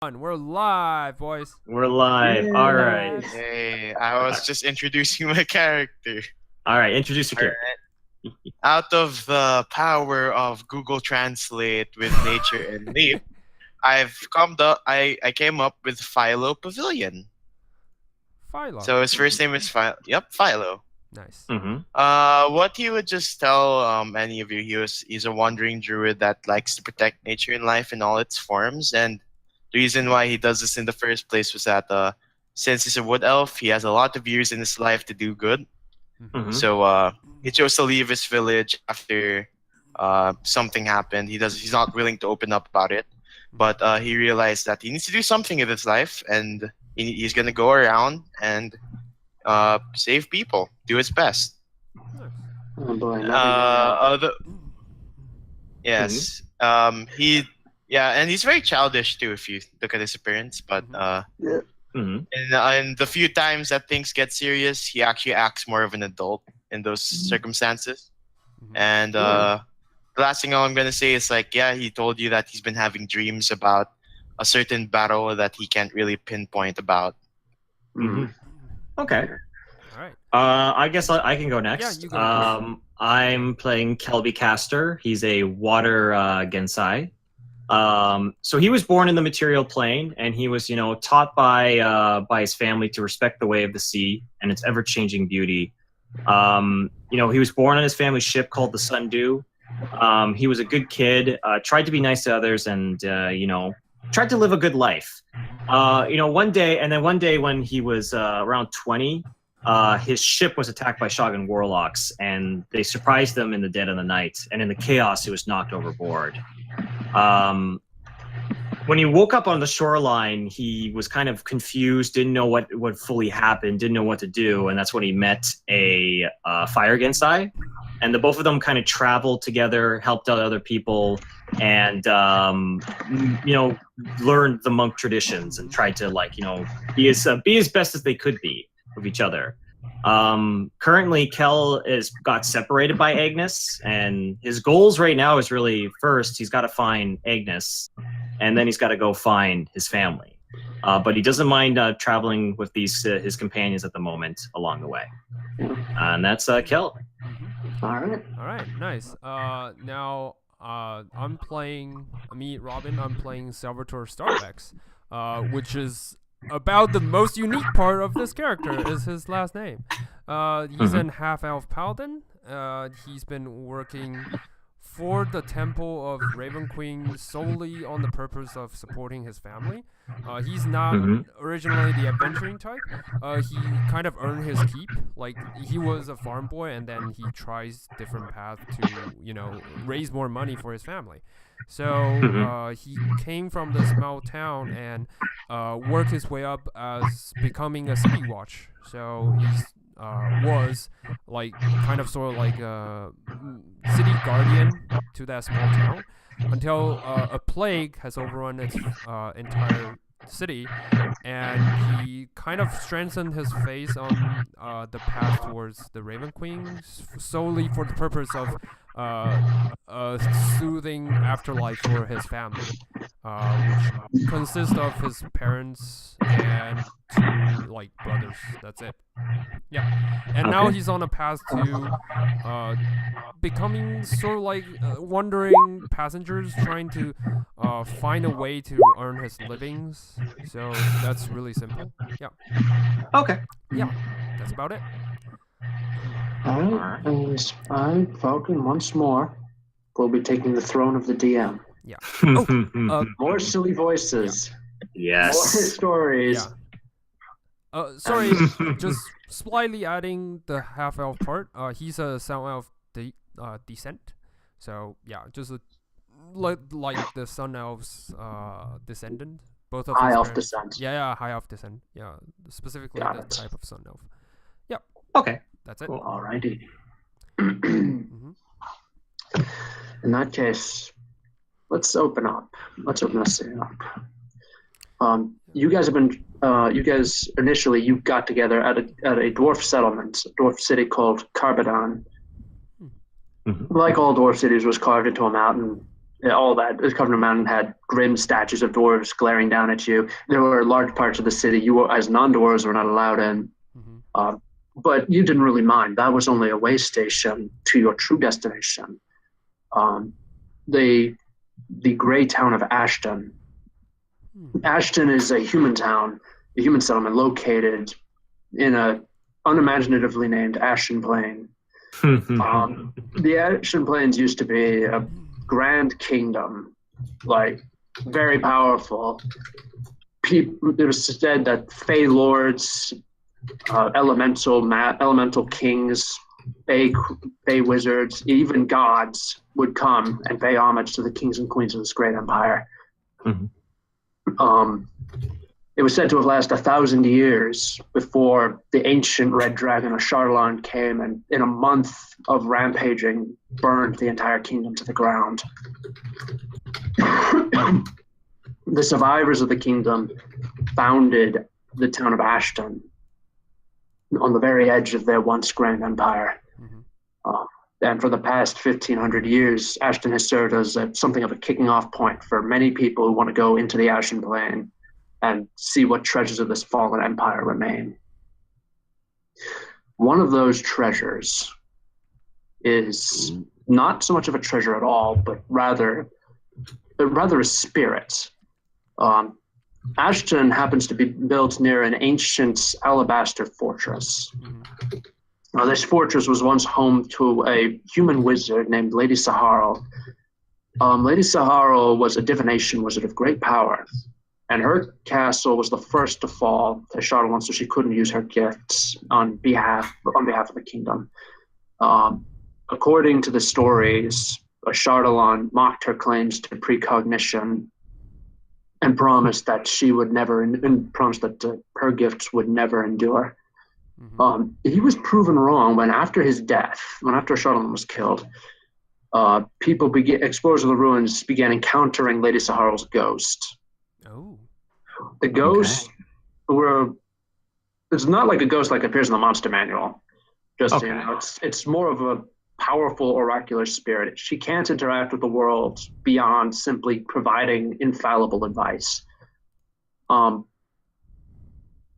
We're live, boys. We're live. All right. Hey, I was just introducing my character. All right. Introduce your character. Out of the power of Google Translate with nature and leap, I came up with Philo Pavilion. Philo. So his first name is Philo. Nice. What he would just tell any of you, he's a wandering druid that likes to protect nature and life in all its forms, and the reason why he does this in the first place was that since he's a wood elf, he has a lot of years in his life to do good. So he chose to leave his village after something happened. He's not willing to open up about it, but he realized that he needs to do something in his life, and he's gonna go around and save people, do his best. Oh boy. Yes. And he's very childish too if you look at his appearance. But and the few times that things get serious, he actually acts more of an adult in those circumstances. And the last thing I'm gonna say is he told you that he's been having dreams about a certain battle that he can't really pinpoint about. Okay. All right. I guess I can go next. Yeah, you go next. I'm playing Kelbi Caster. He's a water Gensai. So he was born in the material plane, and he was, taught by his family to respect the way of the sea and its ever-changing beauty. He was born on his family's ship called the Sundew. He was a good kid, tried to be nice to others, and tried to live a good life. One day when he was around 20, his ship was attacked by Shogun warlocks, and they surprised them in the dead of the night. And in the chaos, he was knocked overboard. When he woke up on the shoreline, he was kind of confused, didn't know what fully happened, didn't know what to do, and that's when he met a fire Gensai, and the both of them kind of traveled together, helped out other people, and learned the monk traditions and tried to be as best as they could be with each other. Currently, Kel got separated by Agnes, and his goals right now is really, first he's got to find Agnes, and then he's got to go find his family. But he doesn't mind traveling with his companions at the moment along the way. And that's Kel. All right, nice. Now I'm playing Robin. I'm playing Salvatore Starbex, which is about the most unique part of this character is his last name. He's an half-elf paladin. He's been working for the Temple of Raven Queen solely on the purpose of supporting his family. He's not originally the adventuring type. He kind of earned his keep. He was a farm boy, and then he tries different paths to, raise more money for his family. So he came from the small town and worked his way up as becoming a city watch. So he's was kind of sort of like a city guardian to that small town until a plague has overrun its entire city, and he kind of strengthened his face on the path towards the Raven Queen solely for the purpose of soothing afterlife for his family, which consists of his parents and two brothers. That's it. Yeah, and now he's on a path to becoming sort of wandering passengers trying to find a way to earn his livings. So that's really simple. Yeah. Okay. Yeah, that's about it. right. And I, Falcon, once more, will be taking the throne of the DM. Yeah. More silly voices. Yes. More stories. Yeah. Sorry, just slightly adding the half-elf part. He's a Sun Elf descent. So, yeah, just like the Sun Elf's descendant. Both of High his Elf parents. descent. Yeah, High Elf descent. Yeah, specifically Got the it. type of Sun Elf. Yep. Okay. That's it. Cool. Alrighty. Mm-hmm. In that case, let's open up. Let's open this thing up. You guys have been. You got together at a dwarf settlement, a dwarf city called Carbadon. Like all dwarf cities, was carved into a mountain all that. The Covenant Mountain had grim statues of dwarves glaring down at you. There were large parts of the city you, as non-dwarves, were not allowed in. But you didn't really mind. That was only a way station to your true destination. The great town of Ashton. Ashton is a human town, a human settlement located in a unimaginatively named Ashton Plain. The Ashton Plains used to be a grand kingdom, like very powerful. It was said that Fey lords, elemental kings, Fey wizards, even gods would come and pay homage to the kings and queens of this great empire. It was said to have lasted 1,000 years before the ancient red dragon Ashardalon came and in a month of rampaging burned the entire kingdom to the ground. The survivors of the kingdom founded the town of Ashton on the very edge of their once grand empire. And for the past 1,500 years, Ashton has served as something of a kicking off point for many people who want to go into the Ashton Plain and see what treasures of this fallen empire remain. One of those treasures is not so much of a treasure at all, but rather a spirit. Ashton happens to be built near an ancient alabaster fortress. This fortress was once home to a human wizard named Lady Saharo. Lady Saharo was a divination wizard of great power, and her castle was the first to fall to Ashardalon, so she couldn't use her gifts on behalf of the kingdom. According to the stories, Ashardalon mocked her claims to precognition and promised that her gifts would never endure. He was proven wrong when after his death, after Ashardalon was killed, explorers of the ruins began encountering Lady Saharo's ghost. The ghosts it's not like a ghost like appears in the monster manual. It's more of a powerful oracular spirit. She can't interact with the world beyond simply providing infallible advice. And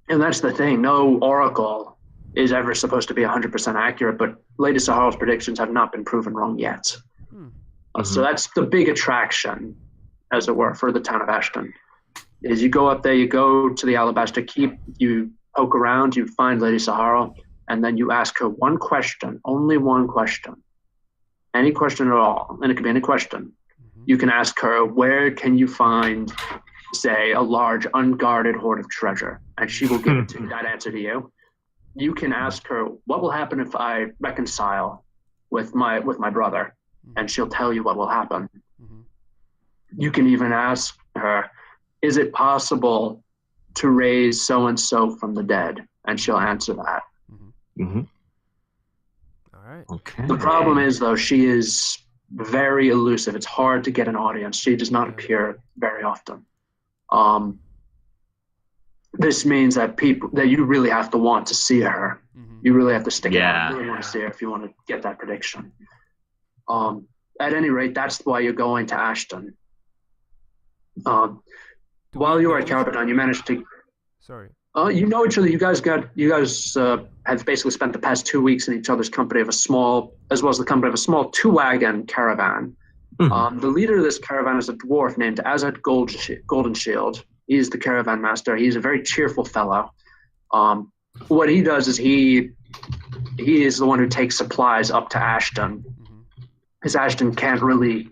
that's the thing. No oracle is ever supposed to be 100% accurate, but Lady Saharo's predictions have not been proven wrong yet. So that's the big attraction, as it were, for the town of Ashton. Is you go up there, you go to the Alabaster Keep, you poke around, you find Lady Saharo, and then you ask her one question, only one question. Any question at all, and it could be any question. You can ask her, where can you find, say, a large unguarded hoard of treasure? And she will give that answer to you. You can ask her, what will happen if I reconcile with my brother? And she'll tell you what will happen. You can even ask her, is it possible to raise so-and-so from the dead? And she'll answer that. All right. Okay. The problem is, though, she is very elusive. It's hard to get an audience. She does not appear very often. This means that you really have to want to see her. You really have to stick around. You really want to see her if you want to get that prediction. At any rate, that's why you're going to Ashton. While you were at Calverdon, you managed to. Sorry. You know each other. You guys have basically spent the past 2 weeks in each other's company of a small, as well as the company of a small 2-wagon caravan. The leader of this caravan is a dwarf named Azad Goldenshield. He's the caravan master. He's a very cheerful fellow. What he does is he is the one who takes supplies up to Ashton. Because Ashton can't really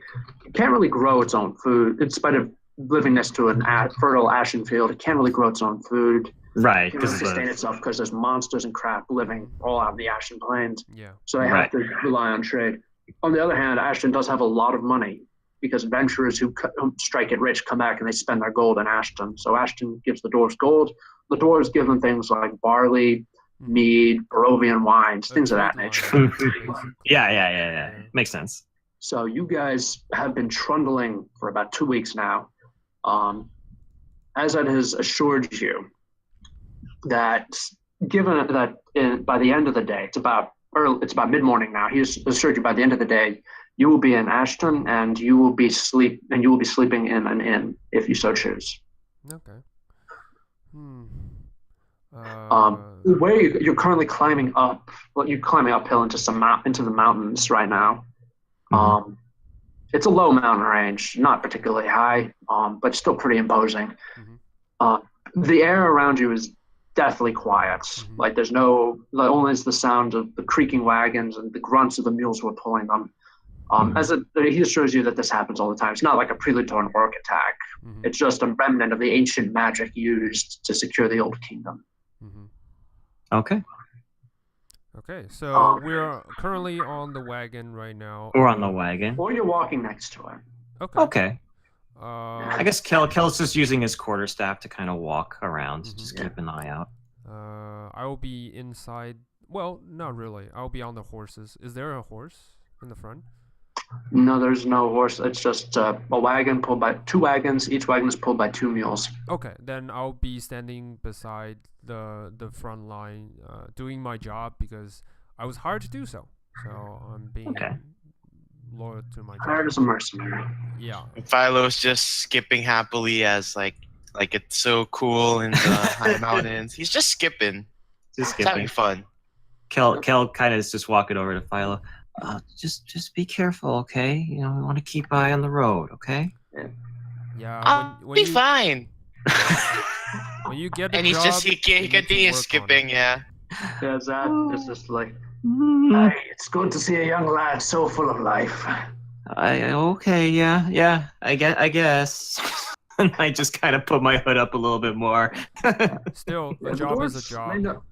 grow its own food, in spite of living next to a fertile ashen field. It can't really grow its own food. Right. It can't really sustain itself because there's monsters and crap living all out in the Ashen Plains. So they have to rely on trade. On the other hand, Ashton does have a lot of money because adventurers who strike it rich come back and they spend their gold in Ashton. So Ashton gives the dwarves gold. The dwarves give them things like barley, mead, Barovian wines, things of that nature. Yeah. Makes sense. So you guys have been trundling for about 2 weeks now. Azad has assured you that given that by the end of the day, it's about it's about mid-morning now. He assured you by the end of the day, you will be in Ashton, and you will be sleeping in an inn if you so choose. Okay. Where you're currently climbing up, you're climbing uphill into the mountains right now. It's a low mountain range, not particularly high, but still pretty imposing. The air around you is definitely quiet. Like there's only is the sound of the creaking wagons and the grunts of the mules who are pulling them. He assures you that this happens all the time. It's not like a prelude to an orc attack. It's just a remnant of the ancient magic used to secure the old kingdom. Okay. Okay, so we're currently on the wagon right now. We're on the wagon. Or you're walking next to it. Okay. I guess Kel's just using his quarterstaff to kind of walk around, just keep an eye out. I will be inside. Well, not really. I'll be on the horses. Is there a horse in the front? No, there's no horse. It's just a wagon pulled by 2 wagons. Each wagon is pulled by 2 mules. Okay, then I'll be standing beside the front line, doing my job because I was hired to do so. So I'm being loyal to my job. Hired as a mercenary. Yeah. Fylo's just skipping happily as like it's so cool in the high mountains. He's just skipping. Just It's having fun. Kel kind of is just walking over to Fylo. Just be careful, okay? You know, we want to keep eye on the road, okay? Yeah. I'll be fine. When you get the And he's job, just he you need to continues work on skipping, it. yeah. There's that. It's just like, hey, it's good to see a young lad so full of life. Okay, yeah. I guess. And I just kind of put my hood up a little bit more. Still, a The job is a dwarves, job.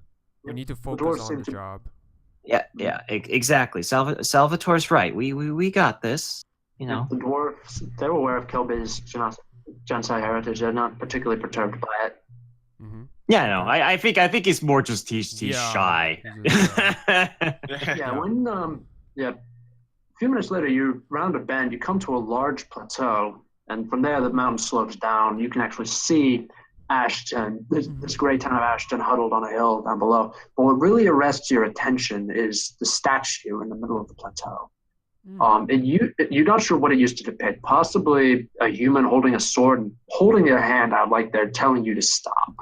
We need to focus on the job. Yeah, exactly. Salvatore's right. We got this. You know. The dwarves, they're aware of Kelbi's Gensai heritage. They're not particularly perturbed by it. Yeah, no. I think he's more just he's shy. A few minutes later, you round a bend. You come to a large plateau, and from there, the mountain slopes down. You can actually see Ashton, this great town of Ashton, huddled on a hill down below. But what really arrests your attention is the statue in the middle of the plateau. You're not sure what it used to depict. Possibly a human holding a sword and holding their hand out like they're telling you to stop.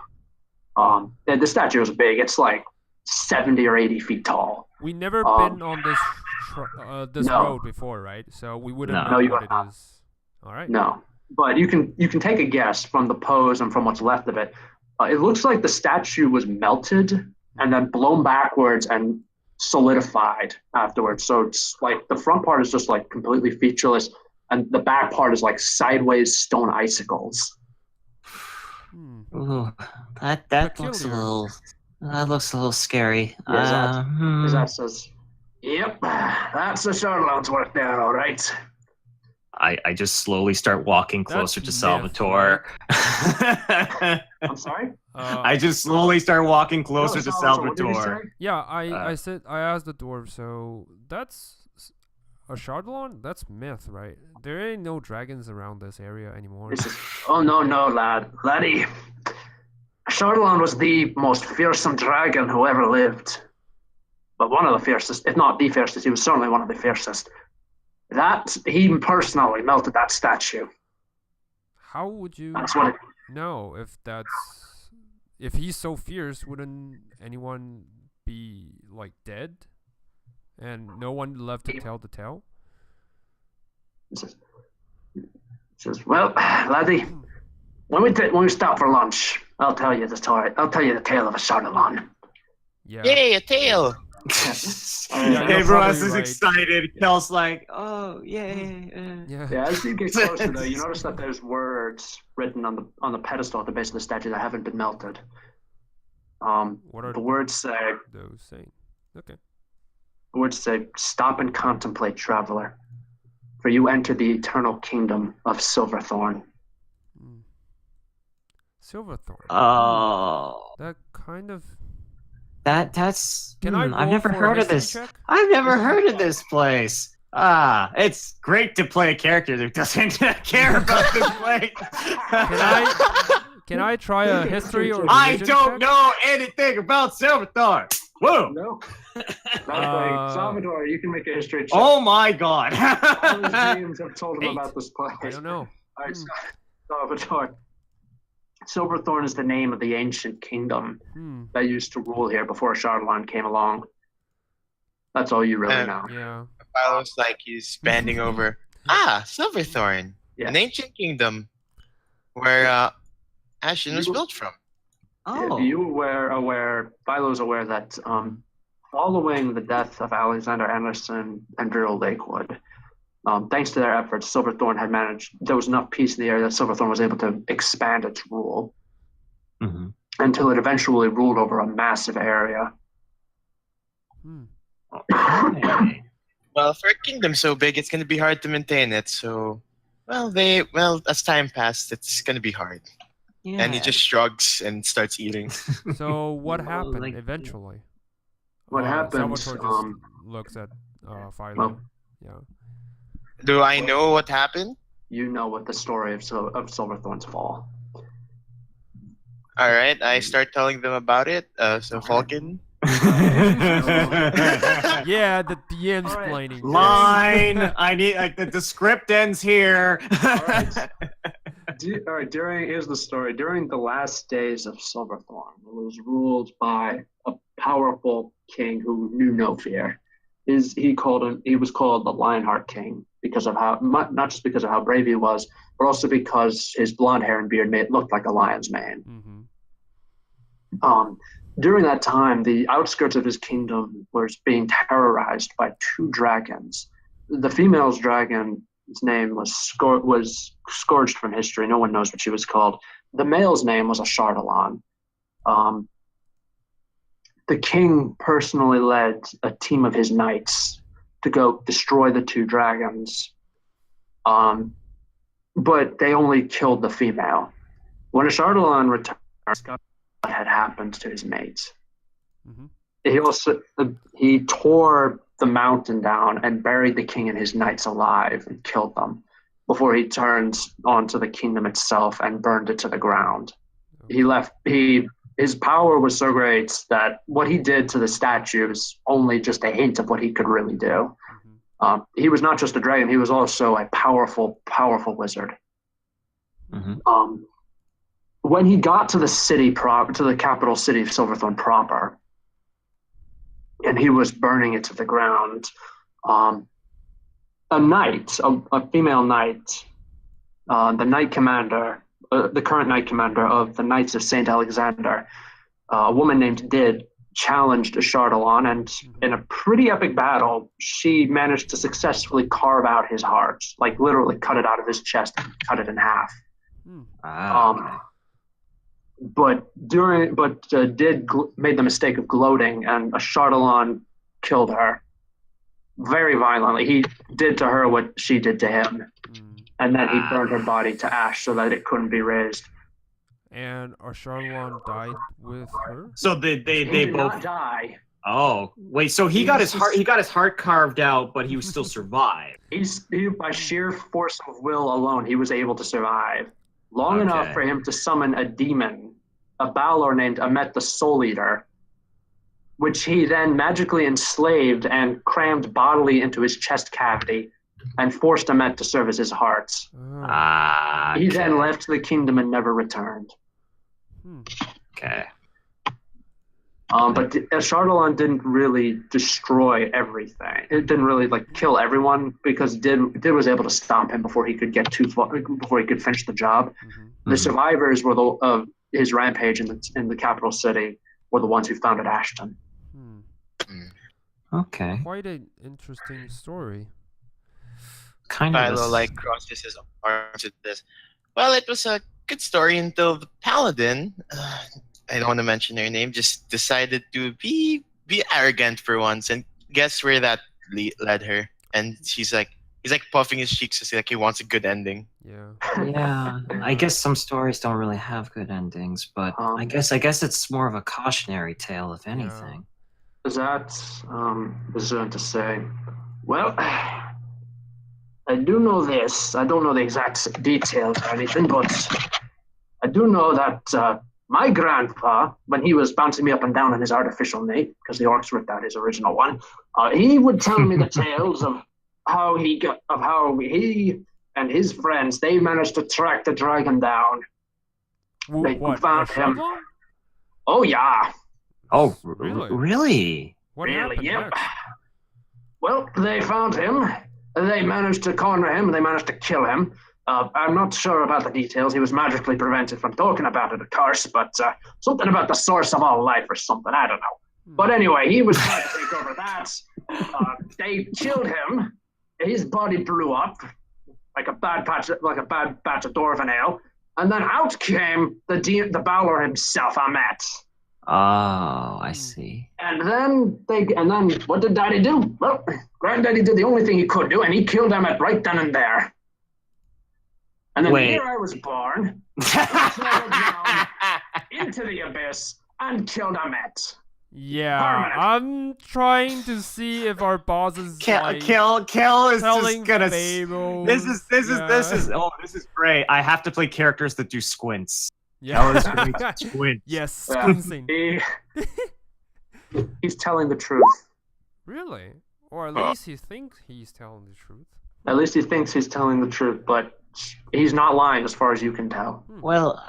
The statue is big. It's like 70 or 80 feet tall. We never been on this road before, right? So we wouldn't know what it is. All right. No, but you can take a guess from the pose and from what's left of it. It looks like the statue was melted and then blown backwards and solidified afterwards. So it's like the front part is just like completely featureless, and the back part is like sideways stone icicles. Ooh, that looks a little scary. That says, "Yep, that's the Ashardalon's work there, all right." I just slowly start walking closer to Salvatore. I'm sorry? I just slowly start walking closer to Salvatore. Yeah, I asked the dwarf, so that's Ashardalon? That's myth, right? There ain't no dragons around this area anymore. Oh, no, laddie. Ashardalon was the most fearsome dragon who ever lived. But one of the fiercest, if not the fiercest, he was certainly one of the fiercest. He personally melted that statue. How would you know if he's so fierce? Wouldn't anyone be like dead, and no one left to tell the tale? Says, well, laddie, when we stop for lunch, I'll tell you the story. I'll tell you the tale of Ashardalon. Yeah. Yay, a tail! Everyone's excited. Kel's like, oh, yay. Yeah, as you get closer, though, you notice that there's words written on the pedestal at the base of the statue that haven't been melted. What are the words say? Those saying? Okay. The words say, "Stop and contemplate, traveler, for you enter the eternal kingdom of Silverthorn." Silverthorn. Oh. That kind of. That's. I've never heard of this. I've never heard of this place. It's great to play a character that doesn't care about this place. Can I try a history or religion I don't check? know anything about Salvatore. Whoa! No. Like Salvatore, you can make a history check. Oh my God! All his dreams have told him 8. about this place. I don't know. All right, Salvatore. Silverthorn is the name of the ancient kingdom that used to rule here before Ashardalon came along. That's all you really know. Yeah. Fylo's like he's bending over. Silverthorn, Yes. an ancient kingdom where Ashton was built from. Oh. Philo's aware that following the death of Alexander Anderson and Drew Lakewood, thanks to their efforts, Silverthorn had managed, there was enough peace in the area that Silverthorn was able to expand its rule until it eventually ruled over a massive area. Okay. Well, for a kingdom so big, it's going to be hard to maintain it. So, as time passed, it's going to be hard. Yeah. And he just shrugs and starts eating. So what Well, happened like- eventually? What happened? Salvatore just looks at Fylo. well- Yeah. Do I know what happened? You know what the story of Silverthorn's fall. All right, I start telling them about it. So Falcon. Yeah, the DM's Alright. planning. Line. I need the script ends here. Here's the story. During the last days of Silverthorn, it was ruled by a powerful king who knew no fear. He was called the Lionheart King because of how, not just because of how brave he was, but also because his blonde hair and beard made it look like a lion's mane. During that time, the outskirts of his kingdom was being terrorized by 2 dragons. The female's dragon's name was scourged from history. No one knows what she was called. The male's name was Ashardalon. The king personally led a team of his knights to go destroy the 2 dragons. But they only killed the female. When Ashardalon returned, what had happened to his mates. He tore the mountain down and buried the king and his knights alive and killed them before he turned onto the kingdom itself and burned it to the ground. His power was so great that what he did to the statue is only just a hint of what he could really do. He was not just a dragon; he was also a powerful, powerful wizard. When he got to the city to the capital city of Silverthorn proper, and he was burning it to the ground, a knight, a female knight, the knight commander, the current knight commander of the Knights of Saint Alexander, a woman named Did, challenged Ashardalon, and in a pretty epic battle, she managed to successfully carve out his heart, like literally cut it out of his chest and cut it in half. But Did made the mistake of gloating, and Ashardalon killed her very violently. He did to her what she did to him, and then he burned her body to ash so that it couldn't be raised. And Ashardalon died with her. So He they did both not die. Oh, wait, so he got his heart carved out, but he was still survived. He by sheer force of will alone, he was able to survive long enough for him to summon a demon, a Balor named Amet the Soul Eater, which he then magically enslaved and crammed bodily into his chest cavity and forced Amet to serve as his heart. He then left the kingdom and never returned. Okay. But Ashardalon didn't really destroy everything. It didn't really kill everyone because Did was able to stop him before he could get too far, before he could finish the job. The survivors were of his rampage in the capital city were the ones who founded Ashton. Okay. Quite an interesting story. Kind of. Fylo crosses his arms at this. Well, it was a good story until the paladin. I don't want to mention her name. Just decided to be arrogant for once, and guess where that led her? And he's puffing his cheeks to say he wants a good ending. Yeah. Yeah. I guess some stories don't really have good endings, but I guess it's more of a cautionary tale, if anything. Is that was going to say? Well, I do know this. I don't know the exact details or anything, but I do know that my grandpa, when he was bouncing me up and down in his artificial knee, because the orcs ripped out his original one, he would tell me the tales of how he and his friends they managed to track the dragon down. They What? found him. Ashardalon? Oh yeah, Oh, Really? really? What really? happened Yep. next? Well, they found him. They managed to corner him. They managed to kill him. I'm not sure about the details. He was magically prevented from talking about it, of course, but something about the source of all life or something. I don't know. But anyway, he was trying to take over that. They killed him. His body blew up like a bad batch of dwarven ale, and then out came the Balor himself, Amet. Oh, I see. And then what did Daddy do? Well, Granddaddy did the only thing he could do, and he killed Emmett right then and there. And then Wait. here I was born, traveled down into the abyss, and killed Emmett. Yeah, Permanent. I'm trying to see if our boss is like Kill is telling just gonna. fables. This is. Oh, this is great. I have to play characters that do squints. Kel is going to squint. Yes, Yeah. squinting. He's telling the truth. Really? Or at least he thinks he's telling the truth. At least he thinks he's telling the truth, but he's not lying as far as you can tell. Well,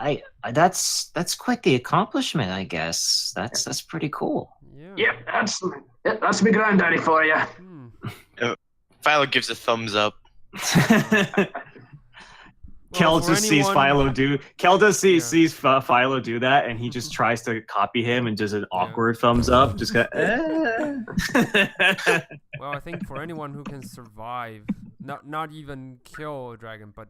that's quite the accomplishment, I guess. That's pretty cool. Yeah. Yep, that's me granddaddy for you. Fylo gives a thumbs up. Kel for just sees anyone- Fylo do. Kel does sees Fylo do that, and he just tries to copy him and does an awkward thumbs up. Just go. Well, I think for anyone who can survive, not even kill a dragon, but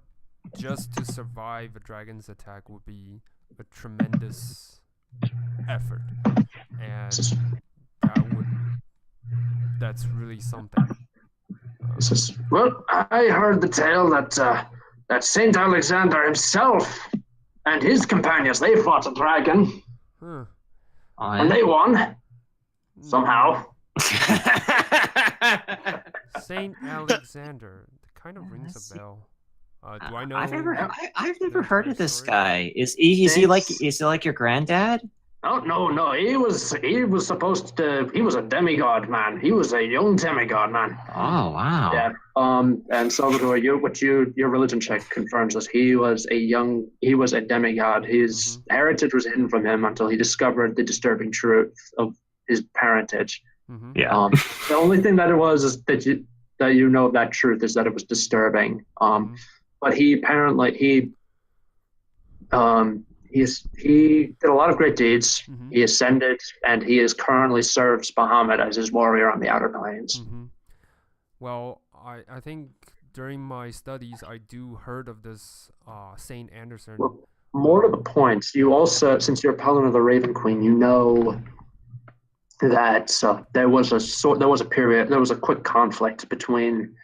just to survive a dragon's attack would be a tremendous effort, and that's really something. Well, I heard the tale that Saint Alexander himself and his companions they fought a dragon Huh. and they won somehow. Saint Alexander. It kind of rings a bell. Do I know? I've never the heard of this story? guy. Is he like your granddad? Oh no, he was supposed to. He was a demigod, man. He was a young demigod, man. Oh wow. Yeah. And Salvatore, your religion check confirms this. He was a demigod. His heritage was hidden from him until he discovered the disturbing truth of his parentage. Mm-hmm. Yeah. The only thing that it was is that you know that truth is that it was disturbing. But he apparently he did a lot of great deeds. Mm-hmm. He ascended, and he is currently serves Bahamut as his warrior on the Outer Plains. Mm-hmm. Well, I think during my studies I do heard of this Saint Anderson. Well, more to the point, you also, since you're a paladin of the Raven Queen, you know that there was a quick conflict between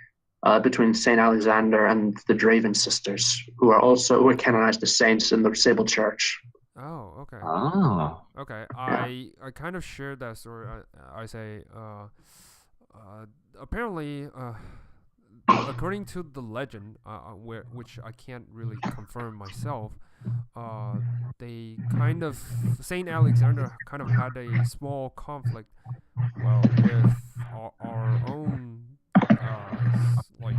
Saint Alexander and the Draven sisters, who are canonized as saints in the Sable Church. Oh, okay. Oh. Okay, I kind of shared that story. I say, apparently, according to the legend, which I can't really confirm myself, they kind of Saint Alexander kind of had a small conflict, with our own like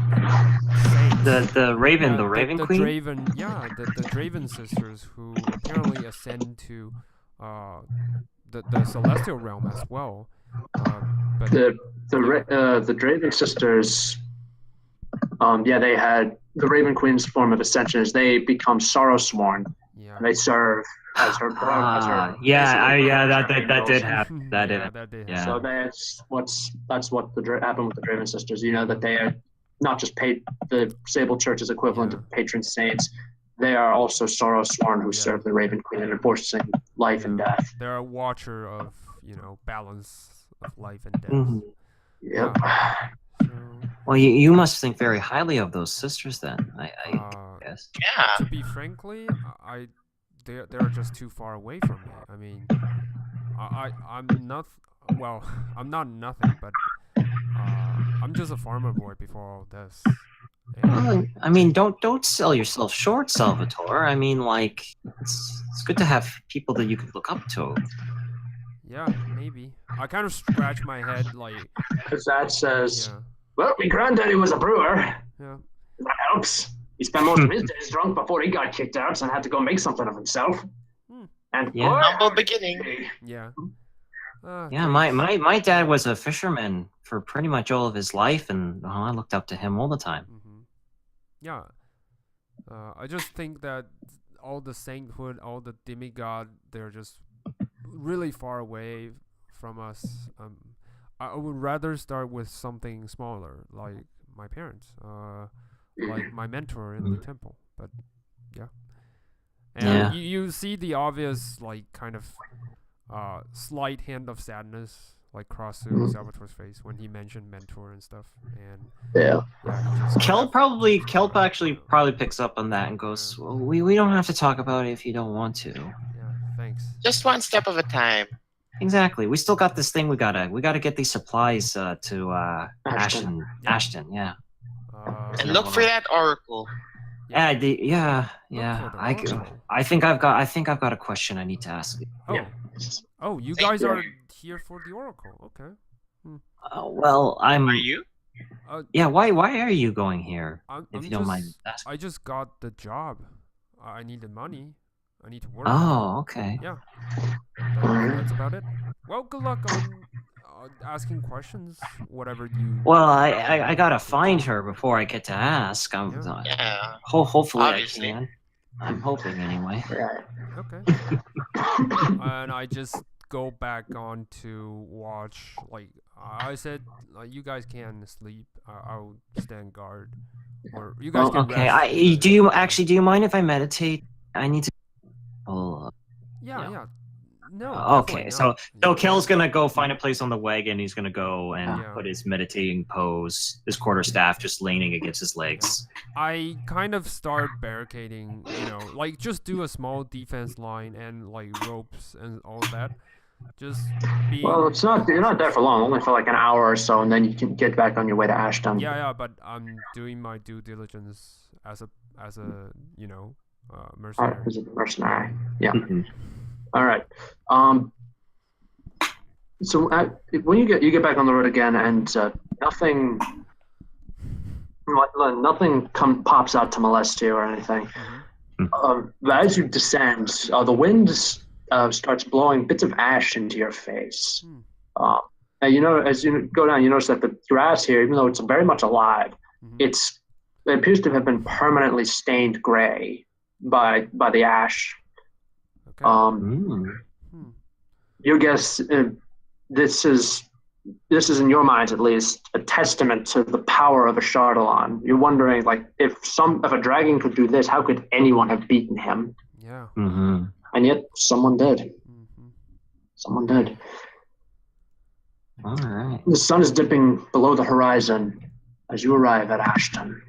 saints. The Raven the Queen. Draven, the Draven sisters who apparently ascend to the celestial realm as well. But The Draven sisters, they had the Raven Queen's form of ascension is they become Sorrowsworn. yeah, And they serve as her That did happen. That did. that did Yeah. So that's what happened with the Draven sisters. You know that they are not just the Sable Church's equivalent of patron saints. They are also Sorrowsworn who serve the Raven Queen in enforcing life and death. They're a watcher of balance of life and death. Mhm. Yep. So, Well, you must think very highly of those sisters then. I guess. Yeah. to be frankly, they're just too far away from me. I mean, I'm not. Well, I'm not nothing, but I'm just a farmer boy before all this, And, I mean, don't sell yourself short, Salvatore. I mean, like, it's good to have people that you can look up to. yeah, maybe. I kind of scratch my head, like, His dad says, yeah, "Well, my granddaddy was a brewer. yeah. That helps. He spent most of his days drunk before he got kicked out and had to go make something of himself. Hmm. And Yeah. boy, Humble beginning. Yeah. Yeah, Thanks. my dad was a fisherman for pretty much all of his life, and I looked up to him all the time. Yeah. I just think that all the sainthood, all the demigod, they're just really far away from us. I would rather start with something smaller, like my parents, like my mentor in the temple. But yeah, and Yeah. you see the obvious, like, kind of slight hint of sadness, like, cross through Salvatore's face when he mentioned mentor and stuff. And yeah. yeah, he just Kelp actually probably picks up on that and goes, well, we don't have to talk about it if you don't want to. yeah, thanks. Just one step at a time. Exactly. We still got this thing. We gotta get these supplies to Ashton. Ashton. Yeah. And look for that oracle. Yeah. Look Yeah. for the oracle. I think I've got a question I need to ask you. Oh, Yeah. oh, you Thank guys you. are here for the oracle. Okay. Well, I'm. Are you? Yeah. Why are you going here? I'm If you don't mind just, asking. I just got the job. I needed money. I need to work. Oh, okay. Yeah. That's about it. Well, good luck on asking questions. Whatever you. Well, I gotta find her before I get to ask. Yeah. Hopefully Obviously. I can. I'm hoping anyway. Right. Okay. And I just go back on to watch. Like I said, you guys can sleep. I'll stand guard, or you guys Well, can okay. rest. Do you mind if I meditate? I need to. Oh, Yeah, yeah. No. okay. definitely So not. Kel's gonna go find a place on the wagon. He's gonna go and Yeah. put his meditating pose, his quarterstaff just leaning against his legs. I kind of start barricading, like, just do a small defense line and, like, ropes and all that. Just be. Well, you're not there for long, only for like an hour or so, and then you can get back on your way to Ashton. Yeah, but I'm doing my due diligence as a mercenary. As a mercenary. Yeah. Mhm. All right. So when you get back on the road again, and nothing pops out to molest you or anything. As you descend, the wind starts blowing bits of ash into your face. And as you go down, you notice that the grass here, even though it's very much alive, it appears to have been permanently stained gray by the ash. Okay. Your guess, this is in your minds at least a testament to the power of Ashardalon. You're wondering, like, if a dragon could do this, how could anyone have beaten him? Yeah. Mm-hmm. And yet someone did. Someone did. All right. The sun is dipping below the horizon as you arrive at Ashton.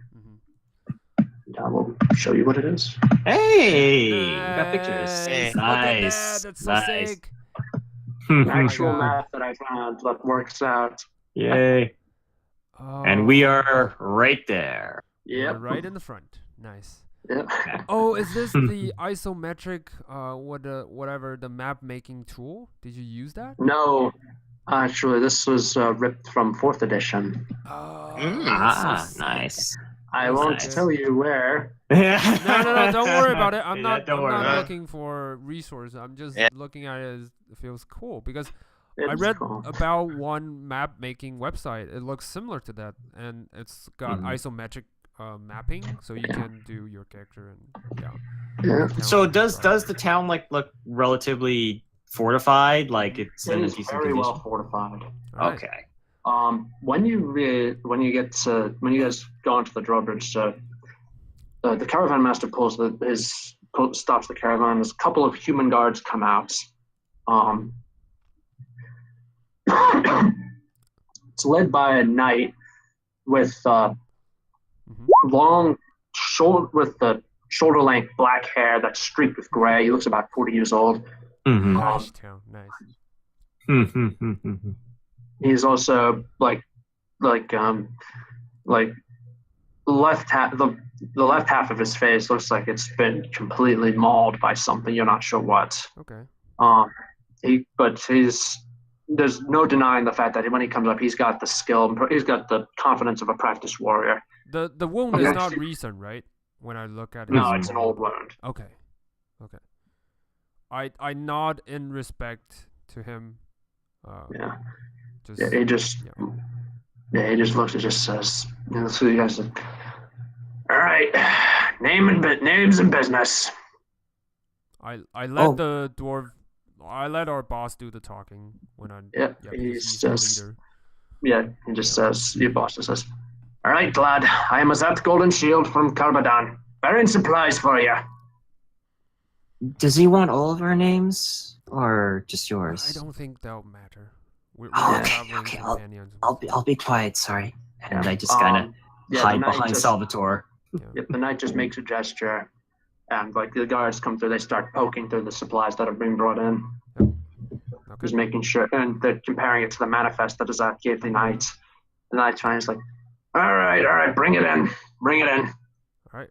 And I will show you what it is. Hey, we got pictures. Hey, Nice. look at that, Nice. that's so Nice. sick. Actual God. map that I found that works out. Yay. Oh, And we are right there. we're Yep. right in the front. Nice. Yep. Oh, is this the isometric, whatever, the map making tool? Did you use that? No, actually, this was ripped from 4th edition. Oh, Mm. that's so Ah, sick. nice. I That's won't sick. tell you where. No, don't worry about it. I'm Yeah, not. don't I'm worry not about it. looking for resources. I'm just Yeah. looking at it as it feels cool because It's I read cool. about one map making website. It looks similar to that, and it's got Mhm. isometric mapping, so you can do your character and Yeah. So town does stuff. the town look relatively fortified? Like it's It in a is decent very well condition? fortified. All right. Okay. When you guys go into the drawbridge, the caravan master stops the caravan. There's a couple of human guards come out. It's led by a knight with long shoulder length black hair that's streaked with gray. He looks about 40 years old. Mm-hmm. Ashtown, nice. Mm-hmm. He's also like left half the left half of his face looks like it's been completely mauled by something. You're not sure what. Okay. There's no denying the fact that when he comes up, he's got the skill, he's got the confidence of a practiced warrior. The wound is not recent, right? When I look at it. No, it's an old wound. Okay. I nod in respect to him. Yeah. Just, Yeah, he just looks and just says, so you guys, all right, names and business. I let the dwarf. I let our boss do the talking when I. Yeah, he's the leader. Yeah, he just says, your boss just says, all right, lad, I am Azat Golden Shield from Carbadan. Bearing supplies for you. Does he want all of our names or just yours? I don't think that'll matter. We're Oh, traveling okay. companions. I'll be quiet. Sorry, and I just kind of hide behind Salvatore. Yep, the knight just makes a gesture, and like the guards come through, they start poking through the supplies that have been brought in. Yep. Okay. Just making sure, and they're comparing it to the manifest that Azat gave the knight. The knight's trying to like, all right, bring it in. All right.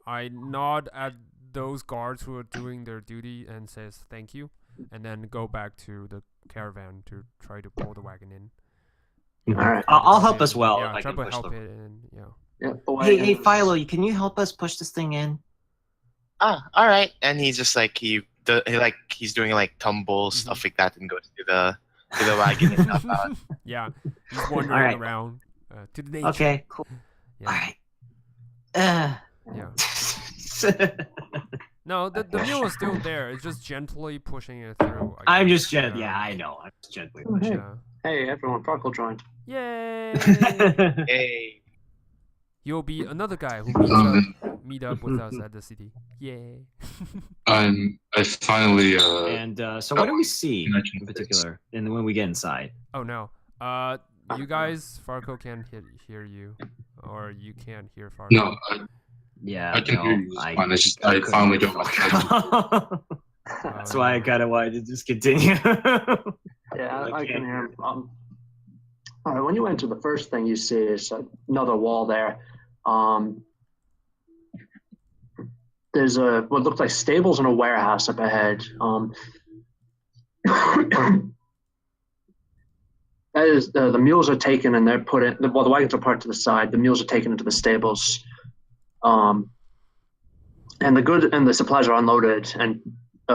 I nod at those guards who are doing their duty and says thank you, and then go back to the caravan to try to pull the wagon in. All right. I'll help as well. Yeah, if I try can to push help them. it in. Yeah. Hey, Fylo, can you help us push this thing in? All right. And he's just like he's doing like tumbles, stuff like that, and goes to the wagon and stuff out. Yeah, he's wandering around to the nature. Okay, cool. Yeah. All right. Yeah. No, the mule is still there. It's just gently pushing it through. I'm just gently. Yeah, I know. I'm just gently pushing. Yeah. Hey, everyone, Farkle joined. Yay! Hey. You'll be another guy who meet up with us at the city. Yay! I finally. And so, what do we see in particular? And when we get inside? Oh no. You guys, Farco can't hear you, or you can't hear Farco. No, Yeah, I can hear you. I finally got my That's why I kind of wanted to just continue. Yeah, I can hear him. All right, when you enter, the first thing you see is another wall there. There's what looks like stables and a warehouse up ahead. That is, the mules are taken and they're put in. The wagons are parked to the side. The mules are taken into the stables, and the supplies are unloaded and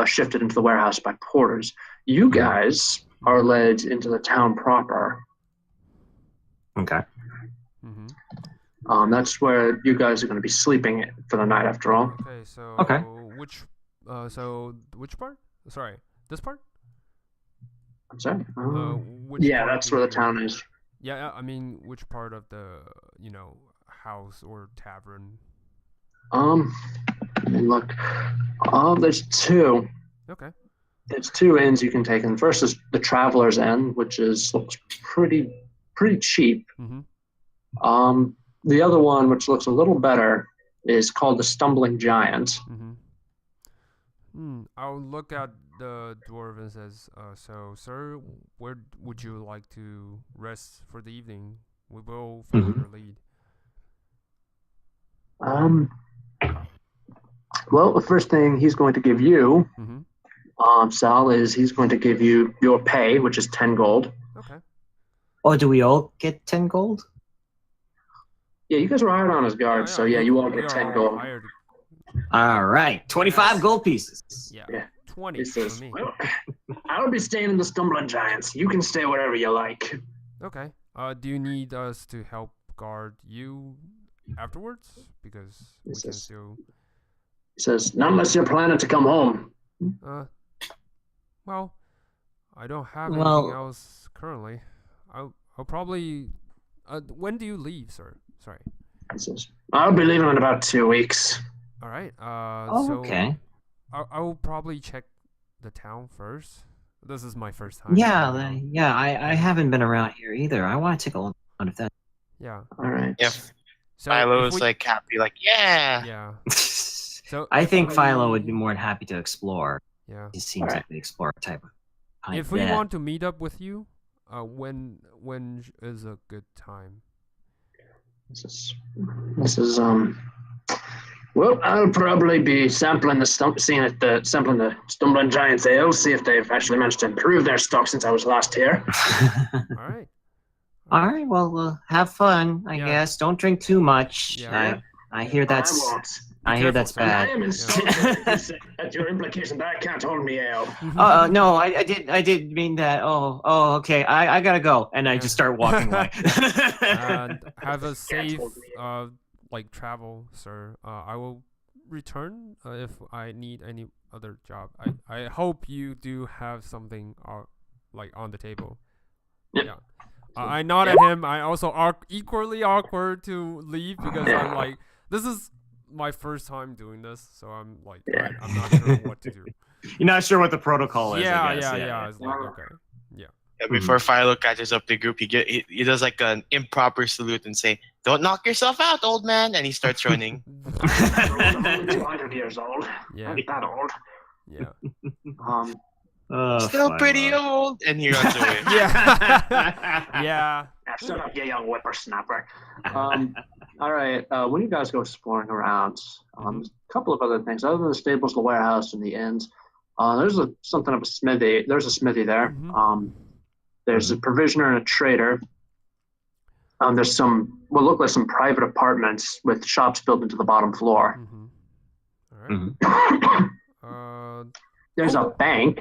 shifted into the warehouse by porters. You guys are led into the town proper. Okay. Mm-hmm. That's where you guys are going to be sleeping for the night, after all. Okay, so Okay. which part? Sorry, this part? I'm sorry. Which Yeah, part that's do where the you- town is. Yeah, I mean, which part of the house or tavern? Let me look. There's two. Okay. There's two inns you can take. And first is the Traveler's Inn, which looks pretty cheap. Mm-hmm. The other one, which looks a little better, is called the Stumbling Giant. Mm-hmm. I'll look at the dwarf and says, so, sir, where would you like to rest for the evening? We will follow your lead. Well, the first thing he's going to give you, Sal, is he's going to give you your pay, which is 10 gold. Okay. Oh, do we all get 10 gold? Yeah, you guys were hired on as guards, so yeah, you all we get are 10 all gold. hired. All right, 25 gold pieces. Yeah. 20 He for says, me. well, I'll be staying in the Stumbling Giants. You can stay wherever you like. Okay. Do you need us to help guard you afterwards? Because we can says- still. He says, not unless you're planning to come home. Well, I don't have Well- anything else currently. I'll probably. When do you leave, sir? Sorry. He says, I'll be leaving in about 2 weeks. All right. Oh, okay. I will probably check the town first. This is my first time. Yeah, so, I haven't been around here either. I want to take a look at that. Yeah. All right. Yeah. So Philo's if we- like happy, like yeah. Yeah. So I think if Fylo would we- be more than happy to explore. Yeah. He seems Alright. like the explorer type. If we want to meet up with you, when is a good time? This is Well, I'll probably be sampling the Stumbling Giants ale, see if they've actually managed to improve their stock since I was last here. All right. All right. Well, have fun. I Yeah. guess. Don't drink too much. Yeah. I hear that's. I won't. I hear careful, that's sir. I bad. am insulted at your implication that I can't hold me ale. No, I did mean that. Oh, okay. I gotta go, and I just start walking away. And have a safe hold me travel, sir. I will return if I need any other job. I hope you do have something like on the table. Yep. Yeah. I nod at him. I also equally awkward to leave because I'm like, this is my first time doing this, so I'm like, I'm not sure what to do. You're not sure what the protocol is. Yeah. I guess. It's like, okay. Yeah, before Fylo catches up the group, he does like an improper salute and say, "Don't knock yourself out, old man," and he starts running. I'm only 200 years old. Yeah. I'm not that old. Yeah. Still pretty old, and he runs away. Yeah. Yeah. Shut up, you young whippersnapper. All right. When you guys go exploring around, there's a couple of other things other than the stables, the warehouse, and the inns. There's something of a smithy. There's a smithy there. There's a provisioner and a trader. There's what look like some private apartments with shops built into the bottom floor. All right. There's a bank.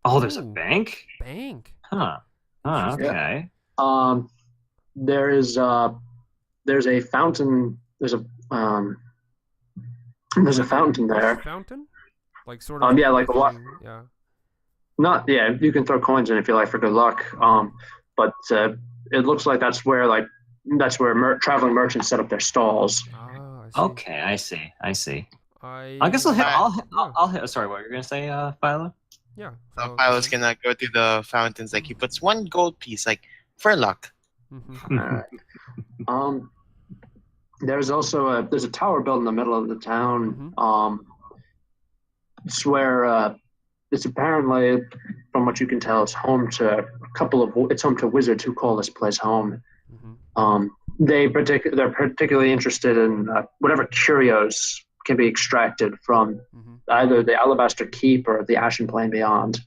Oh, there's a Ooh. bank. Bank. Huh. Okay. There's a fountain. There's a fountain there. Fountain. Like sort of. Yeah, like a lot. Yeah. You can throw coins in if you like for good luck. But it looks like that's where traveling merchants set up their stalls. Ah, I see. Okay, I see. I guess I'll hit. Sorry, what were you gonna say, Fylo? Yeah. Fylo's gonna go to the fountains. Like he puts one gold piece, like for luck. There's also there's a tower built in the middle of the town. It's where it's apparently, from what you can tell, it's home to wizards who call this place home. They're particularly interested in whatever curios can be extracted from either the Alabaster Keep or the Ashen Plain beyond.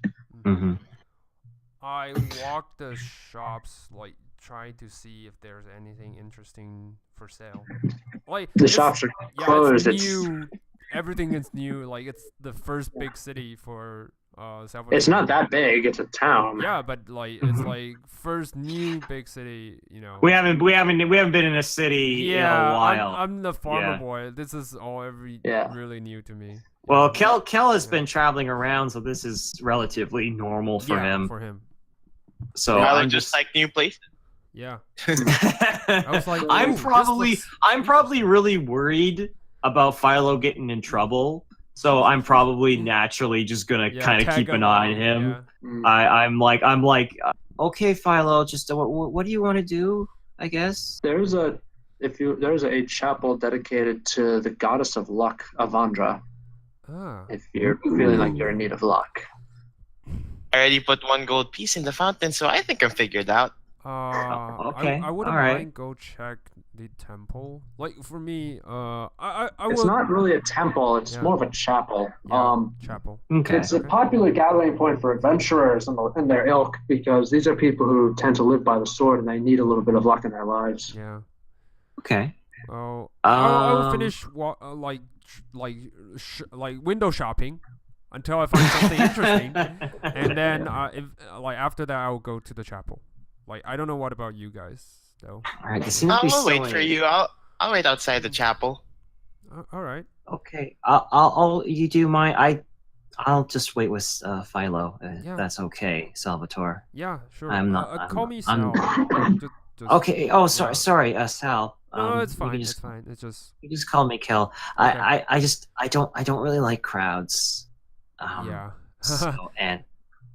I walk the shops, like trying to see if there's anything interesting for sale. Like The shops are closed. It's new. Everything is new. Like it's the first big city for Salvatore. It's not that big. It's a town. Yeah, but like it's like first new big city. You know. We haven't been in a city in a while. I'm the farmer boy. This is all really new to me. Well, Kel has been traveling around, so this is relatively normal for him. For him. So I'm just like new places. Yeah. I was like, I'm ooh, probably really worried about Fylo getting in trouble. So I'm probably naturally just gonna kind of keep an eye on him. Yeah. I'm like, okay, Fylo, just what do you want to do? I guess There's a chapel dedicated to the goddess of luck, Avandra. If you're feeling like you're in need of luck. I already put one gold piece in the fountain, so I think I'm figured out. okay. I wouldn't All right. mind go check the temple. Like for me, I It's would. not really a temple. It's more of a chapel. Chapel. Okay. It's a popular gathering point for adventurers and their ilk because these are people who tend to live by the sword and they need a little bit of luck in their lives. Yeah. Okay. Oh, I will finish window shopping until I find something interesting, and then after that I will go to the chapel. Like I don't know what about you guys though. All right. This seems to be I'll wait silly. for you. I'll wait outside the chapel. All right. Okay. I'll you do I'll just wait with Fylo. Yeah. That's okay, Salvatore. Yeah, sure. I'm not- Call I'm- me I'm- Sal. Just, Okay. Oh, sorry, Sal. No, it's you fine. can just- It's fine. It's just. You just call me Kel. Okay. I don't really like crowds. Yeah. So, and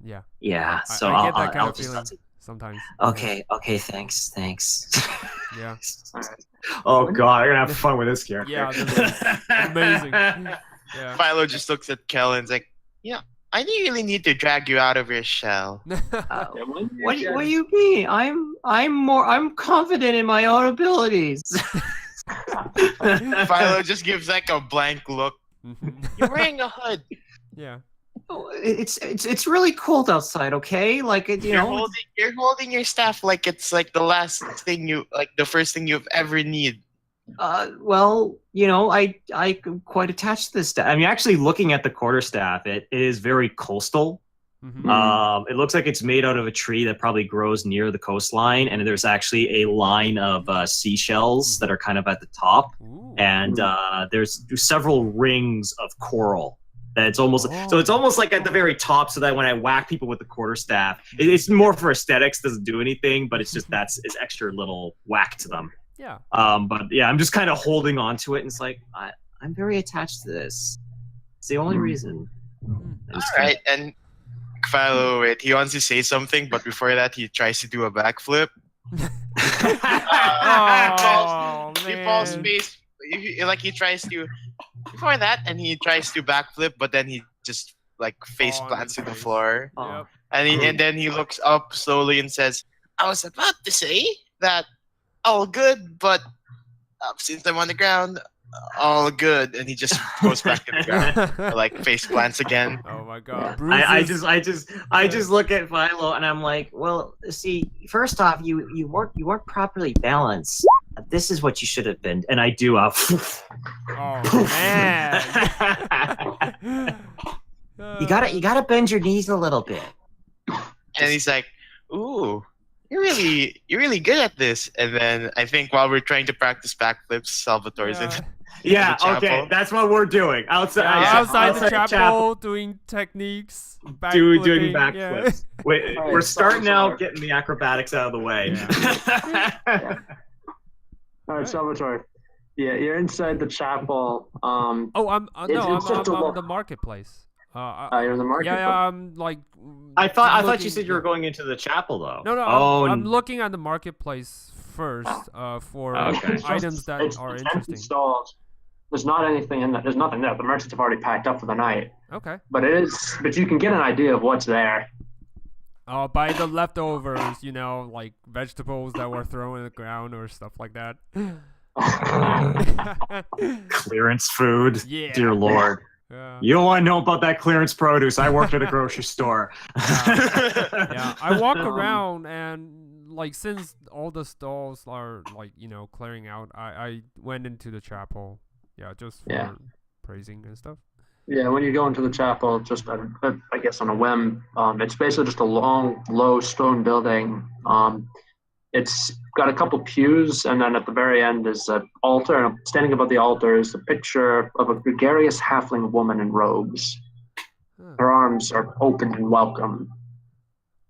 Yeah. yeah. So I get that I'll kind of just. feeling sometimes. Okay. Thanks. Yeah. Oh God, I'm gonna have fun with this character. Yeah, this is amazing. Yeah. Fylo just looks at Kel and is like, I didn't really need to drag you out of your shell. What do you mean? I'm confident in my own abilities. Philo just gives like a blank look. You're wearing a hood. Yeah. Oh, it's really cold outside. Okay, like You're holding your staff like it's like the last thing the first thing you've ever need. Well, I'm quite attached to this staff. I mean, actually, looking at the quarterstaff, it is very coastal. Mm-hmm. It looks like it's made out of a tree that probably grows near the coastline, and there's actually a line of seashells that are kind of at the top, Ooh. and there's several rings of coral. It's almost like at the very top, so that when I whack people with the quarterstaff, it's more for aesthetics, doesn't do anything, but it's just it's extra little whack to them. Yeah. But yeah, I'm just kind of holding on to it, and it's like I'm very attached to this. It's the only reason. All right, and Philo, wait, he wants to say something, but before that, he tries to do a backflip. He falls face, like he tries to. Before that, and he tries to backflip, but then he just like face plants to the floor, Yep. and then he looks up slowly and says, "I was about to say that all good, but since I'm on the ground, all good." And he just goes back to the ground, like face plants again. Oh my god. I just look at Philo and I'm like, well, see, first off, you weren't properly balanced. This is what you should have been, and I do. Oh man. You gotta bend your knees a little bit. And he's like, "Ooh, you're really good at this." And then I think while we're trying to practice backflips, Salvatore's in. Yeah, the okay, chapel. that's what we're doing outside the chapel, doing techniques, doing backflipping, backflips. Yeah. We're starting out getting the acrobatics out of the way. Yeah. All right, Salvatore. Yeah, you're inside the chapel. I'm the marketplace. You're in the market. Yeah, I'm like. I thought you said you were going into the chapel though. No. I'm looking at the marketplace first for items that are it's interesting. Empty stalls. There's not anything in there. There's nothing there. The merchants have already packed up for the night. Okay. But you can get an idea of what's there. By the leftovers, like vegetables that were thrown in the ground or stuff like that. Clearance food. Yeah. Dear Lord. You don't want to know about that clearance produce. I worked at a grocery store. Yeah, I walk around and since all the stalls are clearing out, I went into the chapel. Yeah, just for praising and stuff. Yeah, when you go into the chapel, just I guess on a whim, it's basically just a long, low stone building. It's got a couple pews, and then at the very end is an altar. And standing above the altar is a picture of a gregarious halfling woman in robes. Her arms are open and welcome.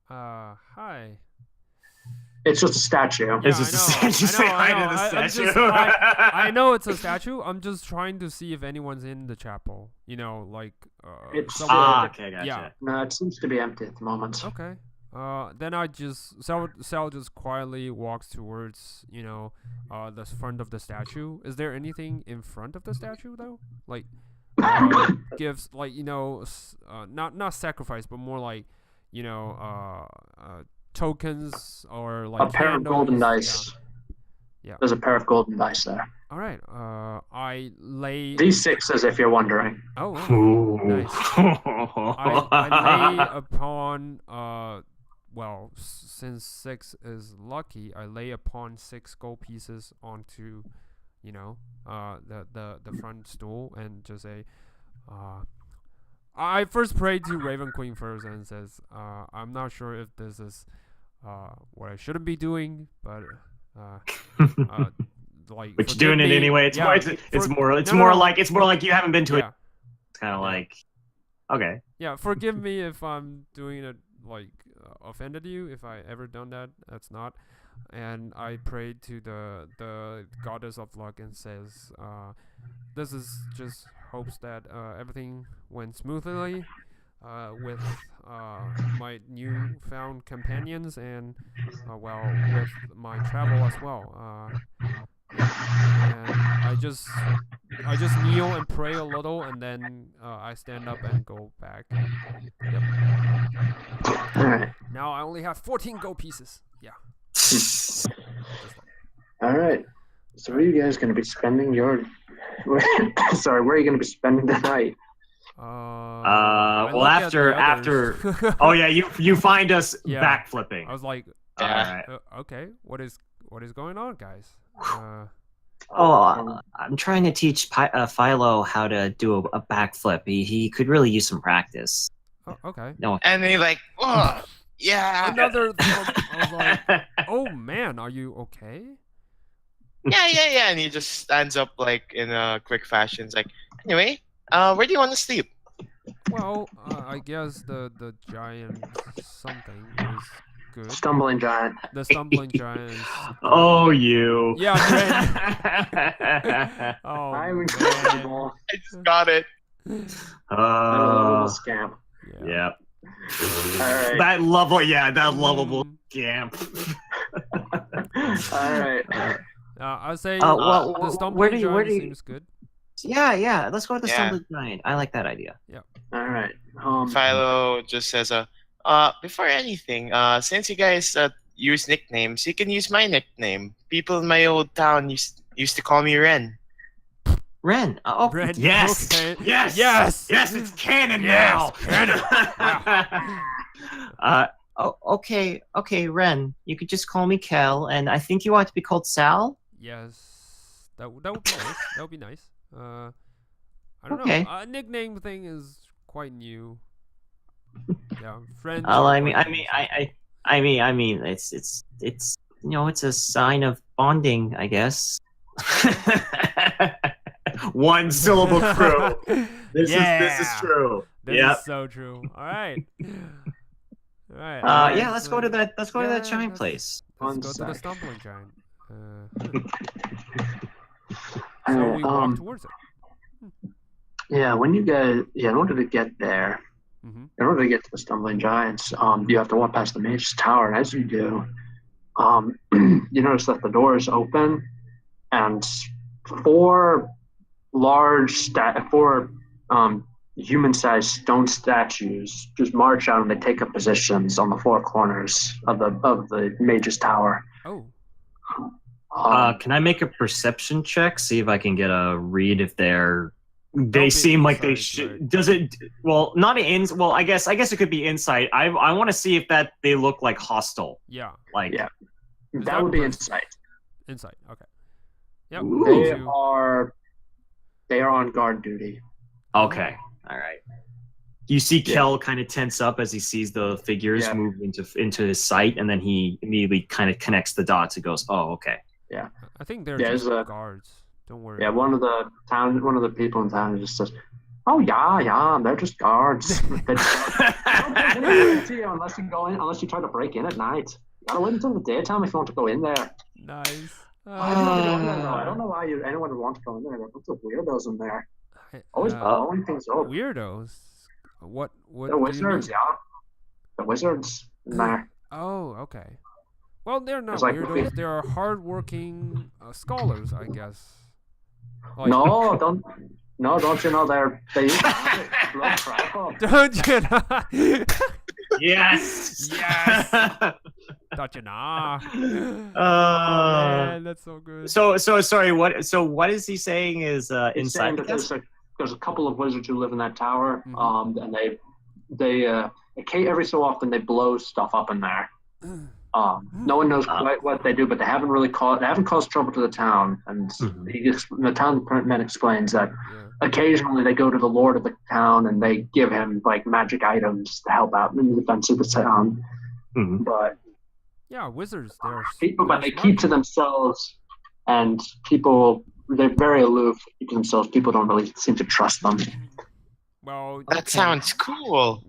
Hi. It's just a statue. Yeah, It's just a statue. Say hi to the statue. I know it's a statue. I'm just trying to see if anyone's in the chapel. It's okay, gotcha. Yeah. No, it seems to be empty at the moment. Okay. Then Sal just quietly walks towards, the front of the statue. Is there anything in front of the statue though? Gifts, not sacrifice, but more like, tokens or a pair of golden dice. Yeah. There's a pair of golden dice there. All right. I lay D6s if you're wondering. Oh, wow. Nice. I lay upon since 6 is lucky, I lay upon 6 gold pieces onto, the front stool and just say, I first pray to Raven Queen first and says, I'm not sure if this is what I shouldn't be doing, but but you're doing it anyway. It's more like you haven't been to it. It's kind of like, okay. Yeah, forgive me if I'm doing it offended you. If I ever done that, that's not. And I prayed to the goddess of luck and says, this is just hopes that everything went smoothly with my newfound companions and with my travel as well. And I just kneel and pray a little, and then I stand up and go back. Yep. All right. Now I only have 14 gold pieces. Yeah. Just All right. So where are you guys going to be spending your? Sorry, where are you going to be spending the night? I well, look at the after. others. Oh yeah, you find us Yeah. backflipping. I was like, All right. okay, what is going on, guys? I'm trying to teach Philo how to do a backflip. He could really use some practice. Okay. No. And he like, oh, yeah, Another. I was like, oh man, are you okay? yeah. And he just stands up like in a quick fashion. It's like, anyway, where do you want to sleep? Well, I guess the giant something is good. Stumbling giant. The stumbling giant is good. Oh, you. Yeah, man. Oh, I'm man. incredible. I just got it. I'm a lovable scamp. Yeah. All right. That lovable Mm. scamp. All right. I'd say well, the where stumbling do you- giant where do you- seems good. Yeah. Let's go with the Yeah. stumbling giant. I like that idea. All right. Philo just says, before anything, since you guys use nicknames, you can use my nickname. People in my old town used to call me Ren. Ren. Oh, Ren, yes. okay. Yes. Yes. Yes, it's canon Yes, now. Okay, Ren. You could just call me Kel, and I think you want to be called Sal. Yes, that would be nice. That would be nice. I don't Okay. know. Nickname thing is quite new. Yeah, friends. Well, are I mean, quite new, it's it's a sign of bonding, I guess. One syllable crew. This is true. This Yep. is so true. All right. All right. Yeah, let's go to that. Let's go to that giant let's- place. Let's One go to the sec. stumbling giant. All So right, we walk towards it. Yeah, when you guys, in order to get there, Mm-hmm. in order to get to the stumbling giants, you have to walk past the mage's tower, and as you do, you notice that the door is open, and four human-sized stone statues just march out and they take up positions on the four corners of the mage's tower. Oh. Can I make a perception check? See if I can get a read if they be seem like they insight, should. right. Does it? Well, not well, I guess it could be insight. I want to see if that they look like hostile. Yeah. Like Yeah. Is That that would be pers- insight. Insight. Okay. Yep. Ooh. They Two. are on guard duty. Okay. All right. You see Yeah. Kel kind of tense up as he sees the figures Yeah. move into his sight, and then he immediately kind of connects the dots and goes, "Oh, okay." I think they're Yeah, just there's a- guards. Don't worry. Yeah, one of the people in town just says, "Oh yeah, they're just guards." They just don't to you unless you go in, unless you try to break in at night. You gotta wait until the daytime if you want to go in there. Nice. I've never gone in there though. I don't know why anyone would want to go in there. There's a bunch of weirdos in there, always blowing things up. Weirdos. What? The do you wizards, mean? yeah, the wizards in there. Oh, okay. Well, they're not It's like- weirdos. They are hardworking scholars, I guess. Like- No, don't you know they use blood trifle. Don't you know? Yes. Yes. Don't you know? Oh, Uh, man, that's so good. so sorry. What is he saying is He's saying inside? that there's a couple of wizards who live in that tower, Mhm. and they every so often they blow stuff up in there. No one knows quite what they do, but they haven't caused trouble to the town. And Mhm. the town man explains that Yeah. occasionally they go to the lord of the town and they give him like magic items to help out in the defense of the town. Mhm. But Yeah, wizards. They're but they smart. keep to themselves, and they're very aloof. Keep to themselves. People don't really seem to trust them. Well, That sounds cool.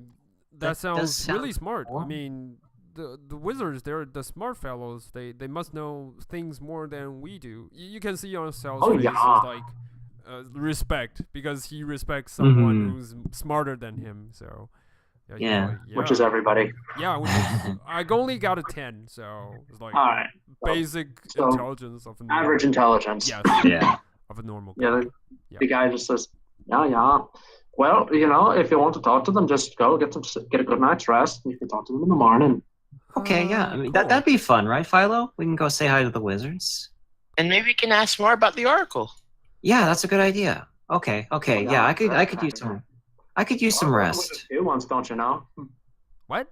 that does sounds sound really smart. I cool. mean, the wizards, they're the smart fellows. They must know things more than we do. You can see on Sal's Oh, face, yeah. it's like respect, because he respects someone Mhm. who's smarter than him. So Yeah. usually, which is everybody. yeah, which is, I only got a 10, so it's like All right. basic so intelligence of a normal, Average intelligence. yes, Yeah. of a normal Yeah, guy. the, Yeah. the guy just says, yeah. Well, if you want to talk to them, just go get a good night's rest, and you can talk to them in the morning. Okay, yeah. I mean, Cool. that'd be fun, right, Philo? We can go say hi to the wizards. And maybe we can ask more about the oracle. Yeah, that's a good idea. Okay. Yeah, I could use some rest. Two ones, don't you know? What?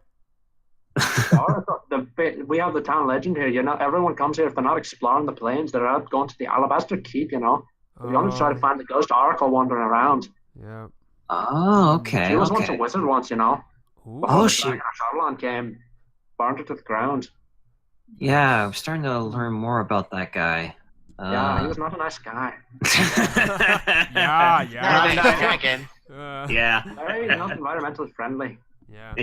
We have the town legend here. Everyone comes here if they're not exploring the plains. They're out going to the Alabaster Keep. If you want to try to find the ghost oracle wandering around. Yeah. Oh, okay. She was once a Okay. wizard once, Ooh. Before Oh, the she- dragon Ashardalon came, burned her to the ground. Yeah, I'm starting to learn more about that guy. Yeah, he was not a nice guy. Yeah. Again. Yeah. Very not environmentally friendly. Yeah.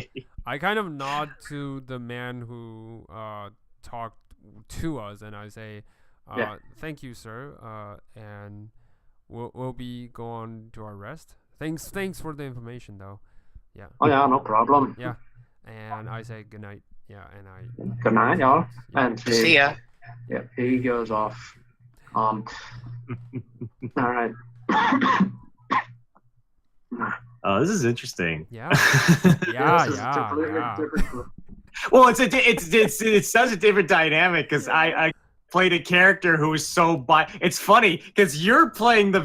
I kind of nod to the man who talked to us, and I say, Yeah. "Thank you, sir," and we'll be going to our rest. Thanks for the information, though. Yeah. Oh yeah, no problem. Yeah. And I say good night. Yeah, and I. Good night, y'all. Yeah. And See ya. Yeah, he goes off. All right. Oh, this is interesting. Yeah. This Yeah. is a completely different group. Well, it's such a different dynamic because I played a character who was so it's funny because you're playing the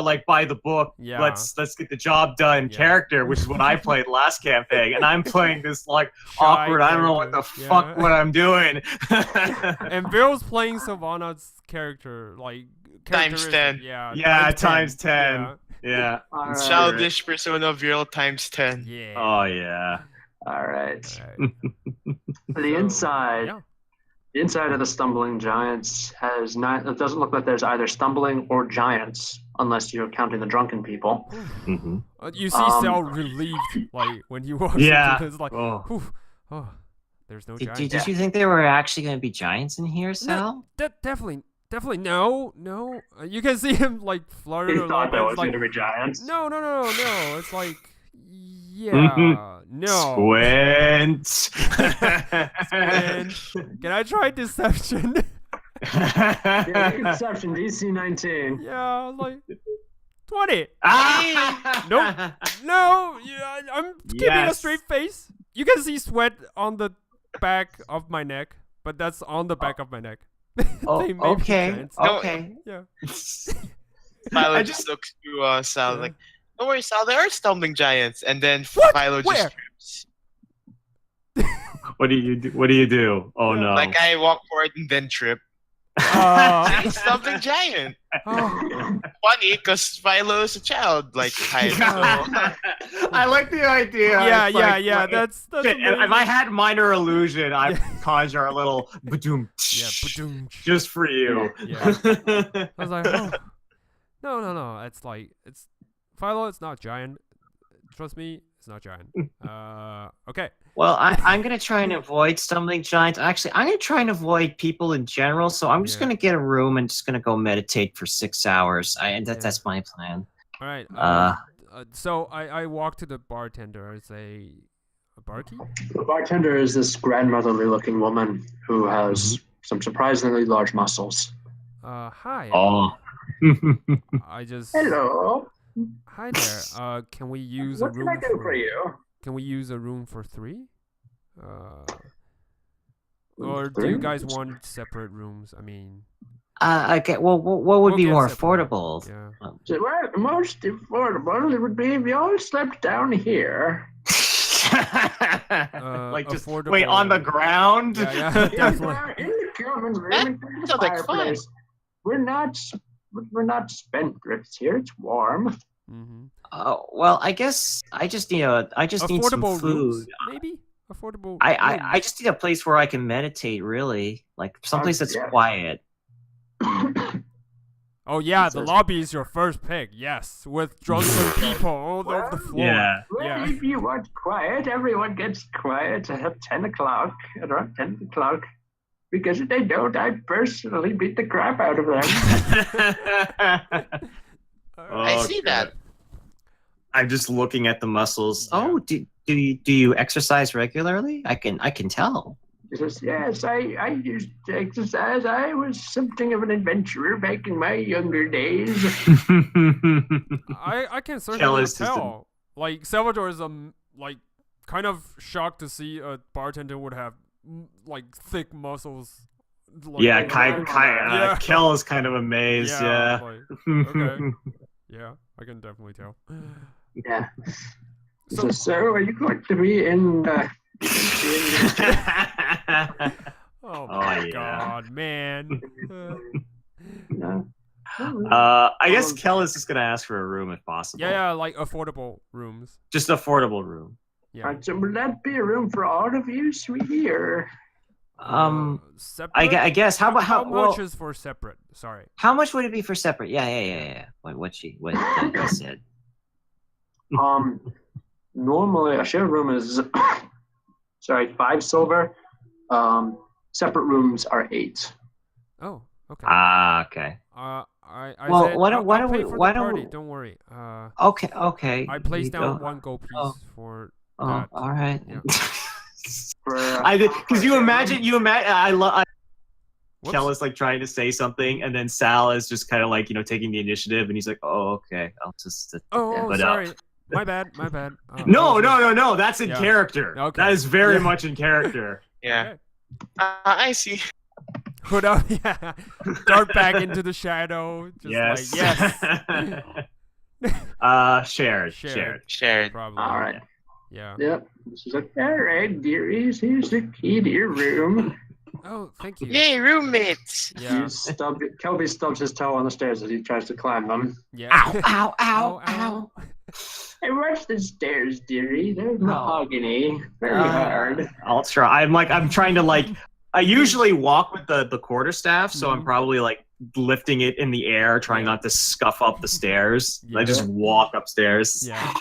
like by the book. Yeah. Let's get the job done Yeah. character, which is what I played last campaign, and I'm playing this like Shy awkward. I don't know what the character. fuck Yeah. what I'm doing. And Bill's playing Savannah's character, like Times characteristic. 10. Yeah. Yeah, times 10. Yeah. All right. Childish persona virile times 10. Yeah. Oh yeah. All right. Alright. The So, inside. Yeah. The inside of the Stumbling Giants has not. It doesn't look like there's either stumbling or giants, unless you're counting the drunken people. Mhm. You see Sal relieved, like when he walks Yeah. into it's like, Oh. whew, oh, there's no Did giant. you think there were actually going to be giants in here, Sal? Definitely no. You can see him like flutter. He or thought like, there it's was like, going to be giants. no. It's like, yeah, no. Squint. Squint. Can I try deception? Yeah, Conception DC 19. Yeah, like 20. Ah! Nope. No, yeah, I'm keeping a Yes. straight face. You can see sweat on the back of my neck, but that's on the back of my neck. Oh, They may be okay. giants. No. Okay. Yeah. Philo I just looks to Sal like, don't worry, Sal, there are stumbling giants. And then What? Philo Where? just trips. What do you do? What do you do? Oh Yeah. no. Like I walk forward and then trip. Uh, Stumbling giant. oh, Funny, because Philo is a child. Like, I like the idea. yeah, It's like- yeah. like- That's Shit, if amazing. I had minor illusion, I'd Yeah. conjure a little badoom Yeah, ba-doom. just for you. Yeah. I was like, oh. No. It's like Philo. It's not giant. Trust me, it's not giant. Okay. Well, I'm gonna try and avoid stumbling giants. Actually, I'm gonna try and avoid people in general. So I'm just Yeah. gonna get a room and just gonna go meditate for 6 hours. Yeah. That's my plan. All right. Uh. So I walk to the bartender. I say, a barkeep. The bartender is this grandmotherly-looking woman who has some surprisingly large muscles. Hi. Oh. I just. Hello. Hi there. Can we use What a can room I do for you? Can we use a room for 3? Room Or for do you 3? guys want separate rooms? I mean, Okay. Well, what would We'll be get more separate. affordable? yeah. Well, most affordable would be if you all slept down here. Like just affordable- wait on the ground. Yeah, In definitely. the common room, in front of the sounds like fun. fireplace. We're not spendthrifts here. It's warm. Mm-hmm. Well, I guess I just need some Affordable food. rooms, maybe. Affordable. I rooms. just need a place where I can meditate. Really, like someplace that's yeah. quiet. Oh yeah, the Says- lobby is your first pick. Yes, with drunken people all over the floor. Yeah. Well, Yeah. if you want quiet, everyone gets quiet at 10 o'clock, around 10 o'clock. Because if they don't, I personally beat the crap out of them. I see that. I'm just looking at the muscles. Yeah. Oh, do you exercise regularly? I can tell. He says, yes, I used to exercise. I was something of an adventurer back in my younger days. I can certainly Kellis is tell. Like Salvatore is like kind of shocked to see a bartender would have like thick muscles. Like, Yeah, yeah. Kel is kind of amazed. Yeah. Like, okay. Yeah, I can definitely tell. Yeah. He So- says, so are you going to be in... Oh my yeah. god, man. No. I guess Kel is just gonna ask for a room if possible. Yeah, like affordable rooms. Just affordable room. Yeah. Alright, so will that be a room for all of you, sweetie, or... Separate? I guess how much well, is for separate? Sorry. how much would it be for separate? Yeah. What she said. Normally a shared room is 5 silver. Separate rooms are 8. Oh, okay. Ah, okay. I Well, said, why don't- I'll why don't pay we- for why the don't party. we- Don't worry. Okay. I placed You down go- 1 gold piece oh. for Oh, that. all right. Yeah. Because you imagine I love. Whoops. Kel is like trying to say something, and then Sal is just kind of like taking the initiative, and he's like, "Oh, okay, I'll just." Oh, but, sorry. My bad. No. That's in Yeah. character. Okay. That is very Yeah. much in character. Yeah. Okay. I see. Put up, yeah. Dart back into the shadow. Just Yes. like, yes. Shared. Shared. Probably. All right. Yeah. Yep. She's like, all right, dearies, here's the key to your room. Oh, thank you. Yay, roommates! Yeah. Kelby stubs his toe on the stairs as he tries to climb them. Yeah. Ow! Ow. Hey, watch the stairs, dearie. They're mahogany. Very hard. I'll try. I'm trying to I usually walk with the quarterstaff, so I'm Mhm. probably lifting it in the air, trying Yeah. not to scuff up the stairs. I Yeah. just walk upstairs. Yeah.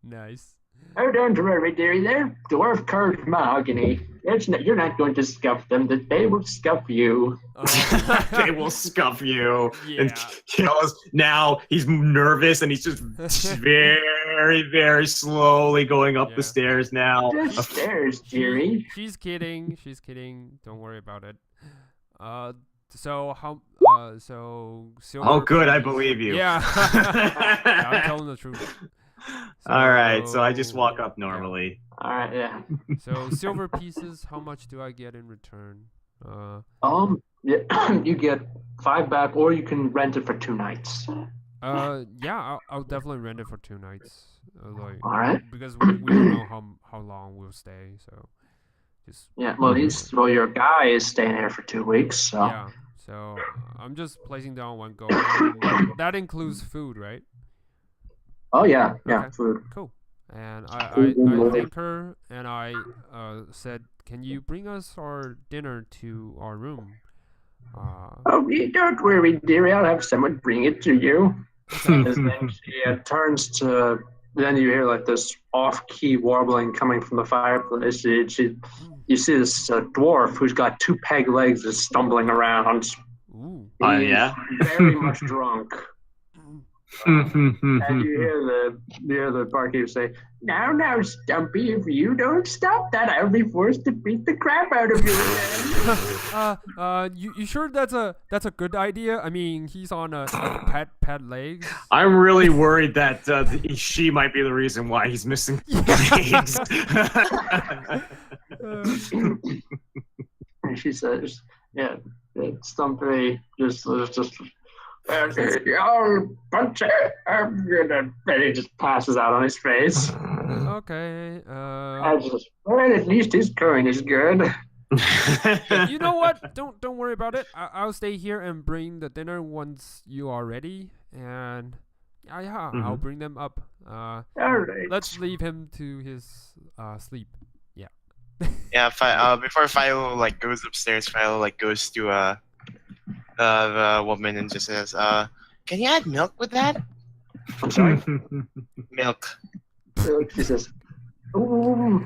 Nice. Oh, don't worry, dearie. They're dwarf carved mahogany. You're not going to scuff them. They will scuff you. They will scuff you. And Yeah. now he's nervous and he's just very, very slowly going up Yeah. the stairs now. The stairs, dearie. She's kidding. Don't worry about it. So how? So. Silver Oh, good. I piece- believe you. Yeah. Yeah, I'm telling the truth. All right. So I just So- walk up normally. All right, yeah. So silver pieces. How much do I get in return? Yeah, you get 5 back, or you can rent it for 2 nights. Yeah, I'll definitely rent it for 2 nights. Like, All right. because we don't know how long we'll stay, so just Yeah. Well, your guy is staying here for 2 weeks, so. yeah. So I'm just placing down 1 gold. That includes food, right? Oh yeah, yeah, Okay. food. Cool. And I Mhm. thank her, and I said, "Can you bring us our dinner to our room?" Oh, yeah, don't worry, dearie. I'll have someone bring it to you. And then she turns to. Then you hear like this off-key warbling coming from the fireplace. You see this dwarf who's got 2 peg legs is stumbling around. Ooh. Oh, He's yeah? very much drunk. And you hear the barkeep say, "Now, Stumpy, if you don't stop that, I'll be forced to beat the crap out of you again." You sure that's a good idea? I mean, he's on a pet legs. I'm really worried that she might be the reason why he's missing legs. And she says, "Yeah, Stumpy just oh, bunch of, I'm gonna," and he just passes out on his face. Okay. Well, at least his coin is good. You know what? Don't worry about it. I'll stay here and bring the dinner once you are ready, and I'll bring them up. All right. Let's leave him to his sleep. Yeah, before Fylo goes upstairs, Fylo goes to the woman and just says, "Can you add milk with that?" I'm sorry. Milk. She says, "Oh,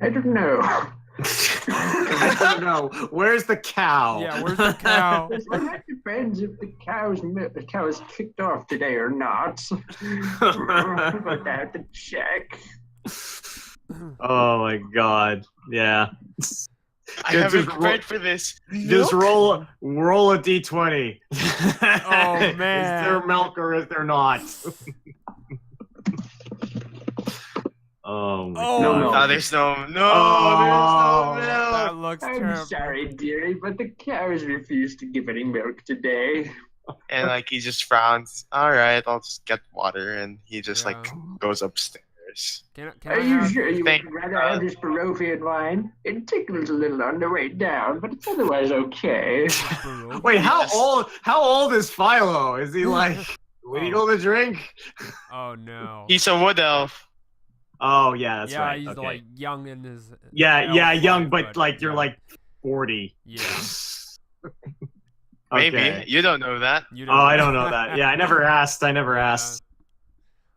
I don't know." No, where's the cow? Yeah, where's the cow? It depends if the cow is kicked off today or not. But I have to check. Oh my god. Yeah. I Just haven't roll- prepared for this. Just roll a d20. Oh, man. Is there milk or is there not? Oh my Oh, god. no. No, there's no Oh. milk. That looks I'm terrible. sorry, dearie, but the cows refused to give any milk today. And like he just frowns. All right, I'll just get water, and he just Yeah. like goes upstairs. Can Are I you have... sure you Thank would rather have this Barovian wine? It tickles a little on the way down, but it's otherwise okay. Wait, how old is Fylo? Is he like legal to drink? Oh, no. He's a wood elf. Oh yeah, that's yeah, right. he's Okay. like young in his... yeah, elf young, life, but like you're yeah. like 40. Yeah. Maybe Okay. you don't know that. You Oh, I don't know that. Yeah, I never asked.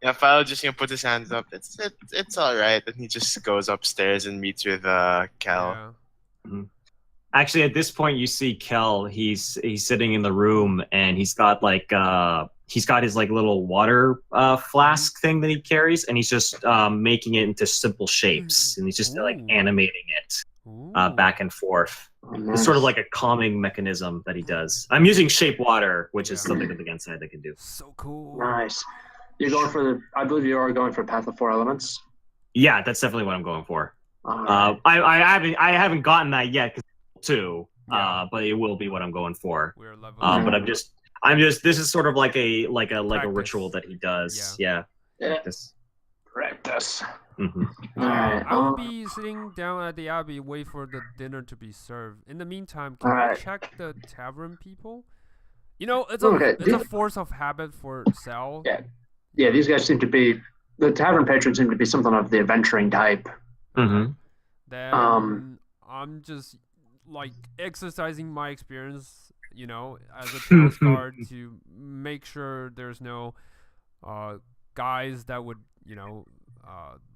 Yeah, Philo just put his hands up. It's all right, and he just goes upstairs and meets with Kel. Yeah. Actually, at this point, you see Kel. He's sitting in the room, and he's got his like little water flask thing that he carries, and he's just making it into simple shapes, and he's just like Ooh. animating it Ooh. back and forth. Oh, It's sort of like a calming mechanism that he does. I'm using shape water, which is Yeah. something that the Gensai they can do. So cool. Nice. You're going for the. I believe you are going for Path of Four Elements. Yeah, that's definitely what I'm going for. Alright. I haven't gotten that yet because two, Yeah. but it will be what I'm going for. We're level. But I'm just this is sort of like a Practice. ritual that he does. Yeah. Yeah. This. Practice. hmm Alright. I will be sitting down at the abbey, wait for the dinner to be served. In the meantime, can I Alright. check the tavern people? You know, it's Okay, a force of habit for Sal. Yeah. Yeah, these guys seem to be. The tavern patrons seem to be something of the adventuring type. hmm Then I'm just like exercising my experience, you know, as a town guard to make sure there's no guys that would, you know,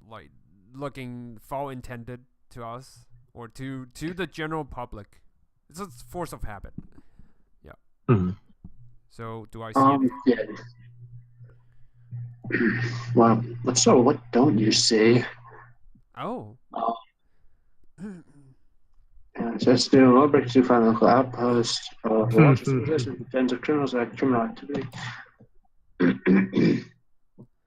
like looking foul intended to us or to the general public. It's a force of habit. Yeah. hmm So do I see it? Yeah. Well, so what don't you see? Oh. Just doing all breaks to find local outpost. Defense of criminals like criminal activity.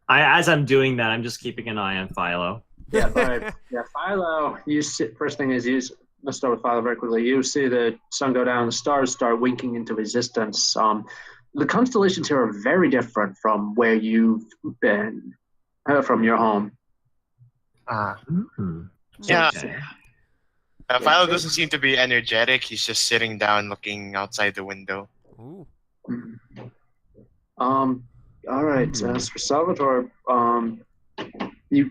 As I'm doing that, I'm just keeping an eye on Fylo. Yeah, right. Yeah, Fylo. You see, first thing is let's start with Fylo very quickly. You see the sun go down, the stars start winking into existence. The constellations here are very different from where you've been, from your home. Yeah. Okay. Philo doesn't seem to be energetic. He's just sitting down, looking outside the window. Ooh. All right. As for Salvatore, you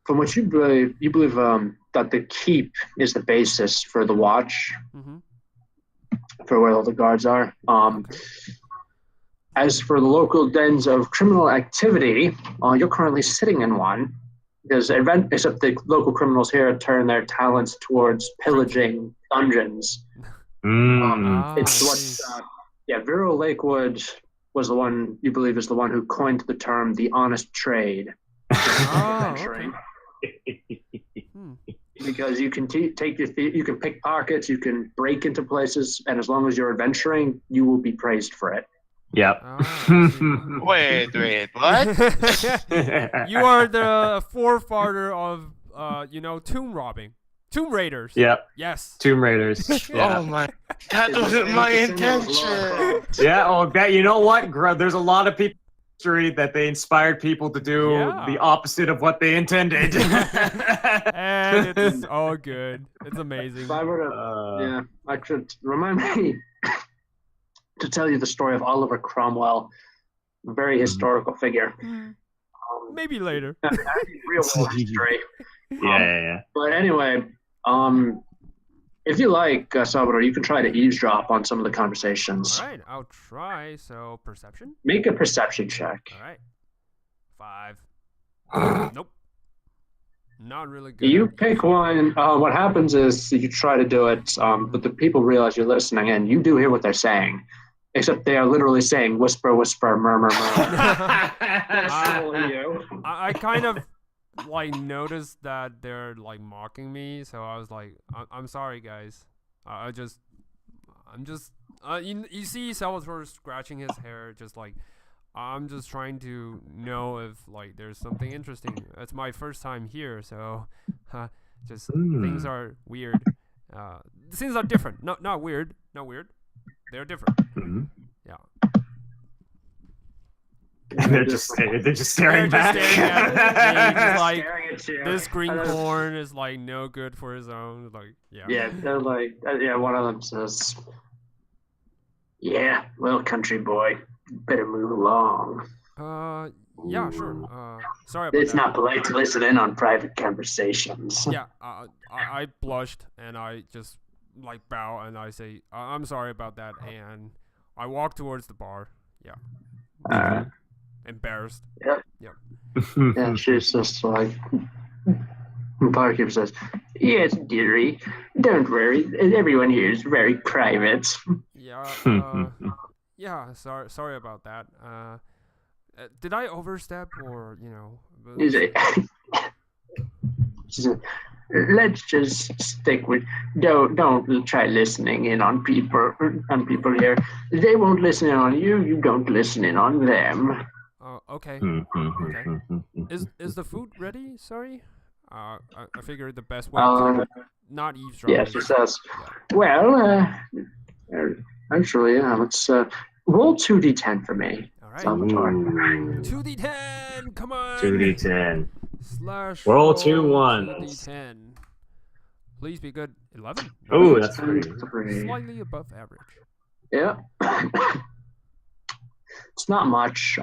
from what you believe that the keep is the basis for the watch, Mm-hmm. for where all the guards are. As for the local dens of criminal activity, you're currently sitting in one. Except the local criminals here turn their talents towards pillaging dungeons. It's what, Viral Lakewood was the one you believe is the one who coined the term the honest trade. Okay. Because you can you can pick pockets, you can break into places, and as long as you're adventuring, you will be praised for it. Yep. Wait, what? You are the forefather of, Tomb Raiders. Yep. Yes. Tomb Raiders. Yeah. Oh my! That wasn't my intention. Yeah. Oh, that. You know what? There's a lot of people in history that they inspired people to do the opposite of what they intended. And it's all good. It's amazing. If I were to, I could remind me to tell you the story of Oliver Cromwell, a very historical figure. Maybe later. Real world history. Yeah. But anyway, if you like, Salvatore, you can try to eavesdrop on some of the conversations. All right, I'll try. So, perception? Make a perception check. All right. 5. Nope. not really good. You at pick one. What happens is you try to do it, but the people realize you're listening, and you do hear what they're saying, except they are literally saying whisper, whisper, murmur, murmur. That's you. I kind of like noticed that they're like mocking me, so I was like, I'm sorry, guys. I'm just, you see Salvatore scratching his hair, just like, I'm just trying to know if like there's something interesting. It's my first time here, so just things are weird. Things are different. Not weird. Not weird. They're different. Yeah. And they're just staring back. Staring at me, just like Staring at you. this green corn is like no good for his own. Like Yeah, they're like, one of them says, "Yeah, well, country boy, better move along. Yeah, sure. Sorry about It's that. not polite to listen in on private conversations." Yeah, I blushed and I just like bow and I say I'm sorry about that, and I walk towards the bar. Yeah. Embarrassed. And she's just like, Barkeep says, "Yes, dearie, don't worry. Everyone here is very private." Yeah. Yeah. Sorry about that. Did I overstep or He's like, she said, "Let's just stick with don't try listening in on people here. They won't listen in on you. You don't listen in on them." Okay. Is the food ready? Sorry. I figured the best way to not eavesdrop. Yeah, she says, "Well, actually, let's roll 2d10 for me, All right. Salvatore." 2d10. Come on. 2d10. Slash Roll 2 ones. 2d10. Please be good. 11. Oh, that's pretty. Slightly above average. Yeah. It's not much.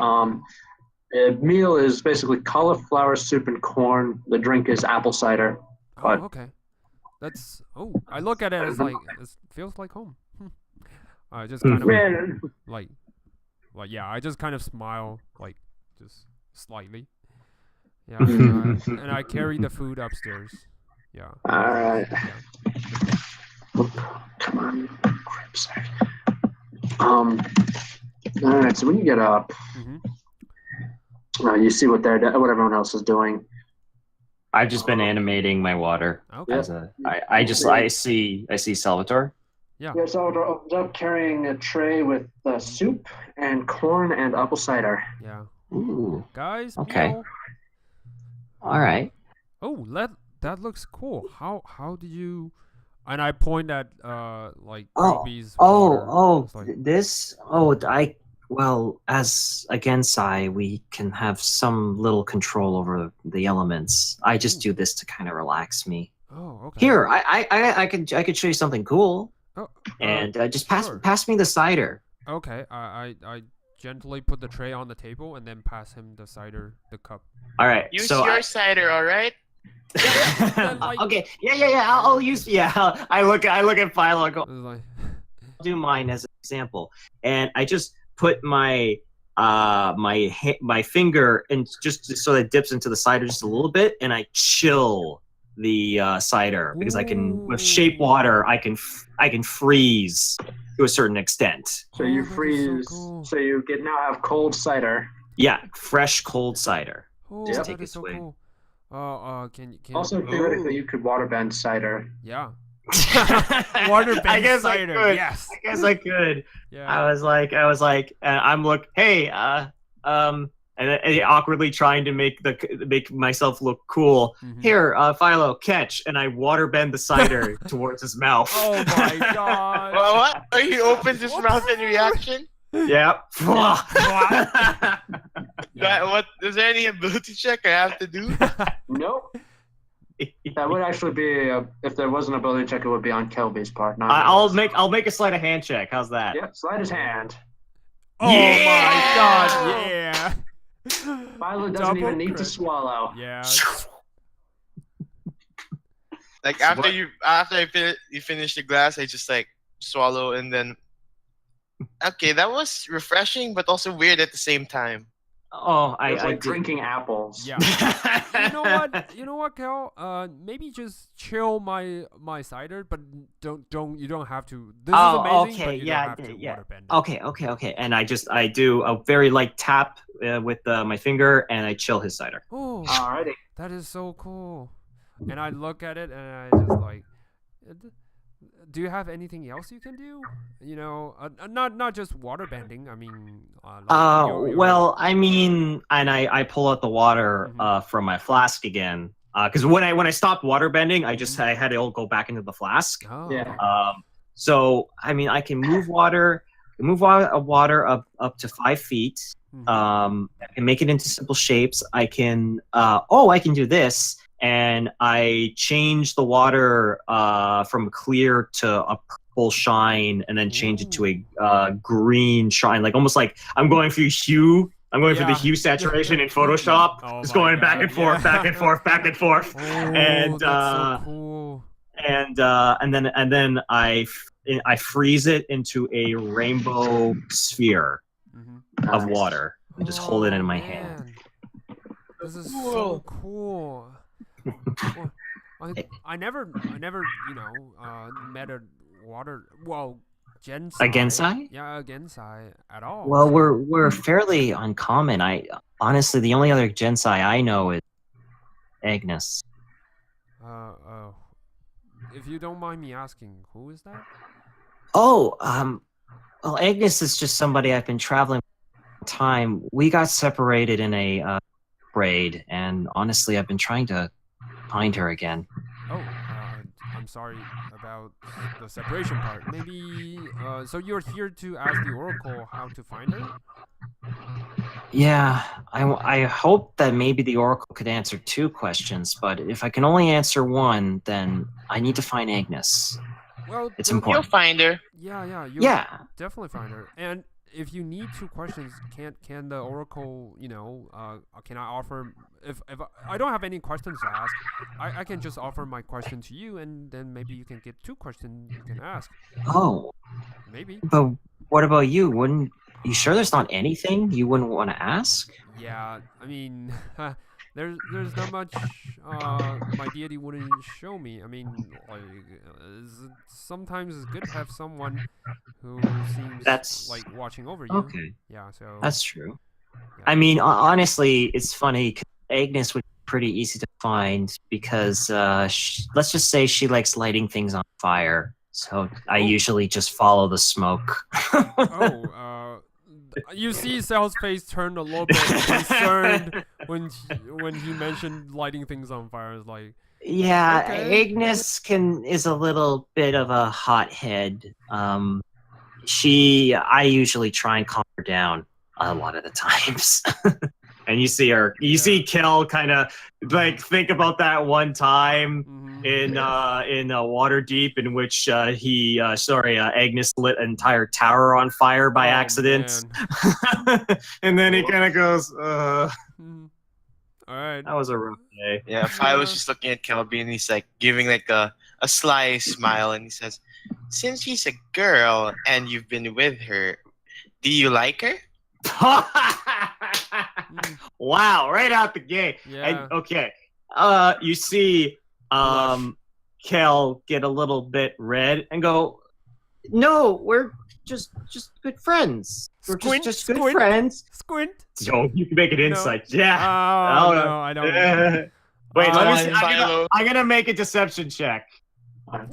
The meal is basically cauliflower soup and corn. The drink is apple cider. Oh, But- okay. That's. Oh, I look at it as like it feels like home. I just kind of Well, like, yeah. I just kind of smile, like just slightly. Yeah. And I carry the food upstairs. Yeah. all right. Come on, crap sack. All right. So when you get up, you see what everyone else is doing. I've just been animating my water. Okay. As I see Salvatore. Yeah. Yeah, Salvatore opens up carrying a tray with soup and corn and apple cider. Yeah. Ooh. Guys. Okay. meal. All right. Oh, that looks cool. How did you? And I point at like Kelbi's water. It's like, Well, as a Gensai, we can have some little control over the elements. I just do this to kind of relax me. oh, okay. Here, I could show you something cool. Oh, And just sure. pass me the cider. Okay. I gently put the tray on the table and then pass him the cider, the cup. All right. Use so your cider, all right? Okay. Yeah. I'll use. Yeah. I look at Fylo and go, It's like, do mine as an example, and I just put my my finger and just so that it dips into the cider just a little bit, and I chill the cider because I can with shape water I can freeze to a certain extent. So Oh, you that is so freeze. cool. So you now have cold cider. Yeah, fresh cold cider. oh, Just that take is its so way. cool. Can Also, theoretically, you could waterbend cider. Yeah. Water I based guess cider. I could. Yes. I guess I could. Yeah. I was like, I'm hey, and then awkwardly trying to make myself look cool. Mhm. Here, Fylo, catch, and I water bend the cider towards his mouth. Oh my god. Well, what? Oh, he opens his mouth in reaction? Yep. What? Is there any ability check I have to do? Nope. That would actually be if there was an ability check, it would be on Kelbi's part. Not I'll yours. make a sleight of hand check. How's that? Yep, slide his hand. Oh Yeah! my god. Yeah. Violet doesn't Double even need to crit. swallow. Yeah. Like So after what- you finish the glass, I just like swallow and then. Okay, that was refreshing, but also weird at the same time. Oh, It's I like did. drinking apples. Yeah. You know what, Cal? Maybe just chill my cider, but you don't have to. This is amazing, but you don't have to waterbend it. Okay. And I do a very light tap with my finger, and I chill his cider. Oh, Alrighty. that is so cool. And I look at it and I just like, do you have anything else you can do? You know, not just water bending. I mean, like Well, I mean, and I pull out the water Mhm. from my flask again. Because when I stopped water bending, I had it all go back into the flask. Oh, Yeah. okay. So I mean, I can move water up to 5 feet. Mhm. I can make it into simple shapes. I can I can do this, and I change the water from clear to a purple shine, and then change it to a green shine, like almost like I'm going through hue. I'm going for the Yeah. hue saturation in Photoshop. Oh Just my going back God, and forth, yeah. back and forth, back and forth. Oh, And that's so cool. and then I freeze it into a rainbow sphere Mhm. of Nice. water and just hold it in Oh, my hand. man. This is so cool. Well, I never met a Gensai. A Gensai? Yeah, a Gensai at all. Well, so- we're fairly uncommon. I honestly, the only other Gensai I know is Agnes. If you don't mind me asking, who is that? Oh, well, Agnes is just somebody I've been traveling with time. We got separated in a raid, and honestly, I've been trying to find her again. Oh, I'm sorry about the separation part. Maybe, so you're here to ask the Oracle how to find her? Yeah, I hope that maybe the Oracle could answer 2 questions, but if I can only answer 1, then I need to find Agnes. Well, It's the- important. You'll find her. Yeah, you'll Yeah. definitely find her. And if you need 2 questions, can the Oracle, can I offer if I don't have any questions to ask, I can just offer my question to you, and then maybe you can get 2 questions you can ask. Oh, Maybe. but what about you? You sure there's not anything you wouldn't want to ask? Yeah, I mean, there's not much my deity wouldn't show me. I mean, like sometimes it's good to have someone who seems That's- like watching over you. Okay, Yeah, so that's true. yeah. I mean, honestly, it's funny. 'Cause Agnes would be pretty easy to find because let's just say she likes lighting things on fire. So I Oh. usually just follow the smoke. You see Sal's face turn a little bit concerned when he mentioned lighting things on fire. It's like, Yeah, Okay. Agnes is a little bit of a hothead. I usually try and calm her down a lot of the times. And you see see Kel kind of like think about that one time mhm. in Waterdeep in which Agnes lit an entire tower on fire by Oh, accident. man. And then he kind of goes, Mhm. All right. that was a rough day. Yeah, Philo's just looking at Kelbi and he's like giving like a sly smile and he says, "Since she's a girl and you've been with her, do you like her?" Wow, right out the gate. Yeah. And, okay. You see Blush. Kel get a little bit red and go, "No, we're just good friends. We're Squint, just good squint. friends." Squint. So you can make an No. insight. Yeah. Oh, Oh, no, I don't. Wait, let me see. Philo. I'm gonna make a deception check.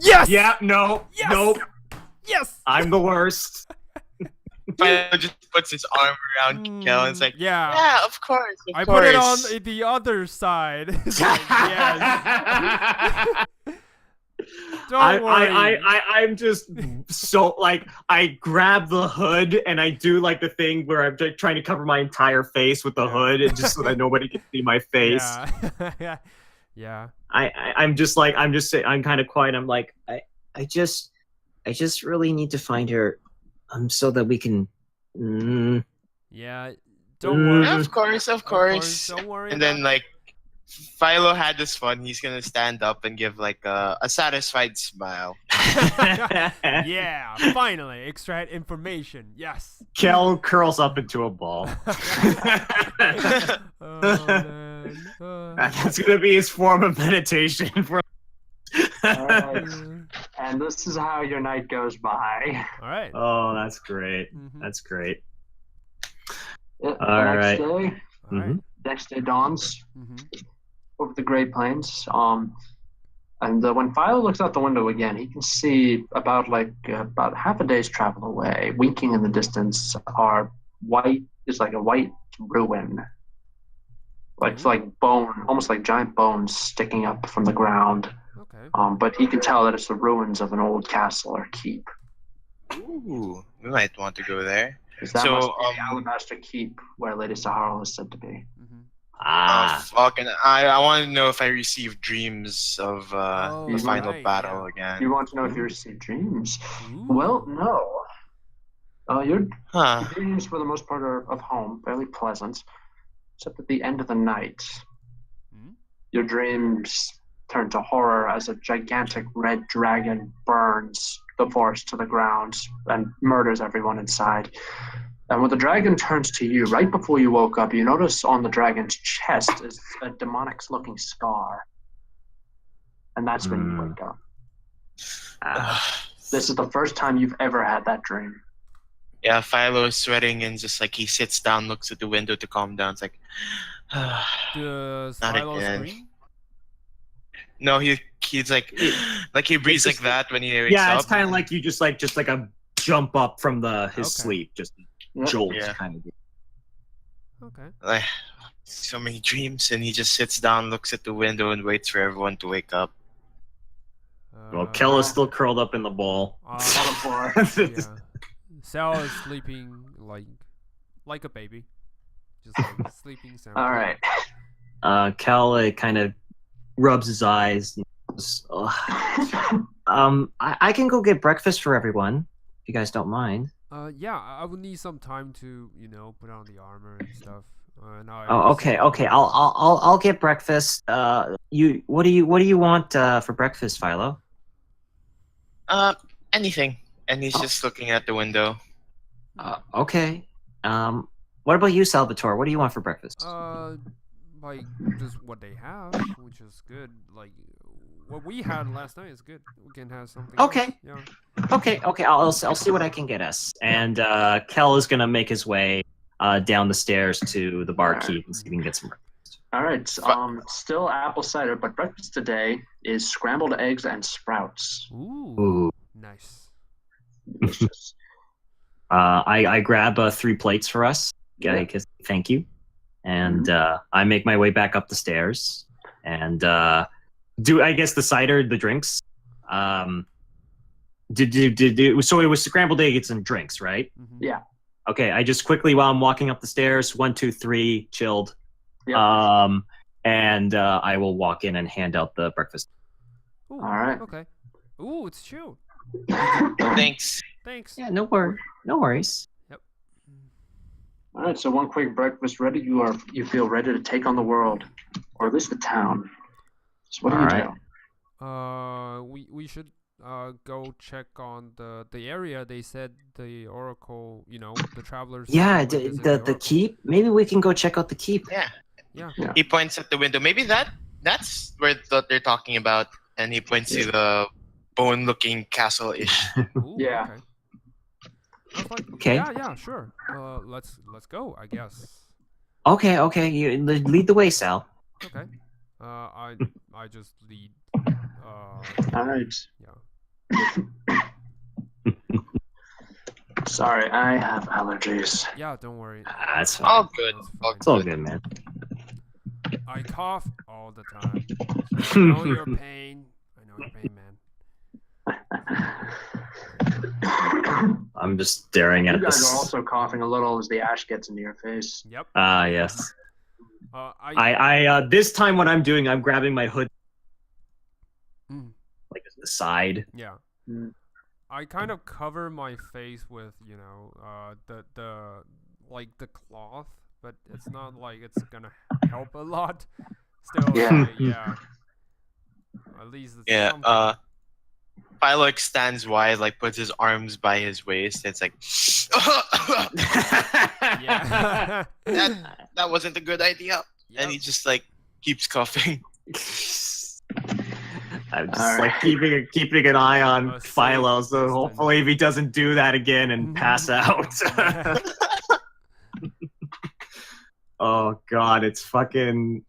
Yes. Yeah, no, Yes! nope. Yes. I'm the worst. Philo just puts his arm around Kel and it's like, yeah. "Yeah, of course, of I course." put it on the other side. It's like, yes. Don't worry. I'm just so like I grab the hood and I do like the thing where I'm trying to cover my entire face with the Yeah. hood and just so that nobody can see my face. Yeah. Yeah. I'm kind of quiet. I'm like I just really need to find her, so that we can. Yeah. Don't worry. Yeah, of course, of course. Don't worry. And then about like Philo had this fun. He's gonna stand up and give like a satisfied smile. Yeah, finally extract information. Yes. Kel curls up into a ball. Oh, man. That's gonna be his form of meditation. All right. And this is how your night goes by. All right. Oh, that's great. Mhm. That's great. The All next right. day, All right. next day dawns Mhm. over the Great Plains. And when Fylo looks out the window again, he can see about half a day's travel away, winking in the distance, are white. It's like a white ruin, like bone, almost like giant bones sticking up from the ground. Okay. But he can tell that it's the ruins of an old castle or keep. Ooh, we might want to go there. 'Cause that So, must be the Alabaster Keep where Lady Sahara is said to be. Mhm. Fucking, I want to know if I received dreams of Oh, the final right, battle yeah. again. You want to know if you receive dreams? Ooh. Well, no. Your Huh. dreams, for the most part, are of home, fairly pleasant, except at the end of the night, Hmm? your dreams turn to horror as a gigantic red dragon burns the forest to the ground and murders everyone inside. And when the dragon turns to you, right before you woke up, you notice on the dragon's chest is a demonic-looking scar. And that's when you wake up. This is the first time you've ever had that dream. Yeah, Philo is sweating and just like he sits down, looks at the window to calm down. It's like, Does Not Philo again. scream? no, he's like he breathes like just- that when he wakes Yeah, up. it's kind of like you just like a jump up from his Okay. sleep, just Yep. jolt Yeah. kind of. Okay. Like, so many dreams, and he just sits down, looks at the window, and waits for everyone to wake up. Well, Kel is still curled up in the ball. On the floor. Yeah. Sal is sleeping like a baby. Just like sleeping sound. All right. Kel kind of rubs his eyes. And goes, "Ugh." I can go get breakfast for everyone, if you guys don't mind. Yeah, I would need some time to, put on the armor and stuff. And Oh, okay. I'll get breakfast. What do you want for breakfast, Philo? Anything. And he's just looking at the window. Okay. What about you, Salvatore? What do you want for breakfast? Like just what they have, which is good. Like what we had last night is good. We can have something. Okay. Else. Yeah. Okay. I'll see what I can get us. And Kel is gonna make his way down the stairs to the barkeep and see if he can get some breakfast. All right. Still apple cider, but breakfast today is scrambled eggs and sprouts. Ooh. Nice. Delicious. I grab 3 plates for us. Yeah. Thank you. And I make my way back up the stairs and do I guess the cider, the drinks. So it was scrambled eggs and drinks, right? Mhm. Yeah. Okay, I just quickly while I'm walking up the stairs, 1, 2, 3, chilled. Yeah. And I will walk in and hand out the breakfast. Ooh, All right. Okay. Ooh, it's chilled. Thanks. Thanks. Yeah, no worries. Yep. All right. So one quick breakfast ready. You feel ready to take on the world, or at least the town. So what do you All do? We should go check on the area. They said the oracle. The travelers. Yeah, would visit the oracle. keep. Maybe we can go check out the keep. Yeah. Yeah. He points at the window. Maybe that's where they're talking about, and he points to the bone-looking castle-ish. Ooh, Yeah. Okay. I was like, Okay. Yeah. Sure. Let's go. I guess. Okay. You lead the way, Sal. Okay. I just lead. All right. Yeah. Sorry, I have allergies. Yeah. Don't worry. That's fine. All good. That's All fine. It's all good, man. I cough all the time. So I know your pain. I know your pain, man. I'm just staring You at guys this. are also coughing a little as the ash gets into your face. Yep. Yes. I This time what I'm doing, I'm grabbing my hood Mm. like the side. Yeah. Mm. I kind of cover my face with, the cloth, but it's not like it's gonna help a lot. Still, Yeah. yeah. At least it's Yeah. something. Fylo stands wide, like puts his arms by his waist. It's like, Yeah. that wasn't a good idea. And he just like keeps coughing. I'm just All like right. keeping an eye on A safe Philo, so distance. hopefully if he doesn't do that again and pass out. Oh god, it's fucking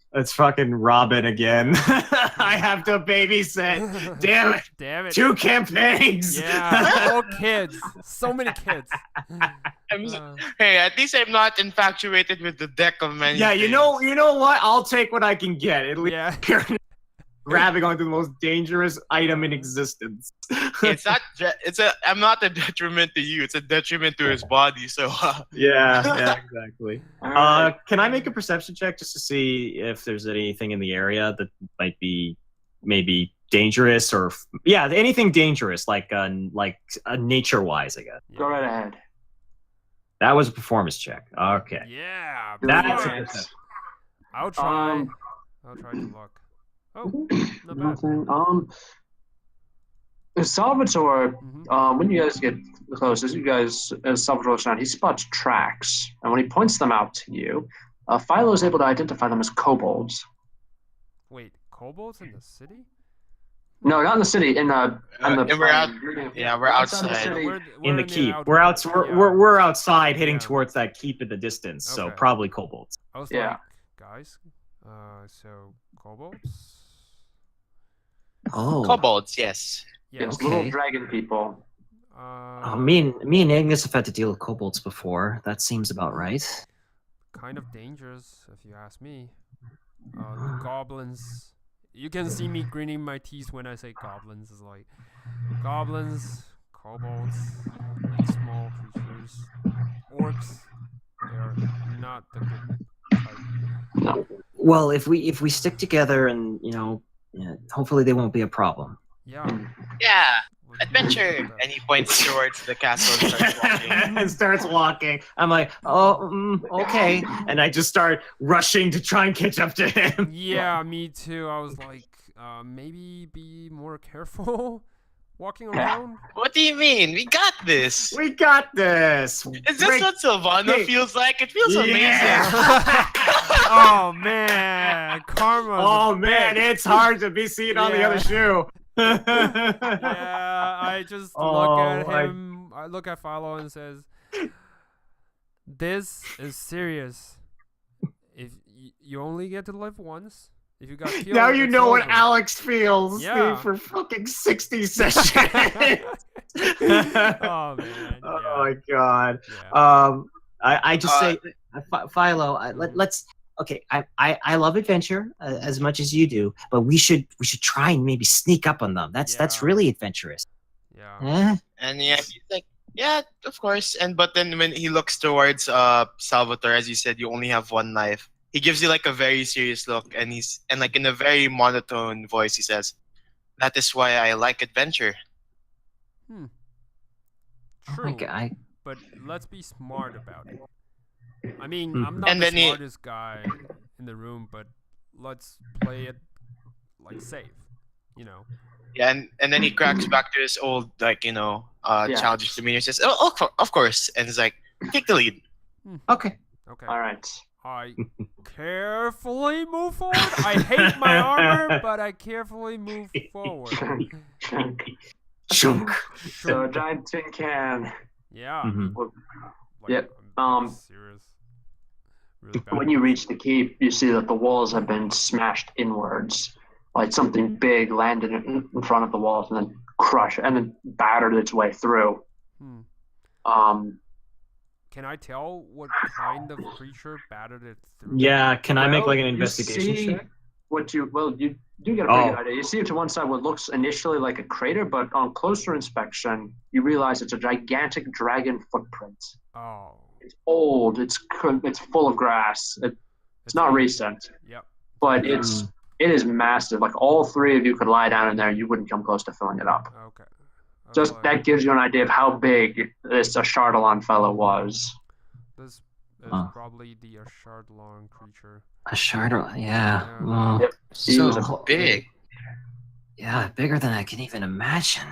Robin again. I have to babysit. Damn it! Damn it. 2 campaigns. Yeah. All kids. So many kids. Hey, at least I'm not infatuated with the deck of many. Yeah, you know what? I'll take what I can get. At least Yeah. you're grabbing onto the most dangerous item in existence. It's not. I'm not a detriment to you. It's a detriment to his body. So. Yeah, exactly. All right. Can I make a perception check just to see if there's anything in the area that might be maybe dangerous or anything dangerous like nature-wise, I guess. Go right ahead. That was a performance check. Okay. Yeah. That's brilliant. I'll try. I'll try to look. Oh, not bad. Nothing. Salvatore, Mhm. when you guys get close, as Salvatore's around, he spots tracks, and when he points them out to you, Philo is able to identify them as kobolds. Wait, kobolds in the city? No, not in the city. In the. And we're out. Yeah, we're Outside the outside. city. We're In the the keep. outdoor- yeah. We're outside heading Yeah. towards that keep in the distance, so Okay. probably kobolds. I was Yeah. like, guys, so kobolds? Oh. Kobolds, yes. Yeah. Yes, Okay. little dragon people. Me and Agnes have had to deal with kobolds before. That seems about right. Kind of dangerous, if you ask me. Goblins. You can see me grinning my teeth when I say goblins. It's like goblins, kobolds, like small creatures, orcs. They are not the good type. Well, if we stick together and hopefully they won't be a problem. Yeah. Yeah. would be Adventure. good. And he points towards the castle and starts walking. And starts walking. I'm like, okay, and I just start rushing to try and catch up to him. Yeah, me too. I was like, maybe be more careful walking around. What do you mean? We got this. We got this. Is this what Silvana Hey. feels like? It feels amazing. Yeah. Oh man, karma. Oh man, it's hard to be seen on the Yeah. other shoe. Yeah, I just look Oh, at him. I look at Philo and says, "This is serious. If you only get to live once, if you got killed, Now you it's know what over." Alex feels Yeah. for fucking 60 sessions. Oh man. Oh Yeah. my god. Yeah. I just say, Philo, let's. Okay, I love adventure as much as you do, but we should try and maybe sneak up on them. That's Yeah. really adventurous. Yeah. Eh? And yeah, he's like, yeah, of course. But then when he looks towards Salvatore, as you said, you only have one life. He gives you like a very serious look, and like in a very monotone voice, he says, "That is why I like adventure." True. Okay, But let's be smart about it. I mean, Hmm. I'm not And the then he- smartest guy in the room, but let's play it like safe. You know. Yeah, and then he cracks back to his old childish demeanor. He says, "Oh, of course," and he's like, "Take the lead." okay. Okay. All right. I carefully move forward. I hate my armor, but I carefully move forward. Chunk. So a giant tin can. Yeah. Mhm. Like, Yep, I'm serious. Really bad. When you reach the keep, you see that the walls have been smashed inwards. Like something big landed in front of the walls and then crushed and then battered its way through. Hmm. Can I tell what kind of creature battered it through? Yeah, can I make Well, like an you investigation see check? You do get a pretty Oh. good idea. You see to one side what looks initially like a crater, but on closer inspection, you realize it's a gigantic dragon footprint. Oh. It's old. It's full of grass. It's not old. recent, Yep. but it is massive. Like all three of you could lie down in there, you wouldn't come close to filling it up. Okay. I was Just like, that gives you an idea of how big this Ashardalon fellow was. This is Oh. probably the Ashardalon creature. Ashardalon, yeah. Yeah. Well, Yep. He was so Big. yeah, bigger than I can even imagine.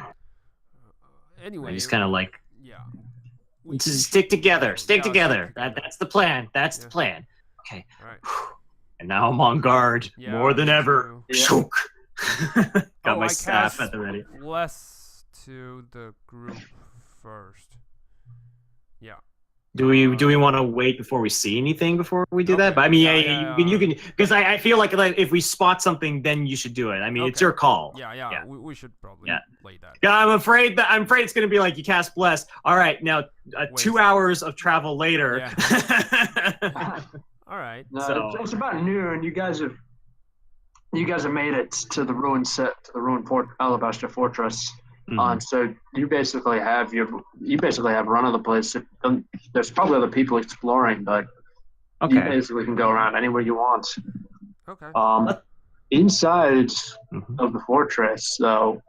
Anyway, he's kind of like, yeah. just stick together, stick Yeah, together. stick together. That's the plan. That's Yeah. the plan. Okay. All right. And now I'm on guard Yeah, more than ever. true. Shook. Got Oh, my I staff cast at the ready. Bless to the group first. Yeah. Do we want to wait before we see anything before we do that? Okay. But I mean, Yeah, you can because I feel like if we spot something, then you should do it. I mean, it's Okay. your call. Yeah. We should probably Yeah. lay that. Yeah, I'm afraid it's gonna be like you cast bless. All right, now 2 hours of travel later. All right. No, So- it's about noon. You guys have made it to the ruined Alabaster Fortress. Mhm. So you basically have run of the place. There's probably other people exploring, but you Okay. basically can go around anywhere you want. Okay. Inside Mhm. of the fortress, though,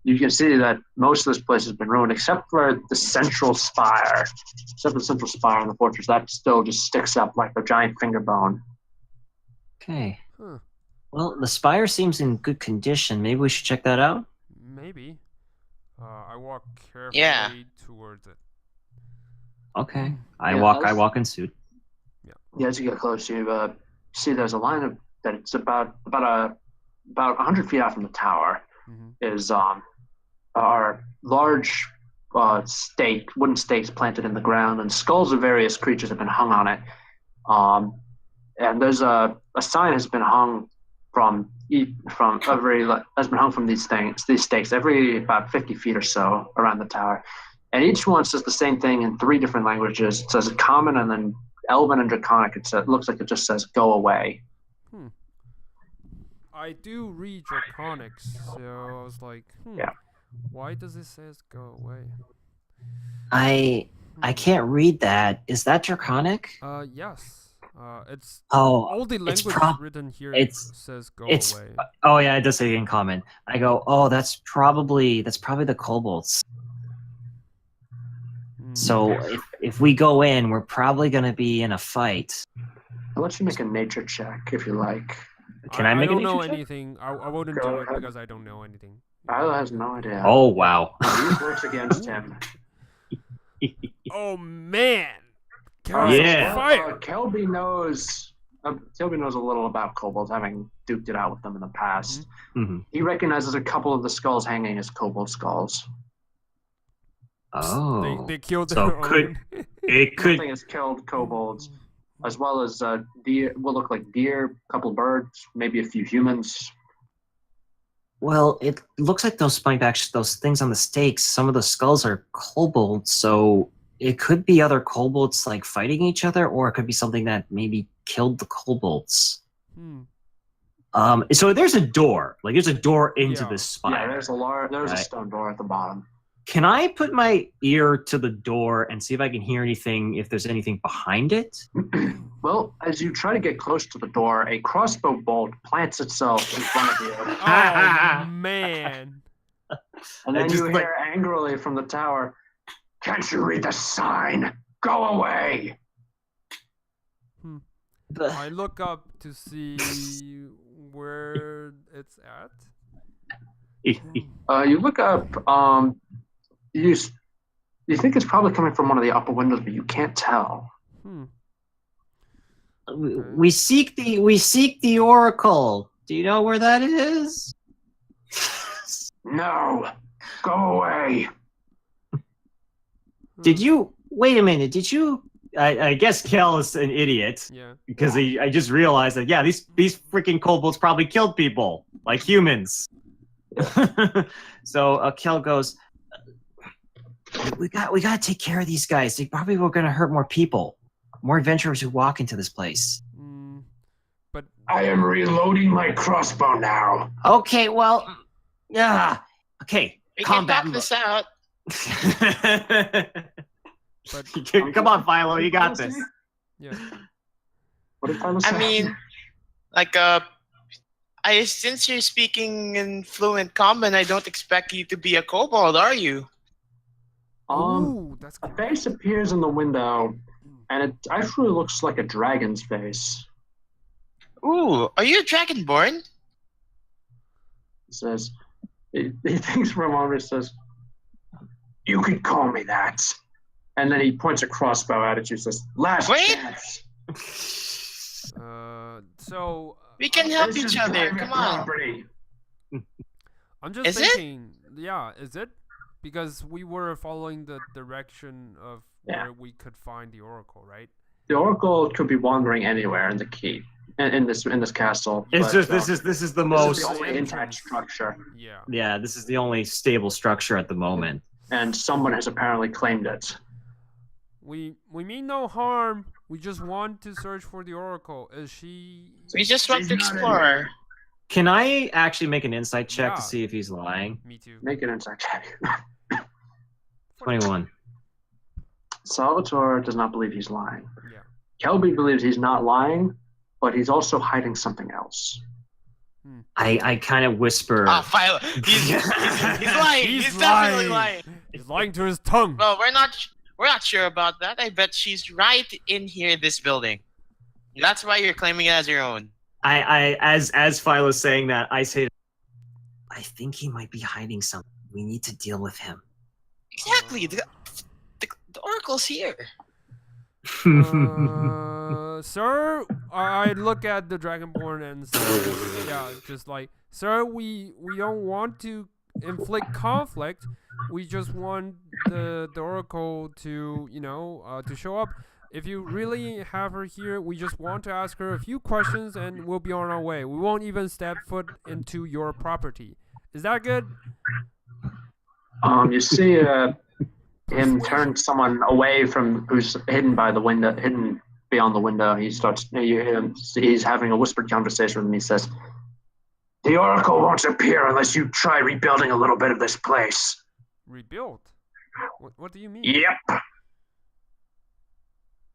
you can see that most of this place has been ruined, except for the central spire. Except for the central spire in the fortress, that still just sticks up like a giant finger bone. Okay. Huh. Well, the spire seems in good condition. Maybe we should check that out. Maybe. I walk carefully Yeah. towards it. Okay. I Yeah, walk that's- in suit. Yeah, as you get close, you see there's a line of that. It's about 100 feet out from the tower. Mhm. Is are large wooden stakes planted in the ground, and skulls of various creatures have been hung on it. And there's a sign has been hung from these stakes every about 50 feet or so around the tower, and each one says the same thing in 3 different languages. It says Common, and then Elven and Draconic. It looks like it just says "Go away." I do read Draconics, so I was like, Yeah. why does it says go away? I can't read that. Is that Draconic? Yes. It's Oh, all the it's language written here says go it's- away. oh yeah, it does say in common. I go, oh, that's probably the kobolds. So if we go in, we're probably gonna be in a fight. I'll let you make a nature check if you like. Can I make a don't know nature check? anything. I wouldn't Go do it ahead. because I don't know anything. Tyler has no idea. Oh wow. These works against him. Oh man! Yeah. Fire! Kelbi knows a little about kobolds, having duked it out with them in the past. Mhm. He recognizes a couple of the skulls hanging as kobold skulls. Oh. They killed So their could- own. It could. Something has killed kobolds, as well as deer. Will look like deer, a couple birds, maybe a few humans. Well, it looks like those spinebacks, those things on the stakes. Some of the skulls are kobolds, so it could be other kobolds like fighting each other, or it could be something that maybe killed the kobolds. So there's a door. Like there's a door into Yeah. this spire. Yeah, there's a Right. stone door at the bottom. Can I put my ear to the door and see if I can hear anything, if there's anything behind it? Well, as you try to get close to the door, a crossbow bolt plants itself in front of you. Oh man! And then just you hear angrily from the tower, "Can't you read the sign? Go away!" I look up to see where it's at. You look up. You think it's probably coming from one of the upper windows, but you can't tell. We seek the oracle. Do you know where that is? No, go away. Did you wait a minute? Did you? I guess Kel is an idiot Yeah. because I just realized that these freaking kobolds probably killed people like humans. So Kel goes, we got to take care of these guys. They probably were going to hurt more people, more adventurers who walk into this place. But I am reloading my crossbow now. Okay, well, yeah. Okay, We can combat. talk this out. but Come on, Fylo, you got this. yeah. What did Tyler say? I mean, like, since you're speaking in fluent common, I don't expect you to be a kobold, are you? Ooh, that's A cool. face appears in the window, and it actually looks like a dragon's face. Ooh, are you a dragonborn? It says, he thinks for a moment, he says, You could call me that. And then he points a crossbow at it. He says, "Last Wait. chance." So We can help This is each other. private Come on. property. I'm just Is it? thinking. Yeah, is it? Because we were following the direction of Yeah. where we could find the oracle, right? The oracle could be wandering anywhere in the keep, in this castle. It's but, just this is the this is most the only intact entrance. structure, Yeah. yeah, this is the only stable structure at the moment. and someone has apparently claimed it. We mean no harm. We just want to search for the oracle. Is she? We just want She's to not in explore. there. Can I actually make an insight check Yeah. to see if he's lying? Me too. Make an insight check. 21. Salvatore does not believe he's lying. Yeah. Kelbi believes he's not lying, but he's also hiding something else. I kind of whisper. Ah, Fylo. He's lying. He's definitely lying. He's lying to his tongue. Well, we're not sure about that. I bet she's right in here in this building. That's why you're claiming it as your own. As Philo's saying that, I say, I think he might be hiding something. We need to deal with him. Exactly. The oracle's here. Sir, I look at the Dragonborn and say, yeah, just like, sir, we don't want to inflict conflict. We just want the oracle to, to show up. If you really have her here, we just want to ask her a few questions and we'll be on our way. We won't even step foot into your property. Is that good? You see him turn someone away from who's hidden by the window, hidden beyond the window. He starts. You hear him. He's having a whispered conversation with him. He says, "The oracle won't appear unless you try rebuilding a little bit of this place." Rebuild? What do you mean? Yep.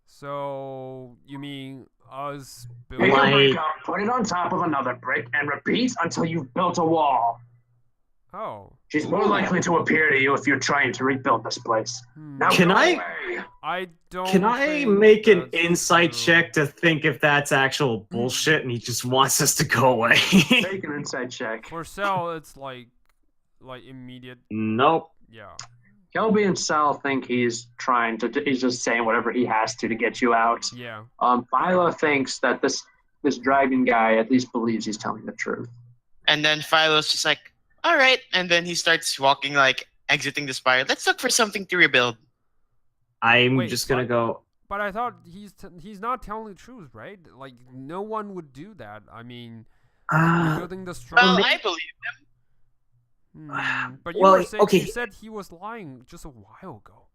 So, you mean us Pick building? a Why- brick up, put it on top of another brick, and repeat until you've built a wall. Oh. She's more likely to appear to you if you're trying to rebuild this place. Now Can go I- away. I don't. Can I think make an that's insight true. check to think if that's actual bullshit and he just wants us to go away? Make an insight check. For Sal, it's like immediate. Nope. Yeah. Kelbi and Sal think he's just saying whatever he has to get you out. Yeah. Fylo thinks that this dragon guy at least believes he's telling the truth. And then Philo's just like, all right. And then he starts walking, like, exiting the spire. Let's look for something to rebuild. I'm Wait, just gonna what? go. But I thought he's not telling the truth, right? Like no one would do that. I mean, building the Well, strong. I believe. But you well, were saying okay. you said he was lying just a while ago.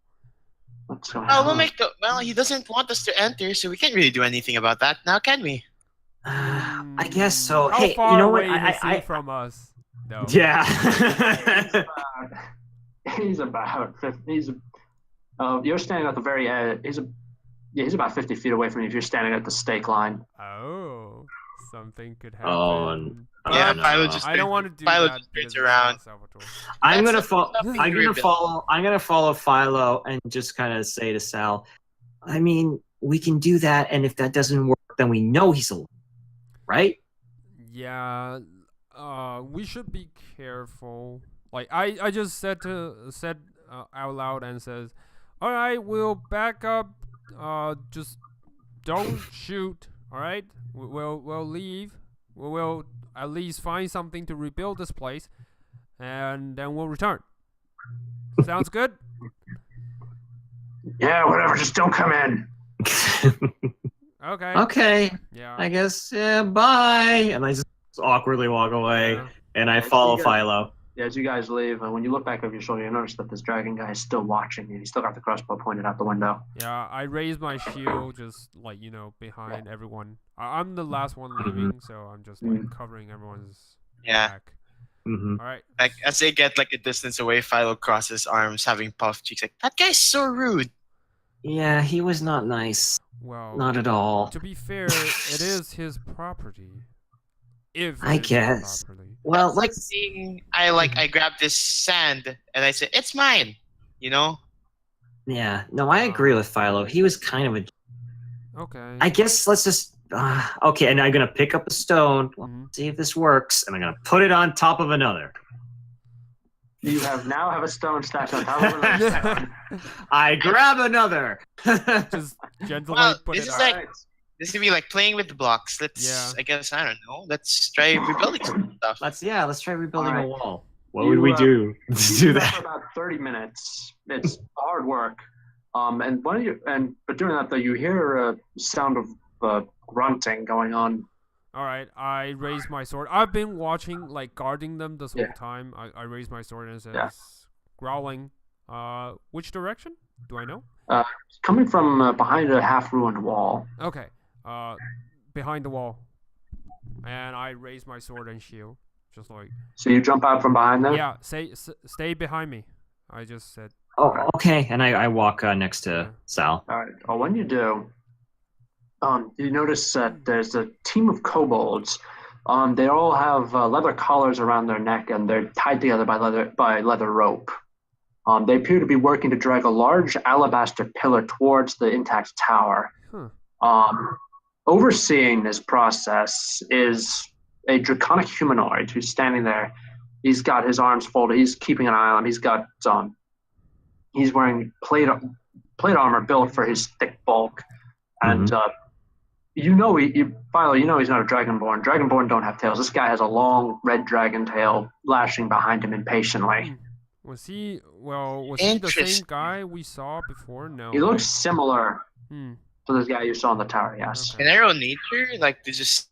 What's going Well, on? well, he doesn't want us to enter, so we can't really do anything about that now, can we? I guess so. How Hey, far you know what? away is he I from us? No. yeah. He's about 50. You're standing at the very edge. He's about 50 feet away from you if you're standing at the stake line. Oh, something could happen. Oh, Yeah, no. Philo just I don't want to do Philo that just because turns it's around. not Salvatore. I'm gonna That's follow. nothing I'm to gonna rebuild. follow. I'm gonna follow Philo and just kind of say to Sal, I mean, we can do that, and if that doesn't work, then we know he's alive, right? Yeah, we should be careful. Like I just said out loud and says, "All right, we'll back up. Just don't shoot. All right, we'll leave. We'll at least find something to rebuild this place, and then we'll return. Sounds good? Yeah, whatever. Just don't come in. Okay. Okay, Yeah. I guess. Yeah, bye. And I just awkwardly walk away, Yeah. and I follow You guys- Philo. Yeah, as you guys leave, and when you look back over your shoulder, you notice that this dragon guy is still watching you. He's still got the crossbow pointed out the window. Yeah, I raise my shield just like, behind everyone. I'm the last one leaving, so I'm just like covering everyone's Yeah. back. Hmm. All right. Like, as they get, like, a distance away, Philo crosses arms, having puffed cheeks, like, that guy's so rude. Yeah, he was not nice. Well, Not at all. to be fair, it is his property. If I it is his guess. property. Well, like, Seeing, I grab this sand, and I say, it's mine, you know? yeah, no, I agree with Philo. He was kind of a. Okay. I guess let's just. Okay, and I'm gonna pick up a stone. Mhm. See if this works, and I'm gonna put it on top of another. You now have a stone stacked on top of another stone. I grab another. Just gently Well, put this it is out. like- Alright. This could be like playing with the blocks. Let's, Yeah. I guess, I don't know. Let's try rebuilding some stuff. Let's try rebuilding Alright. a wall. What You, would we do You to do do that for that? about 30 minutes. It's hard work. But during that though, you hear a sound of grunting going on. All right, I raise my sword. I've been watching, like, guarding them this whole Yeah. time. I raise my sword and it says, Yeah. growling. Which direction? Do I know? Coming from behind a half-ruined wall. Okay. Behind the wall. And I raise my sword and shield. Just like, So you jump out from behind them? yeah, stay behind me. I just said, Oh, okay. And I walk next to Yeah. Sal. All right. Well, when you do, you notice that there's a team of kobolds. They all have leather collars around their neck, and they're tied together by leather rope. They appear to be working to drag a large alabaster pillar towards the intact tower. Overseeing this process is a draconic humanoid who's standing there. He's got his arms folded. He's keeping an eye on him. He's wearing plate armor built for his thick bulk, and Philo, you know he's not a dragonborn. Dragonborn don't have tails. This guy has a long red dragon tail lashing behind him impatiently. was he the same Interesting. guy we saw before? No. He looks similar Hmm. to this guy you saw in the tower. Yes. Okay. In their own nature, like they just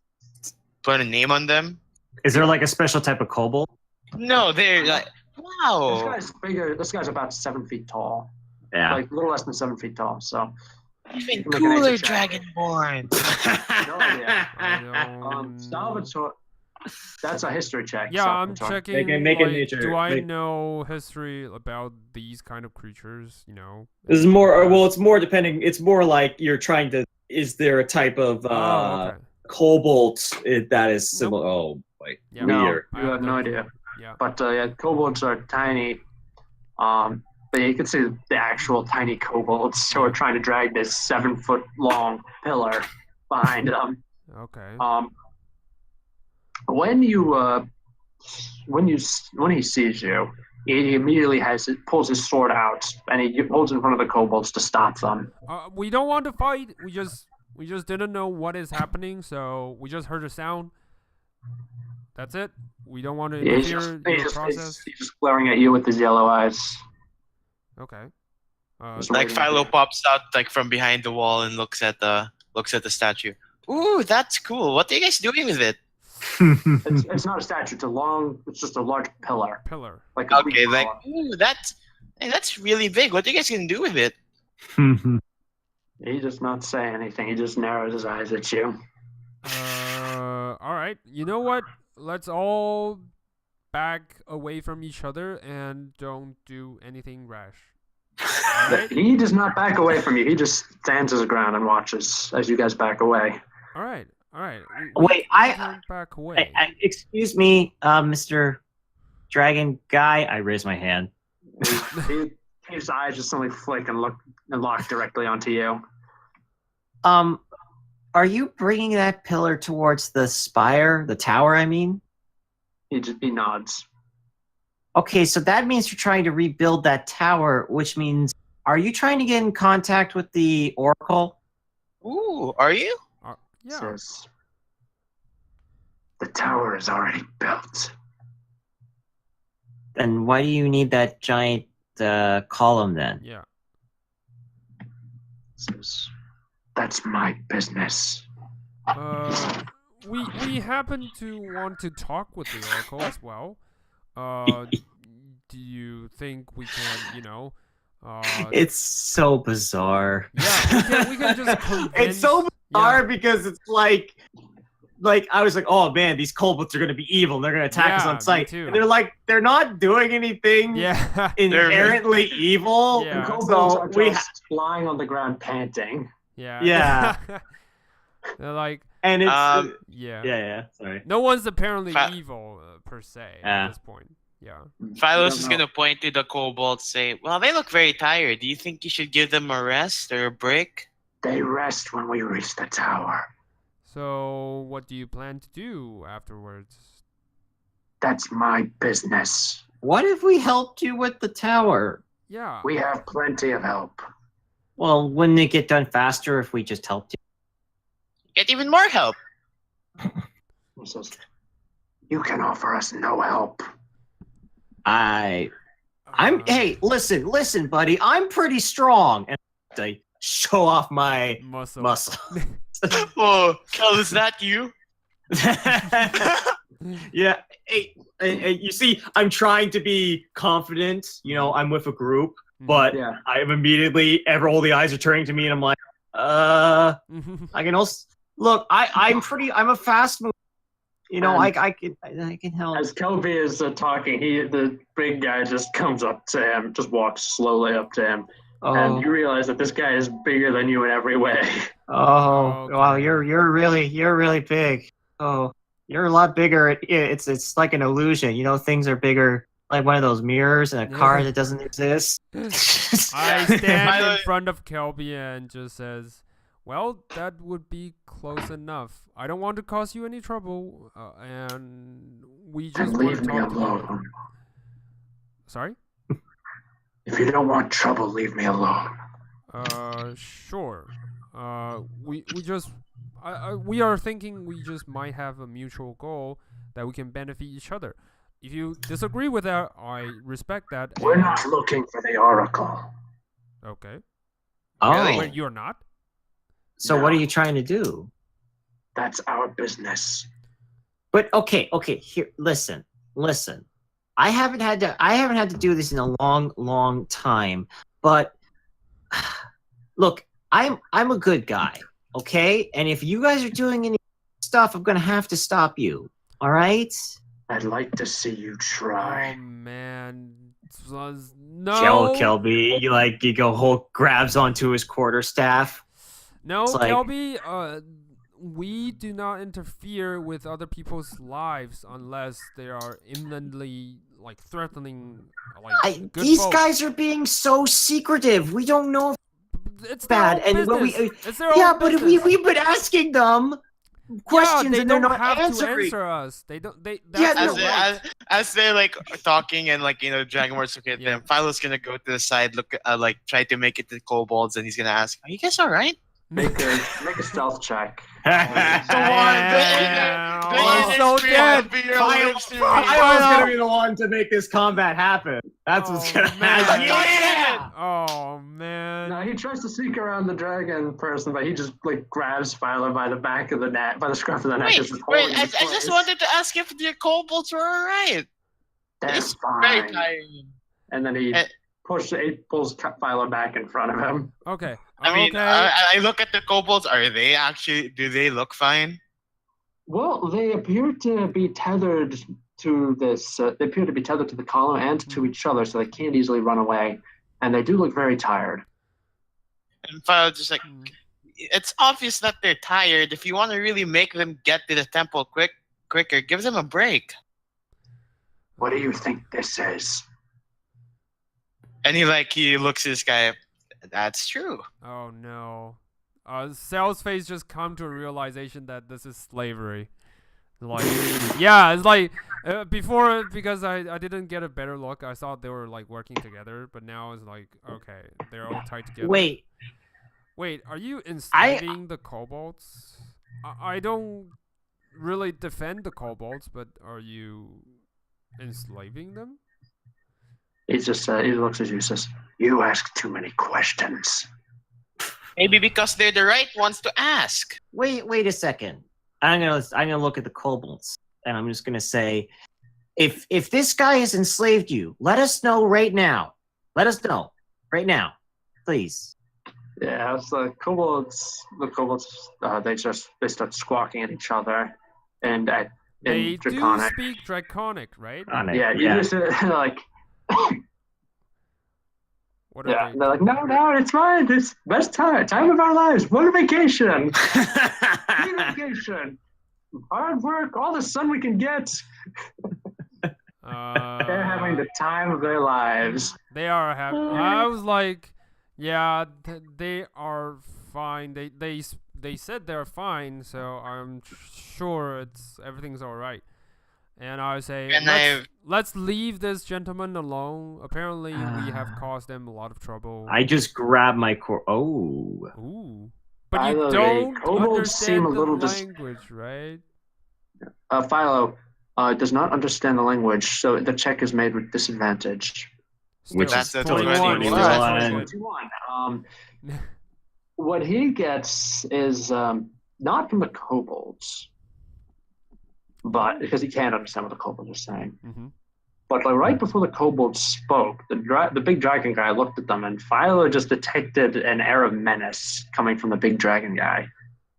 put a name on them. Is there like a special type of kobold? No, they're like, This wow. guy's bigger. This guy's about 7 feet tall. Yeah. Like a little less than 7 feet tall. So Even Make an cooler nature check. dragonborn. no idea. I don't know. Salvatore. That's a history check. Yeah, I'm Salvatore. checking. Make a like, nature- do I make- know history about these kind of creatures? You know. This is more. Well, it's more depending. It's more like you're trying to. Is there a type of Oh, okay. cobalt that is similar? Oh, boy. Yeah. No, Weird. I you have no idea. clue. Yeah. But yeah, kobolds are tiny. But you can see the actual tiny kobolds who are trying to drag this 7-foot long pillar behind them. Okay. When he sees you, he immediately pulls his sword out and he holds in front of the kobolds to stop them. We don't want to fight. We just didn't know what is happening, so we just heard a sound. That's it. We don't want to Yeah, he's interfere just, in he's, the just, process. he's just glaring at you with his yellow eyes. Okay. Just Like waiting Philo for you. pops out like from behind the wall and looks at the statue. Ooh, that's cool. What are you guys doing with it? It's not a statue. It's just a large pillar. Pillar. Like a Okay, big like column. ooh, that's really big. What are you guys gonna do with it? He does not say anything. He just narrows his eyes at you. All right. You know what? Let's all back away from each other and don't do anything rash. All right. He does not back away from you. He just stands his ground and watches as you guys back away. All right. All right. Wait, Don't back away. excuse me, Mr. Dragon Guy. I raise my hand. His eyes just suddenly flick and lock directly onto you. Are you bringing that pillar towards the spire, the tower? I mean. He nods. Okay, so that means you're trying to rebuild that tower, which means, are you trying to get in contact with the Oracle? Ooh, are you? Yeah. Says, the tower is already built. Then why do you need that giant column then? Yeah. Says, that's my business. We happen to want to talk with the Oracle as well. Do you think we can, It's so bizarre. yeah, we can just convince... It's so bizarre Yeah. because it's like I was like, oh man, these kobolds are gonna be evil and they're gonna attack us Yeah, on me sight. too. And they're not doing anything Yeah. inherently evil. Yeah. The kobolds So are we just lying on the ground panting. Yeah. Yeah. They're like, and it's yeah. yeah, sorry. No one's apparently Fa- evil per se Yeah. at this point. Yeah. Philos don't is know. gonna point to the kobolds, say, "Well, they look very tired. Do you think you should give them a rest or a break?" They rest when we reach the tower. So, what do you plan to do afterwards? That's my business. what if we helped you with the tower? Yeah. We have plenty of help. Well, wouldn't it get done faster if we just helped you? Get even more help. He says, "You can offer us no help." Hey, listen, buddy. I'm pretty strong, and I show off my muscle. muscle. Oh, Kel, is that you? Yeah. Hey, you see, I'm trying to be confident. I'm with a group, but Yeah. I'm immediately, all the eyes are turning to me, and I'm like, I can also look. I'm a fast mover. I can help. As Kelbi is talking, the big guy just comes up to him, just walks slowly up to him, and you realize that this guy is bigger than you in every way. Oh, Okay. wow, you're really big. Oh, you're a lot bigger. It's like an illusion. Things are bigger, like one of those mirrors in a car that doesn't exist. I stand Fylo- in front of Kelbi and just says, "Well, that would be close enough. I don't want to cause you any trouble, and we just And want leave to me talk together." alone. Sorry? If you don't want trouble, leave me alone. Sure. We just we are thinking we just might have a mutual goal that we can benefit each other. If you disagree with that, I respect that. We're and- not looking for the oracle. Okay. Oh, Wait, you're not? so what are you trying to do? That's our business. But okay, here, listen. I haven't had to do this in a long time, but look, I'm a good guy, okay? And if you guys are doing any stuff, I'm gonna have to stop you. All right? I'd like to see you try. Oh man. No. Kelby, you go Hulk grabs onto his quarterstaff. No, It's like- Kelby, we do not interfere with other people's lives unless they are imminently threatening good These folks. guys are being so secretive. We don't know if It's bad, their own and when we- business. It's their yeah, own but business. we've been asking them questions they and they're don't not have answering. to answer us. They don't. They. Yeah, That's As, their they, right. as they're talking and Dragon War's looking at them, Philo's gonna go to the side, look try to make it to kobolds, and he's gonna ask, "Are you guys all right?" Make a stealth check. Go on, Damn. the Oh, inner so spirit dead. of Beer Fylo- lives through I me. was Fylo. gonna be the one to make this combat happen. That's what's Oh, gonna man. happen. Yeah! Oh man. No, he tries to sneak around the dragon person, but he just grabs Fylo by the back of the neck, by the scruff of the neck. Wait, It's just holding him I in just place. wanted to ask if the kobolds were all right. They're It's very fine. tiring. And then he Eh. pulls Fylo back in front of him. Okay. I mean, okay. I look at the kobolds. Do they look fine? Well, they appear to be tethered to this. They appear to be tethered to the column and to each other, so they can't easily run away. And they do look very tired. And Philo just it's obvious that they're tired. If you want to really make them get to the temple quicker, give them a break. What do you think this is? And he looks at this guy. That's true. Oh no. Sal's face just come to a realization that this is slavery. Yeah, it's before, because I didn't get a better look. I thought they were working together, but now it's okay, they're all tied together. Wait, are you enslaving the kobolds? I don't really defend the kobolds, but are you enslaving them? He just he looks at you and says, "You ask too many questions." Maybe because they're the right ones to ask. wait a second. I'm gonna look at the kobolds and I'm just gonna say, if this guy has enslaved you, let us know right now. Let us know right now, please. Yeah, it's the kobolds. They start squawking at each other, and They in Draconic. do speak Draconic, right? Yeah, you just like. What are Yeah, they? they're like, no, it's fine. It's best time of our lives. What a vacation. Vacation. Hard work, all the sun we can get. They're having the time of their lives. They are happy. I was like, yeah, they are fine. They said they're fine, so I'm sure everything's all right. And I say, And let's leave this gentleman alone. Apparently, we have caused them a lot of trouble. I just grab my core. Oh. Ooh. But By you the way, don't kobolds seem understand a the little language, right? Philo does not understand the language, so the check is made with disadvantage. Which Still, is a 21. 21. Still pretty good. 21. What he gets is not from the kobolds, but because he can't understand what the kobolds are saying. Mhm. But like right before the kobolds spoke, the big dragon guy looked at them, and Philo just detected an air of menace coming from the big dragon guy.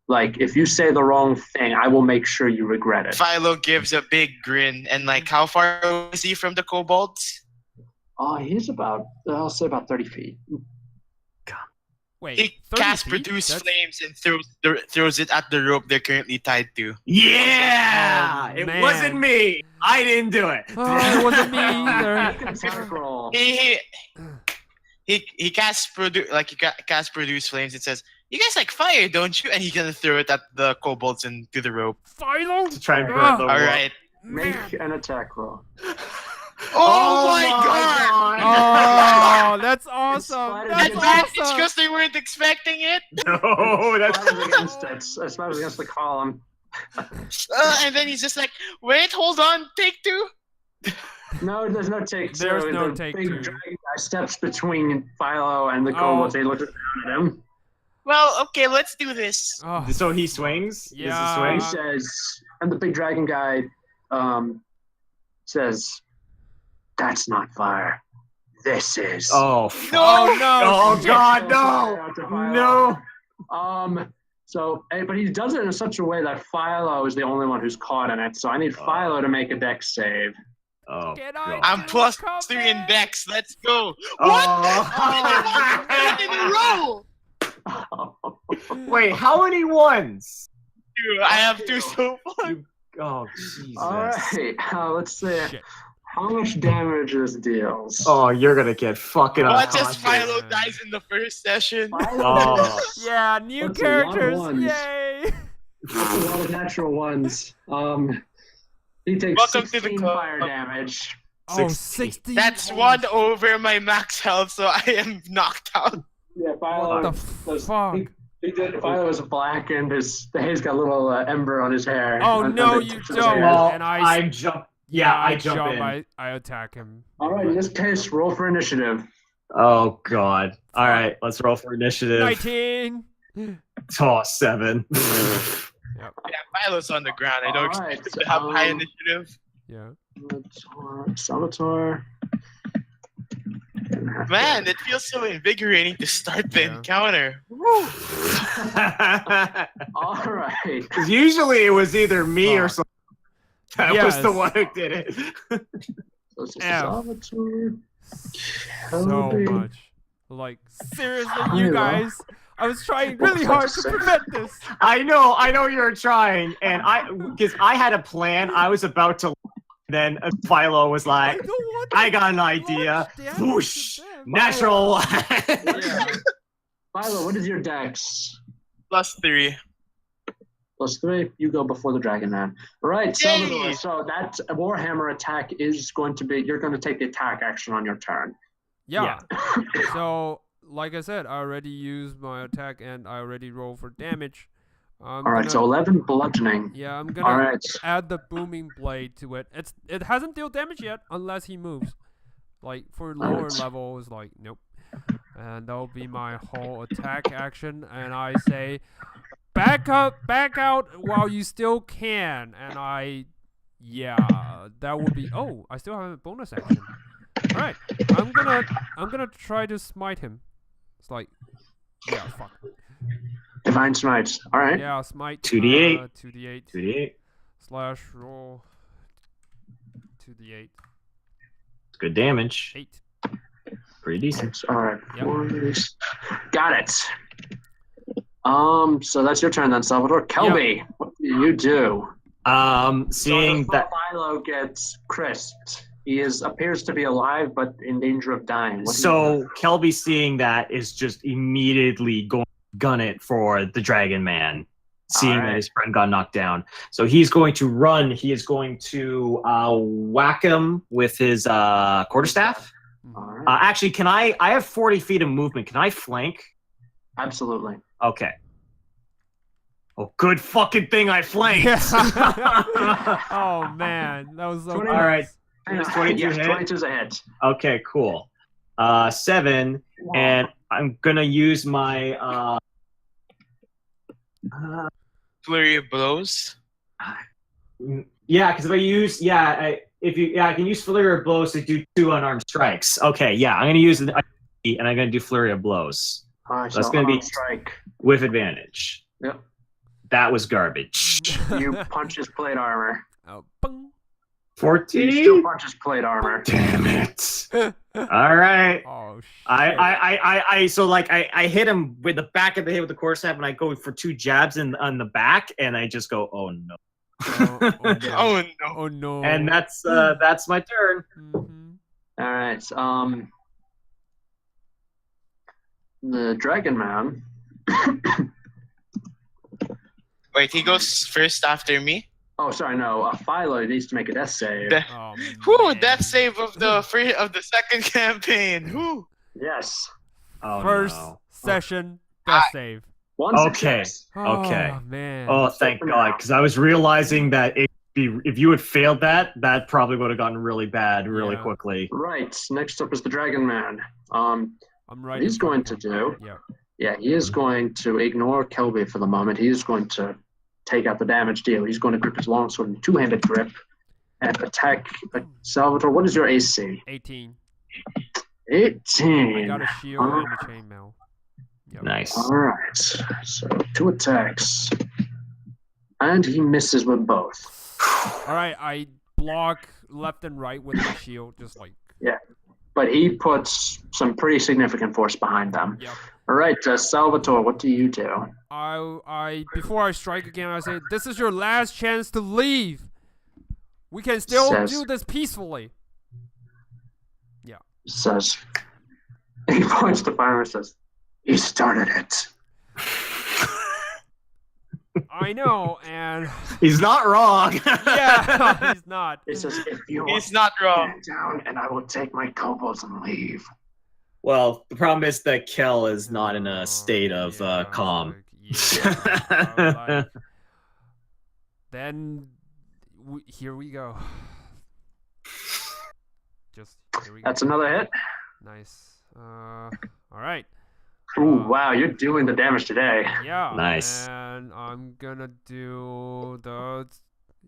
Like, if you say the wrong thing, I will make sure you regret it. Philo gives a big grin, and like, how far is he from the kobolds? He's about, I'll say about 30 feet. Wait, He 30 casts feet? produce That's- flames and throws it at the rope they're currently tied to. Yeah! Oh, It man. wasn't me. I didn't do it. Oh, it wasn't me either. Make an attack roll. He casts cast produce flames. It says, "You guys like fire, don't you?" And he's gonna throw it at the kobolds and to the rope. Philo! To try and burn Ah, the All rope. right. Make an attack roll. Oh my god! Oh, that's awesome. Spiders That's against- Advantage awesome. because they weren't expecting it. No, that's Spiders against it. Spiders against the column. And then he's just like, "Wait, hold on, take two." No, there's no take two. There's no the take big two. dragon guy steps between Philo and the kobolds. Oh. He looks down at him. Well, okay, let's do this. Oh, So he swings? Yeah. He says, and the big dragon guy says, "That's not fire. This is." Oh, Oh, no. Oh, God, Fire no. out to Philo. No. So, but he does it in such a way that Philo is the only one who's caught in it. So I need Philo to make a dex save. Oh, Can I God. I'm do plus a 3 in comeback? dex. Let's go. Oh. In a row. Wait, how many ones? Dude, I have 2 so far. Oh, Jesus. All right, let's see Shit. how much damage this deals. Oh, you're gonna get fucking Watch unconscious. as Philo dies in the first session. Oh. Yeah, new That's a lot of characters. ones. Yay. That's a lot of natural ones. He takes Welcome to the 16 club. fire damage. Oh, 60. That's 1 over my max health, so I am knocked out. Yeah, Philo. What the fuck? He did. Philo is black, and the hair's got a little ember on his hair. Oh, on no, the you tips of his don't. hair. Well, And I- I jump. Yeah, I jump in. I attack him. All right, in this case, roll for initiative. Oh, God. All right, let's roll for initiative. 19. Oh, 7. Yeah, Philo's on the ground. I don't Alright, expect him to have high initiative. Yeah. Salvatore. Man, it feels so invigorating to start the Yeah. encounter. All right. Because usually it was either me or Fuck. something. That was the Yes. one who did it. So this is F. Salvatore. So Kelbi. much. Like, seriously, you Philo. guys. I was trying really hard to prevent this. I know you were trying, and because I had a plan. I was about to. Then Philo was I like, don't want I got an to idea. damage to Whoosh! them. Natural. Philo, what is your dex? +3. +3. You go before the dragon man. All right, Yay! Salvatore. So that Warhammer attack is going to be. You're going to take the attack action on your turn. Yeah. So, like I said, I already used my attack and I already rolled for damage. All right, so 11 bludgeoning. Yeah, I'm All gonna right. add the booming blade to it. It hasn't dealt damage yet unless he moves. Like for lower Alright. levels, like nope. And that'll be my whole attack action. And I say, back out while you still can. And that would be. Oh, I still have a bonus action. All right, I'm gonna try to smite him. It's like, yeah, fuck. Divine Smite. All right. Yeah, smite. 2d8. 2d8. 2d8. Slash roll 2d8. It's good damage. 8. Pretty decent. All right. Yep. Got it. So that's your turn then, Salvatore. Kelbi, what do you do? Seeing so that. Philo gets crisped. He appears to be alive, but in danger of dying. What do you So Kelby, seeing that, is just immediately going to gun it for the dragon man. seeing that his friend got knocked down. So he's going to run. He is going to whack him with his quarterstaff. All right. Actually, can I have 40 feet of movement. Can I flank? Absolutely. Okay. Oh, good fucking thing I flanked. Oh man, that was so 20 close. All right. Is 22 yes, hit? 22's a hit. Okay, cool. 7, and I'm gonna use my Flurry of blows. yeah, because if I use I can use flurry of blows to do 2 unarmed strikes. Okay, yeah, I'm gonna use and I'm gonna do flurry of blows All right, That's so gonna be- unarmed strike. with advantage. Yep. That was garbage. You punch his plate armor. Oh, bung. You still 14. punch his plate armor. Damn it! All right. Oh shit. I hit him with the back of the head with the quarterstaff, and I go for 2 jabs on the back, and I just go, oh no. Oh, oh, no. Oh no. Oh no. And that's my turn. Mhm. All right. The Dragon Man. Wait, he goes first after me. Oh, sorry, no. Fylo needs to make a death save. Oh, Whew, man. death save of the second campaign. Whew. Yes. Oh First no. session death save. One Okay. success. Okay. Oh man. Oh, thank God, because I was realizing that if you had failed that probably would have gotten really bad really Yeah. quickly. Right. Next up is the Dragon Man. I'm right. He's in front going of to him. do. Yeah. Yeah, he is going to ignore Kelbi for the moment. He is going to take out the damage deal. He's going to grip his longsword in two-handed grip and attack Salvatore. What is your AC? 18. 18. I got a shield and a chainmail. Yep. Nice. All right. So 2 attacks. And he misses with both. All right, I block left and right with my shield, just like. But he puts some pretty significant force behind them. Yep. All right, Salvatore, what do you do? I before I strike again, I say, "This is your last chance to leave. We can still Says- do this peacefully." Says, he points to fire and says, he started it. I know, and He's not wrong. yeah, he's not. He says, if you He's not wrong. stand down and I will take my kobolds and leave. Well, the problem is that Kel is not in a state of Yeah, calm. it's like, yeah, I was like, then here we go. Just here we go. That's another hit. Nice. All right. Ooh, wow, you're doing the damage today. Yeah. Nice. And I'm gonna do the.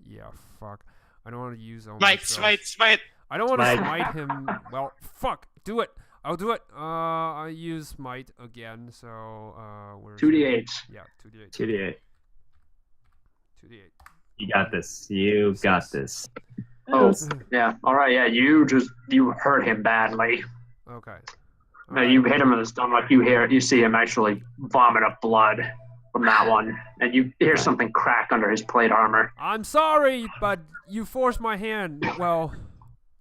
Yeah. Fuck. I don't want to use all my Smite, spells. smite, smite. I don't want to Smite. smite him. Well, fuck. Do it. I'll do it. I use smite again. So where's 2d8. Yeah. 2d8. 2d8. 2d8. You got this. You got this. Oh, yeah. All right, yeah, you hurt him badly. Okay. No, you hit him in the stomach. You see him actually vomit up blood from that one, and you hear something crack under his plate armor. I'm sorry, but you forced my hand. Well,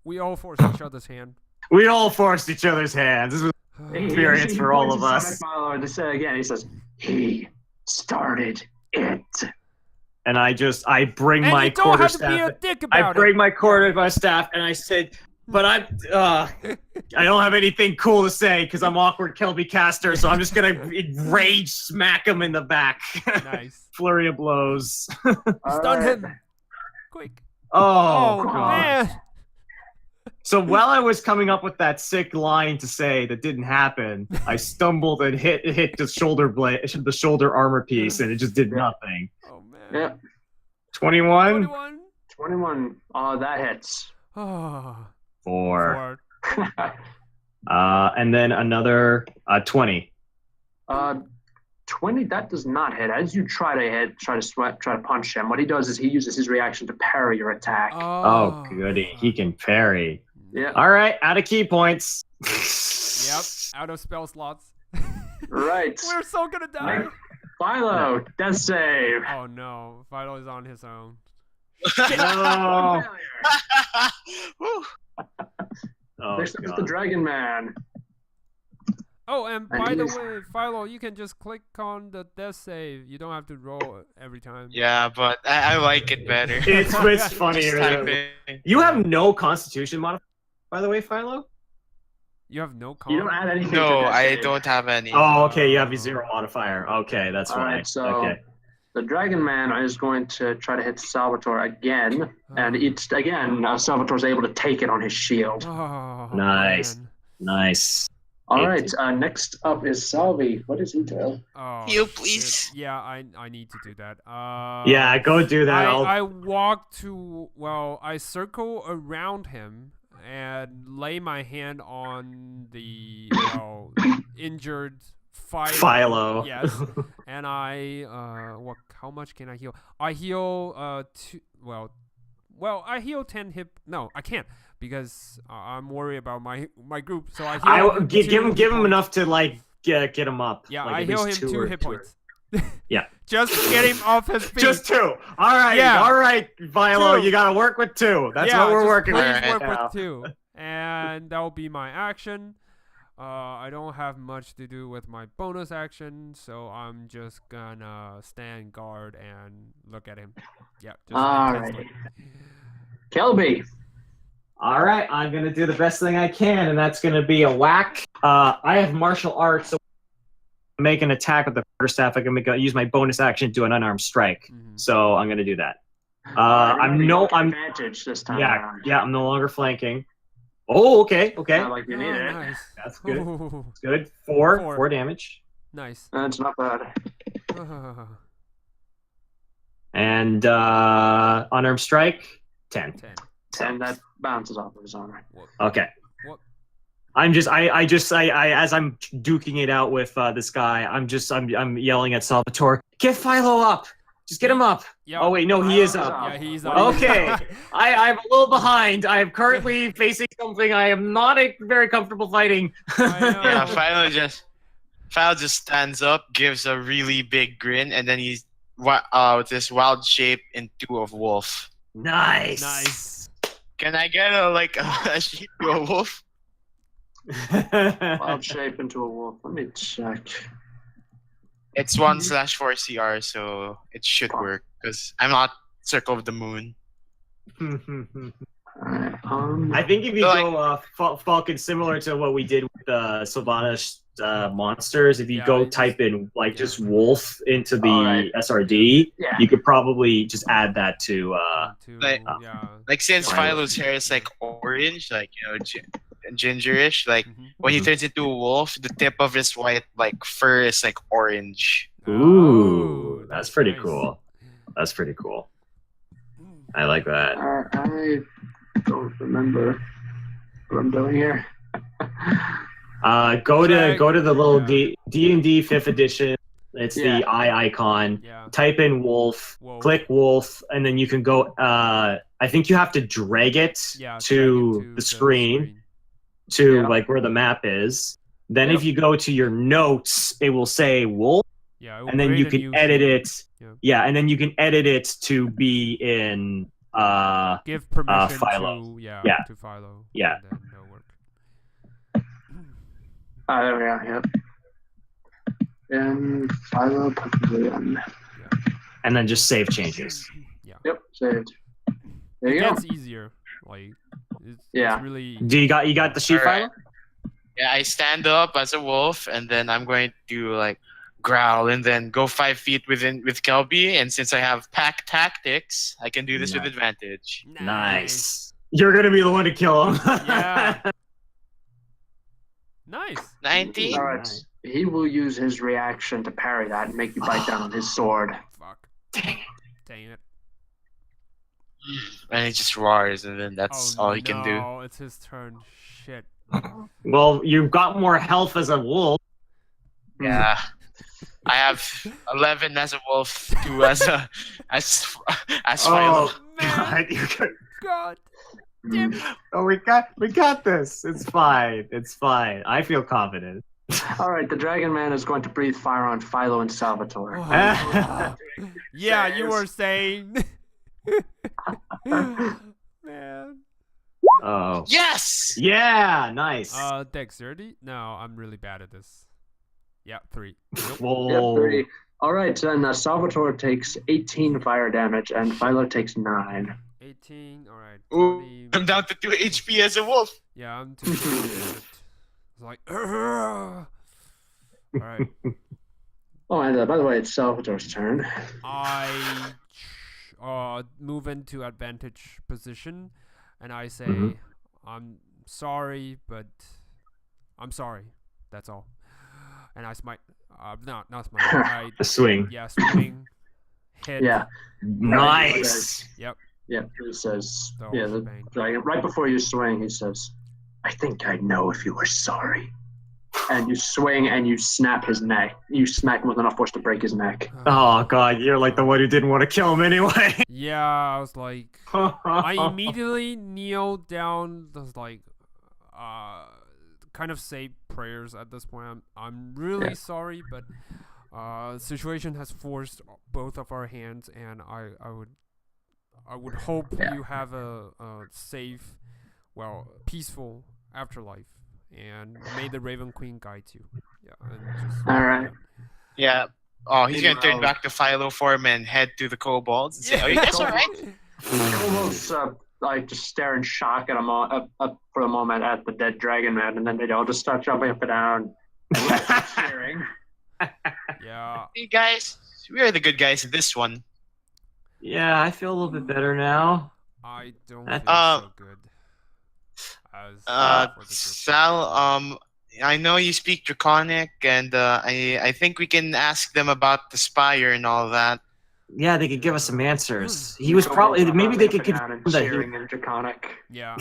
we all forced each other's hand. We all forced each other's hands. This was experience for all of us. To say again, he says, he started it. And I bring And my you don't have to be quarterstaff. a dick I about bring it. my quarterstaff and I said, but I don't have anything cool to say because I'm awkward Kelbi caster, so I'm just gonna rage smack him in the back. Nice. Flurry of blows. Stun him. Quick. Oh, Oh, God. man. So while I was coming up with that sick line to say that didn't happen, I stumbled and hit the shoulder blade, the shoulder armor piece, and it just did nothing. Oh, man. Yeah, 21? 21. 21. That hits. Oh, 4. 4. And then another 20. 20, that does not hit. As you try to punch him, what he does is he uses his reaction to parry your attack. Oh, goody. He can parry. Yeah. All right, out of key points. Yep. Out of spell slots. Right. We're so gonna die. Philo, death save. Oh no, Fylo is on his own. No. Whew. Oh, Next up is the God. Dragon Man. Oh, and And by the he's- way, Philo, you can just click on the death save. You don't have to roll every time. Yeah, but I like it better. It's Just funnier. typing. You have no Constitution modifier, by the way, Philo. You have no You don't con. add anything. No, to that I save. don't have any. Oh, okay. You have a 0 modifier. Okay, that's All why. right, so Okay. the Dragon Man is going to try to hit Salvatore again, and Oh. it's again Salvatore's able to take it on his shield. Oh, Nice. man. Nice. All right, next up is Salvi. What does he do? Oh, You shit. please. Yeah, I need to do that. Yeah, go do that. I walk to, well, I circle around him and lay my hand on the injured Philo. Yes, and how much can I heal? I heal I heal 10 hit. No, I can't because I'm worried about my group. So I heal give two him hit points. enough to like get him up. Yeah, like, I at heal him least 2 or hit two or- points. Yeah. Just get him off his feet. Just 2. All right. Yeah. All right, Philo. 2. You gotta work with 2. That's yeah, what we're just working please with. work right now. with 2. And that'll be my action. I don't have much to do with my bonus action, so I'm just gonna stand guard and look at him. Yeah, just All intensely. right, Kelbi. All right, I'm gonna do the best thing I can, and that's gonna be a whack. I have martial arts, so make an attack with the quarterstaff. I can use my bonus action to do an unarmed strike. Mhm. So I'm gonna do that. I'm I'm advantage this time. yeah, around. yeah. I'm no longer flanking. Oh, okay, okay. Not like you need Oh, it. nice. That's good. Ooh, That's good. 4 4. damage. nice. That's not bad. And unarmed strike 10. 10. And that bounces off of his armor. Okay. What? I'm just I as I'm duking it out with this guy, I'm yelling at Salvatore, get Philo up! Just get him up! Yeah. Oh wait, no, he is up. Yeah, he's up. Okay. I'm a little behind. I am currently facing something I am not very comfortable fighting. Yeah, Philo just stands up, gives a really big grin, and then he's with this wild shape into a wolf. Nice. Nice. Can I get a sheep to a wolf? Wild shape into a wolf. Let me check. It's 1/4 CR, so it should work because I'm not Circle of the Moon. Alright, I think if you So, go Falcon, similar to what we did with the Sylvanas monsters, if you Yeah, go you just- type in just wolf into the Alright. SRD, yeah. you could probably just add that to Like- Yeah. Like since Right. Philo's hair is like orange, like gingerish, like Mhm. when he turns into a wolf, the tip of his white fur is like orange. Ooh, Oh, that's pretty nice. cool. That's pretty cool. I like that. I don't remember what I'm doing here. Go Check. to the little Yeah. D&D 5th edition. It's Yeah. the eye icon. Yeah. Type in wolf, Wolf. click wolf, and then you can go. I think you have to drag it Yeah. to drag it the screen to Yeah. like where the map is. Then Yep. if you go to your notes, it will say wolf, Yeah. it will and then create you a can new edit scene. it. Yeah. Yeah, and then you can edit it to be in. Give permission Philo. to Yeah. to Philo. Yeah. And then that'll work. There we are, yep. And Philo Pavilion. and then just save changes. Yep, saved. There It you go. gets easier. Like Yeah. it's really Do you got the sheet Alright. file? Yeah, I stand up as a wolf, and then I'm going to growl, and then go 5 feet with Kelbi. And since I have pack tactics, I can do this with Nice. advantage. Nice. You're gonna be the one to kill him. Yeah. Nice. 19. All right. He will use his reaction to parry that and make you bite down on his sword. Fuck. Dang Dang it. And he just roars, and then that's Oh, all he can do. No, it's his turn. Shit. Well, you've got more health as a wolf. Yeah. I have 11 as a wolf, 2 as Philo. Oh God, you're good. God. Damn it. Oh, we got this. It's fine. It's fine. I feel confident. All right, the Dragon Man is going to breathe fire on Philo and Salvatore. Oh. Yeah, you were saying. Man. Oh. Yes. Yeah, nice. Dexterity? No, I'm really bad at this. Yeah, 3. Nope. Whoa. 30. All right, then Salvatore takes 18 fire damage, and Fylo takes 9. 18. All right. Ooh, 20. I'm down to 2 HP as a wolf. Yeah, I'm too good at it. It's like. All right. Oh, and by the way, it's Salvatore's turn. I move into advantage position, and I say, Mhm. "I'm sorry, but I'm sorry. That's all." And I smite. Not smite. I A swing. swing, hit. Yeah, Nice. Yep. yeah. He says, The yeah, whole the shebang. dragon. Right before you swing, he says, "I think I'd know if you were sorry." And you swing and you snap his neck. You smack him with enough force to break his neck. Oh god, you're like the one who didn't want to kill him anyway. Yeah, I was like, I immediately kneel down. Was like, kind of say prayers at this point. I'm really sorry, but the situation has forced both of our hands, and I would hope you have a safe, peaceful afterlife, and may the Raven Queen guide you. Yeah. And just All right. Yeah. Oh, he's gonna turn Meanwhile- back to Philo form and head to the kobolds and say, "Are you guys all right?" Almost like just stare in shock at for a moment at the dead dragon man, and then they all just start jumping up and down and cheering. Yeah. Hey guys, we are the good guys in this one. Yeah, I feel a little bit better now. I don't Uh, feel so good. As for the group. Sal, I know you speak Draconic, and I think we can ask them about the Spire and all that. Yeah, they could give us some answers. He was probably maybe they could Jumping up and confirm down that and he. cheering in Draconic. Yeah.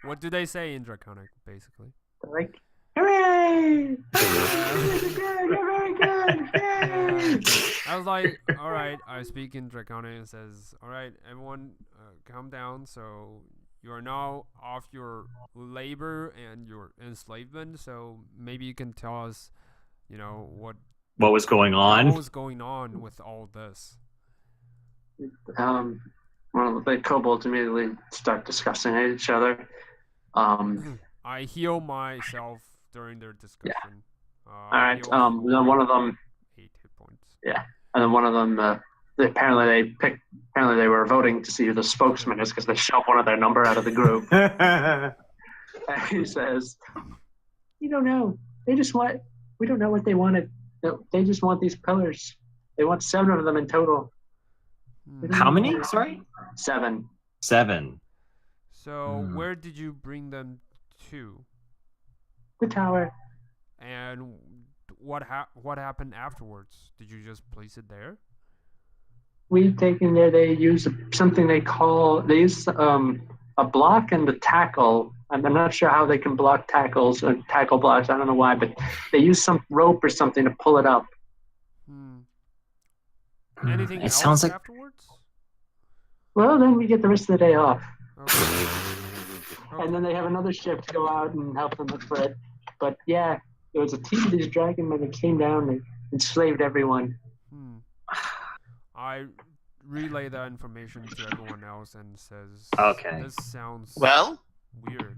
What do they say in Draconic, basically? Like, hooray! You're good. You're very good. Yay! I was like, all right. I speak in Draconic and says, all right, everyone, calm down. So you are now off your labor and your enslavement. So maybe you can tell us, what What was going on? was going on with all this. Well, the kobolds immediately start discussing each other. I heal myself during their discussion. All right. Heal Then one of them, 8 hit points. and then one of them, apparently they were voting to see who the spokesman is because they shoved one of their number out of the group. And he says, "We don't know. We don't know what they wanted. No, they just want these pillars. They want 7 of them in total." How many? Sorry? 7. 7. So where did you bring them to? The tower. And what happened afterwards? Did you just place it there? We've taken there. They use something they use a block and a tackle. I'm not sure how they can block tackles or tackle blocks. I don't know why, but they use some rope or something to pull it up. Anything It else sounds like- afterwards? Well, then we get the rest of the day off, Okay. and then they have another ship to go out and help them look for it. But yeah, there was a team of these dragon men that came down and enslaved everyone. I relay that information to everyone else and says, Okay. this sounds Well, weird.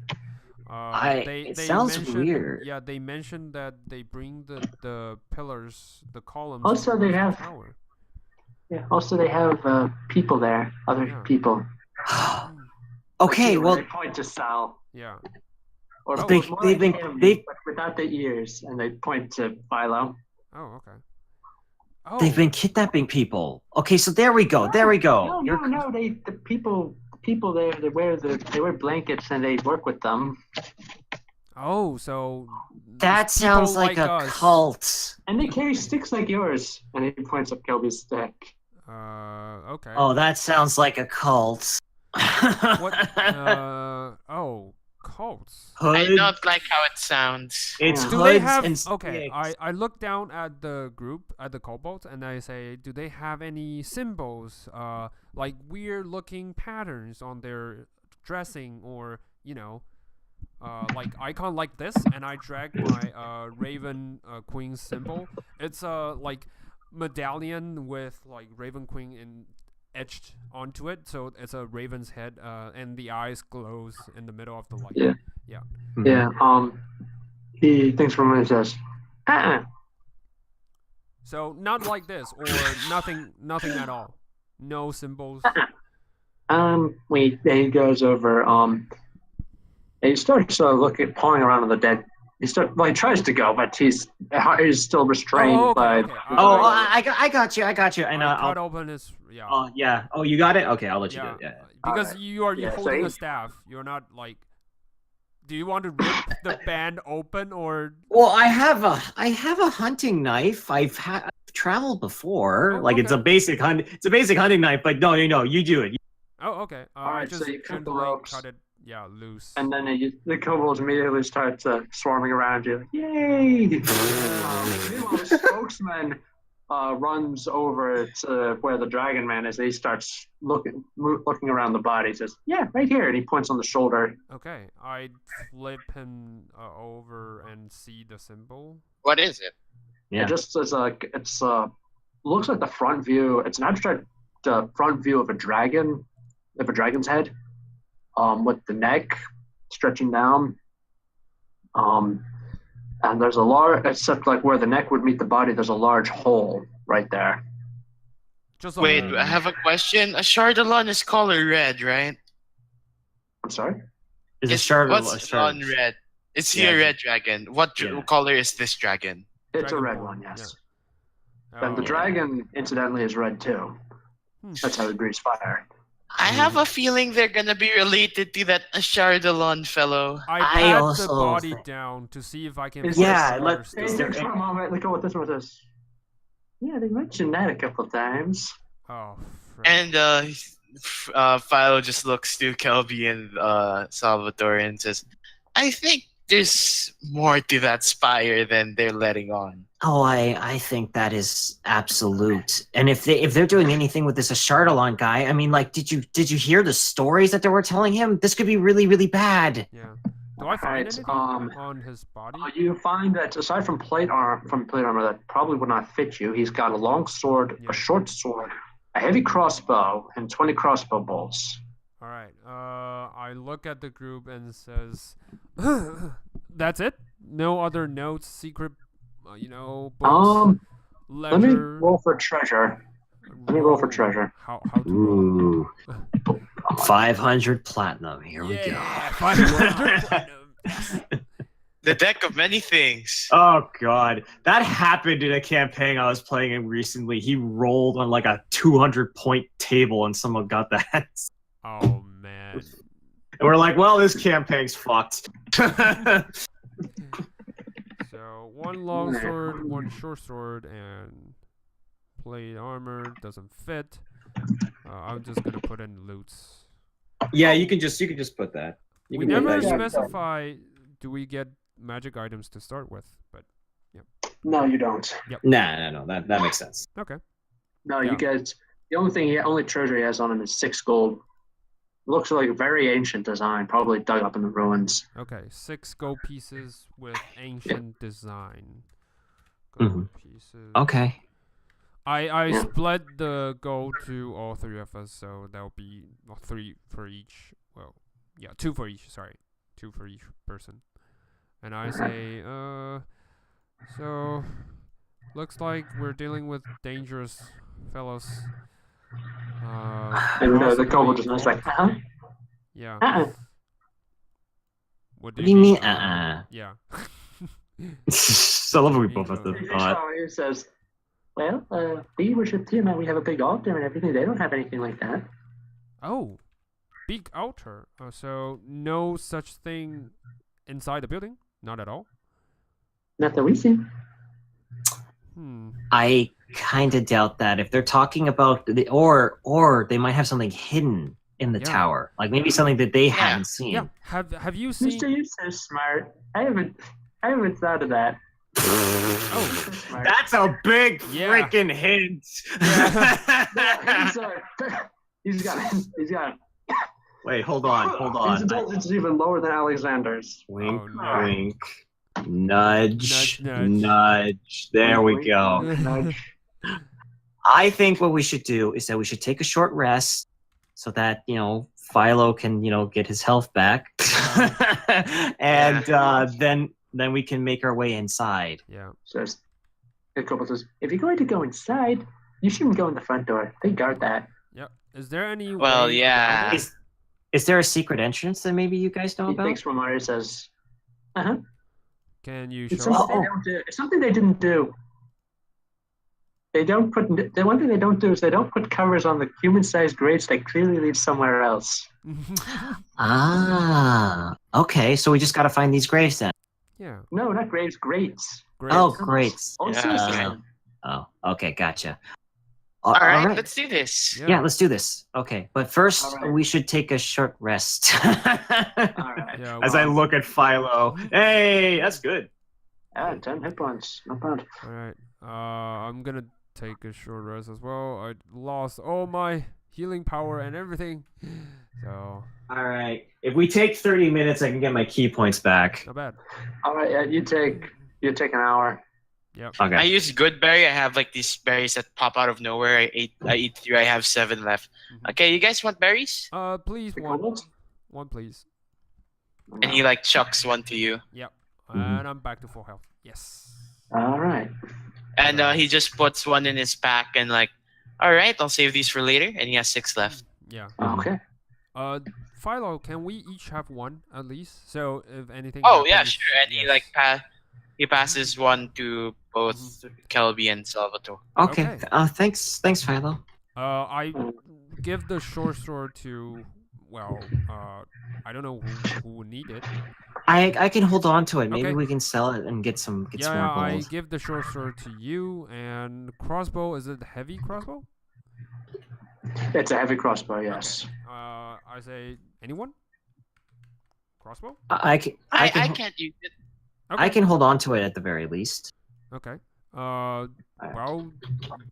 It sounds mentioned- weird. Yeah, they mentioned that they bring the pillars, the columns. Also, they towards have- the tower. Yeah. Also, they have people there, other Yeah. people. Okay, Like, well, they point to Sal. Yeah. Or Oh. They- more they've like been- him, they- but without the ears, and they point to Fylo. Oh, okay. Oh, they've been kidnapping people. Okay, so there we go. There we go. No, You're- no. The people there, they wear blankets and they work with them, Oh, so That these sounds people like a us. cult. and they carry sticks like yours. And he points up Kelby's stick. Okay. Oh, that sounds like a cult. What? Oh, cults. I Hood. don't like how it sounds. It's Do Do they hoods have? and Okay, sticks. I look down at the group at the kobolds and I say, do they have any symbols, like weird looking patterns on their dressing, or like icon like this? And I drag my Raven Queen symbol. It's a like medallion with like Raven Queen etched onto it, so it's a raven's head, and the eyes glows in the middle of the light. Yeah. Yeah. Yeah. He thinks for a minute and says, So not like this, or nothing at all. No symbols. Wait. Then he goes over. And he starts pawing around on the dead. He tries to go, but he's still restrained by. Okay. I got you. And I I'll. cut open his. Yeah. Oh yeah. Oh, you got it. Okay, I'll let you do it. Yeah. Because Alright. you're Yeah, so holding he- a staff. You're not like. Do you want to rip the band open or? Well, I have a hunting knife. I've traveled before. Oh, like it's a okay. basic hunting knife. But no, you do it. Oh, okay. I Alright, just so you cut the gently ropes. cut it. Yeah, loose. And then the kobolds immediately start swarming around you. Yay! Meanwhile, the spokesman runs over to where the dragon man is. And he starts looking around the body. He says, "Yeah, right here." And he points on the shoulder. Okay, I flip him over and see the symbol. What is it? Yeah. It just says looks like the front view. It's an abstract front view of a dragon's head. With the neck stretching down. And there's a large, except like where the neck would meet the body, there's a large hole right there. Just Wait, I have a question. Ashardalon is color red, right? I'm sorry? Is It's- it what's on red? Is he Yeah. a red dragon? What Yeah. color is this dragon? It's a red Dragonborn, one, yes. yeah. And the Oh, dragon, incidentally, is red too. hmm. That's how he breathes fire. I have a feeling they're gonna be related to that Ashardalon fellow. I I pat the also body think- down to see if I can. Is find Yeah, some let's- other is He stuff. there- thinks for a moment, look at what this one says. Yeah, they mentioned that a couple times. Oh, frick. And Fylo just looks to Kelbi and Salvatore and says, "I think there's more to that spire than they're letting on." Oh, I think that is absolute. And if they're doing anything with this Ashardalon guy, I mean, like, did you hear the stories that they were telling him? This could be really, really bad. Yeah. Do I find Alright, anything on his body? You find that aside from plate armor that probably would not fit you, he's got a long sword, Yeah. a short sword, a heavy crossbow, and 20 crossbow bolts. All right. I look at the group and says, "That's it. No other notes, secret, books, Let me ledger." roll for treasure. Let me roll for treasure. How to roll? Ooh, 500 platinum. Here we go. Yeah, 500 platinum. The deck of many things. Oh god, that happened in a campaign I was playing in recently. He rolled on like a 200-point table, and someone got that. Oh man. And we're like, well, this campaign's fucked. So one long sword, one short sword, and plate armor doesn't fit. I'm just gonna put in loots. Yeah, you can just put that. You We can put never that. specify. Do we get magic items to start with? But No, you don't. No, that makes sense. okay. No, Yeah. you guys. The only treasure he has on him is 6 gold. Looks like a very ancient design, probably dug up in the ruins. Okay, 6 gold pieces with ancient design. Gold pieces. Okay. I Yeah. split the gold to all 3 of us, so that'll be 3 for each. Well, yeah, 2 for each. Sorry, 2 for each person. And I say, so looks like we're dealing with dangerous fellows. And the possibly kobold just looks like, Yeah. What What do you mean? Yeah. I love when we both have the He says, well, we worship Tiamat. We have a big altar and everything. They don't have anything like that. Oh, big altar. So no such thing inside the building? Not at all? Not that we see. I kind of doubt that. If they're talking about or they might have something hidden in the Yeah. tower, like maybe something that they haven't seen. Yeah. Have you seen? Mister, you're so smart. I haven't thought of that. Oh, So smart. That's a big Yeah. freaking hint. He's got. Wait, hold on. His intelligence is even lower than Alexander's. Wink, Oh, no. wink. Nudge, Nudge, nudge. nudge. There we Wink, go. wink, nudge. I think what we should do is that we should take a short rest so that Philo can get his health back, and then we can make our way inside. Yeah. So the couple says, if you're going to go inside, you shouldn't go in the front door. They guard that. Yep. Is there any? Well, way yeah. around it? Is there a secret entrance that maybe you guys know He about? thinks from where he says, uh-huh. Can you It's show? something they don't do. It's something they didn't do. They don't put. The one thing they don't do is they don't put covers on the human-sized grates that clearly lead somewhere else. Ah, okay. So we just got to find these graves then. Yeah. No, not graves. Grates. Great. Oh, great. Yeah. Oh, okay, gotcha. All right, let's do this. Yeah, let's do this. Okay, but first All right. we should take a short rest. All right. Yeah. As I well, look at Philo, hey, that's good. 10 hit points. Not bad. All right. I'm gonna take a short rest as well. I lost all my healing power and everything. So All right. If we take 30 minutes, I can get my key points back. not bad. All right. Yeah, you take an hour. Yep. I Okay. use good berry. I have like these berries that pop out of nowhere. I eat 3. I have 7 left. Mhm. Okay, you guys want berries? Please The one. kobolds? One please. And he like chucks one to you. Yep. Mhm. And I'm back to full health. Yes. All right. And he just puts one in his pack and like, all right, I'll save these for later. And he has 6 left. Yeah. Okay. Philo, can we each have one at least? So if anything. Oh yeah, happens- sure. And he yes. like he passes one to both Kelbi and Salvatore. Okay. Okay. Thanks, Philo. I give the short sword to. Well, I don't know who would need it. I can hold on to it. Maybe Okay. we can sell it and get some Yeah, more I gold. give the short sword to you, and crossbow. Is it heavy crossbow? It's a heavy crossbow. Yes. I say anyone. Crossbow. I can I can can't use it. Okay. I can hold on to it at the very least. Okay. Well,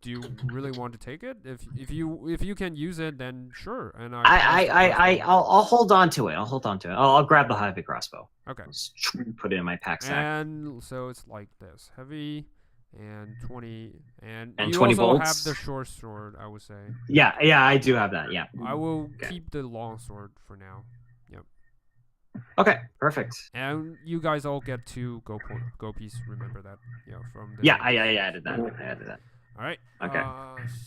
do you really want to take it? If you can use it, then sure. And I'll hold on to it. I'll grab the heavy crossbow. Okay. Just put it in my pack sack. And so it's like this: heavy, and 20, and And you 20 also bolts? have the short sword. I would say Yeah, I do have that. Yeah. I will Okay. keep the long sword for now. Okay, perfect. And you guys all get 2 go piece. Remember that? Yeah, from the Yeah, I added that. I added that. All right. Okay.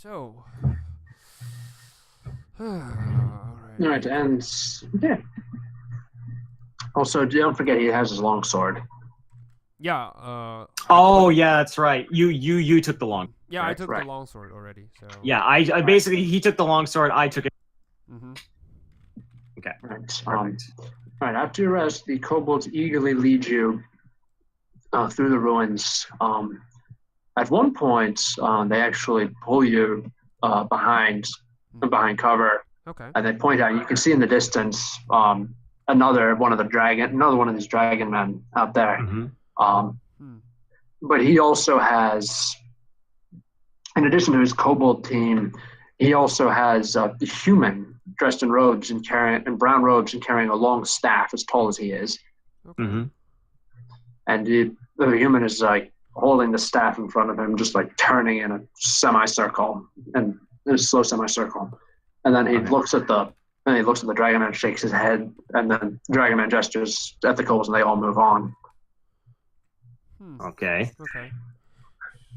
So. All right. And yeah. Also, don't forget he has his long sword. Yeah. Oh yeah, that's right. You took the long. Yeah, I Right, took right. the long sword already. So. Yeah, I basically he took the long sword. I took it. Mm-hmm. Right. Perfect. All right. After your rest, the kobolds eagerly lead you through the ruins. At one point, they actually pull you behind cover, Okay. and they point out. You can see in the distance another one of these dragon men out there. Mhm. But he also has, in addition to his kobold team, he also has a human dressed in brown robes and carrying a long staff as tall as he is. Okay. Mhm. And the human is like holding the staff in front of him, just like turning in a semicircle and in a slow semicircle. And then he looks at the dragon man, shakes his head, and then the dragon man gestures at the kobolds, and they all move on. Okay. Okay.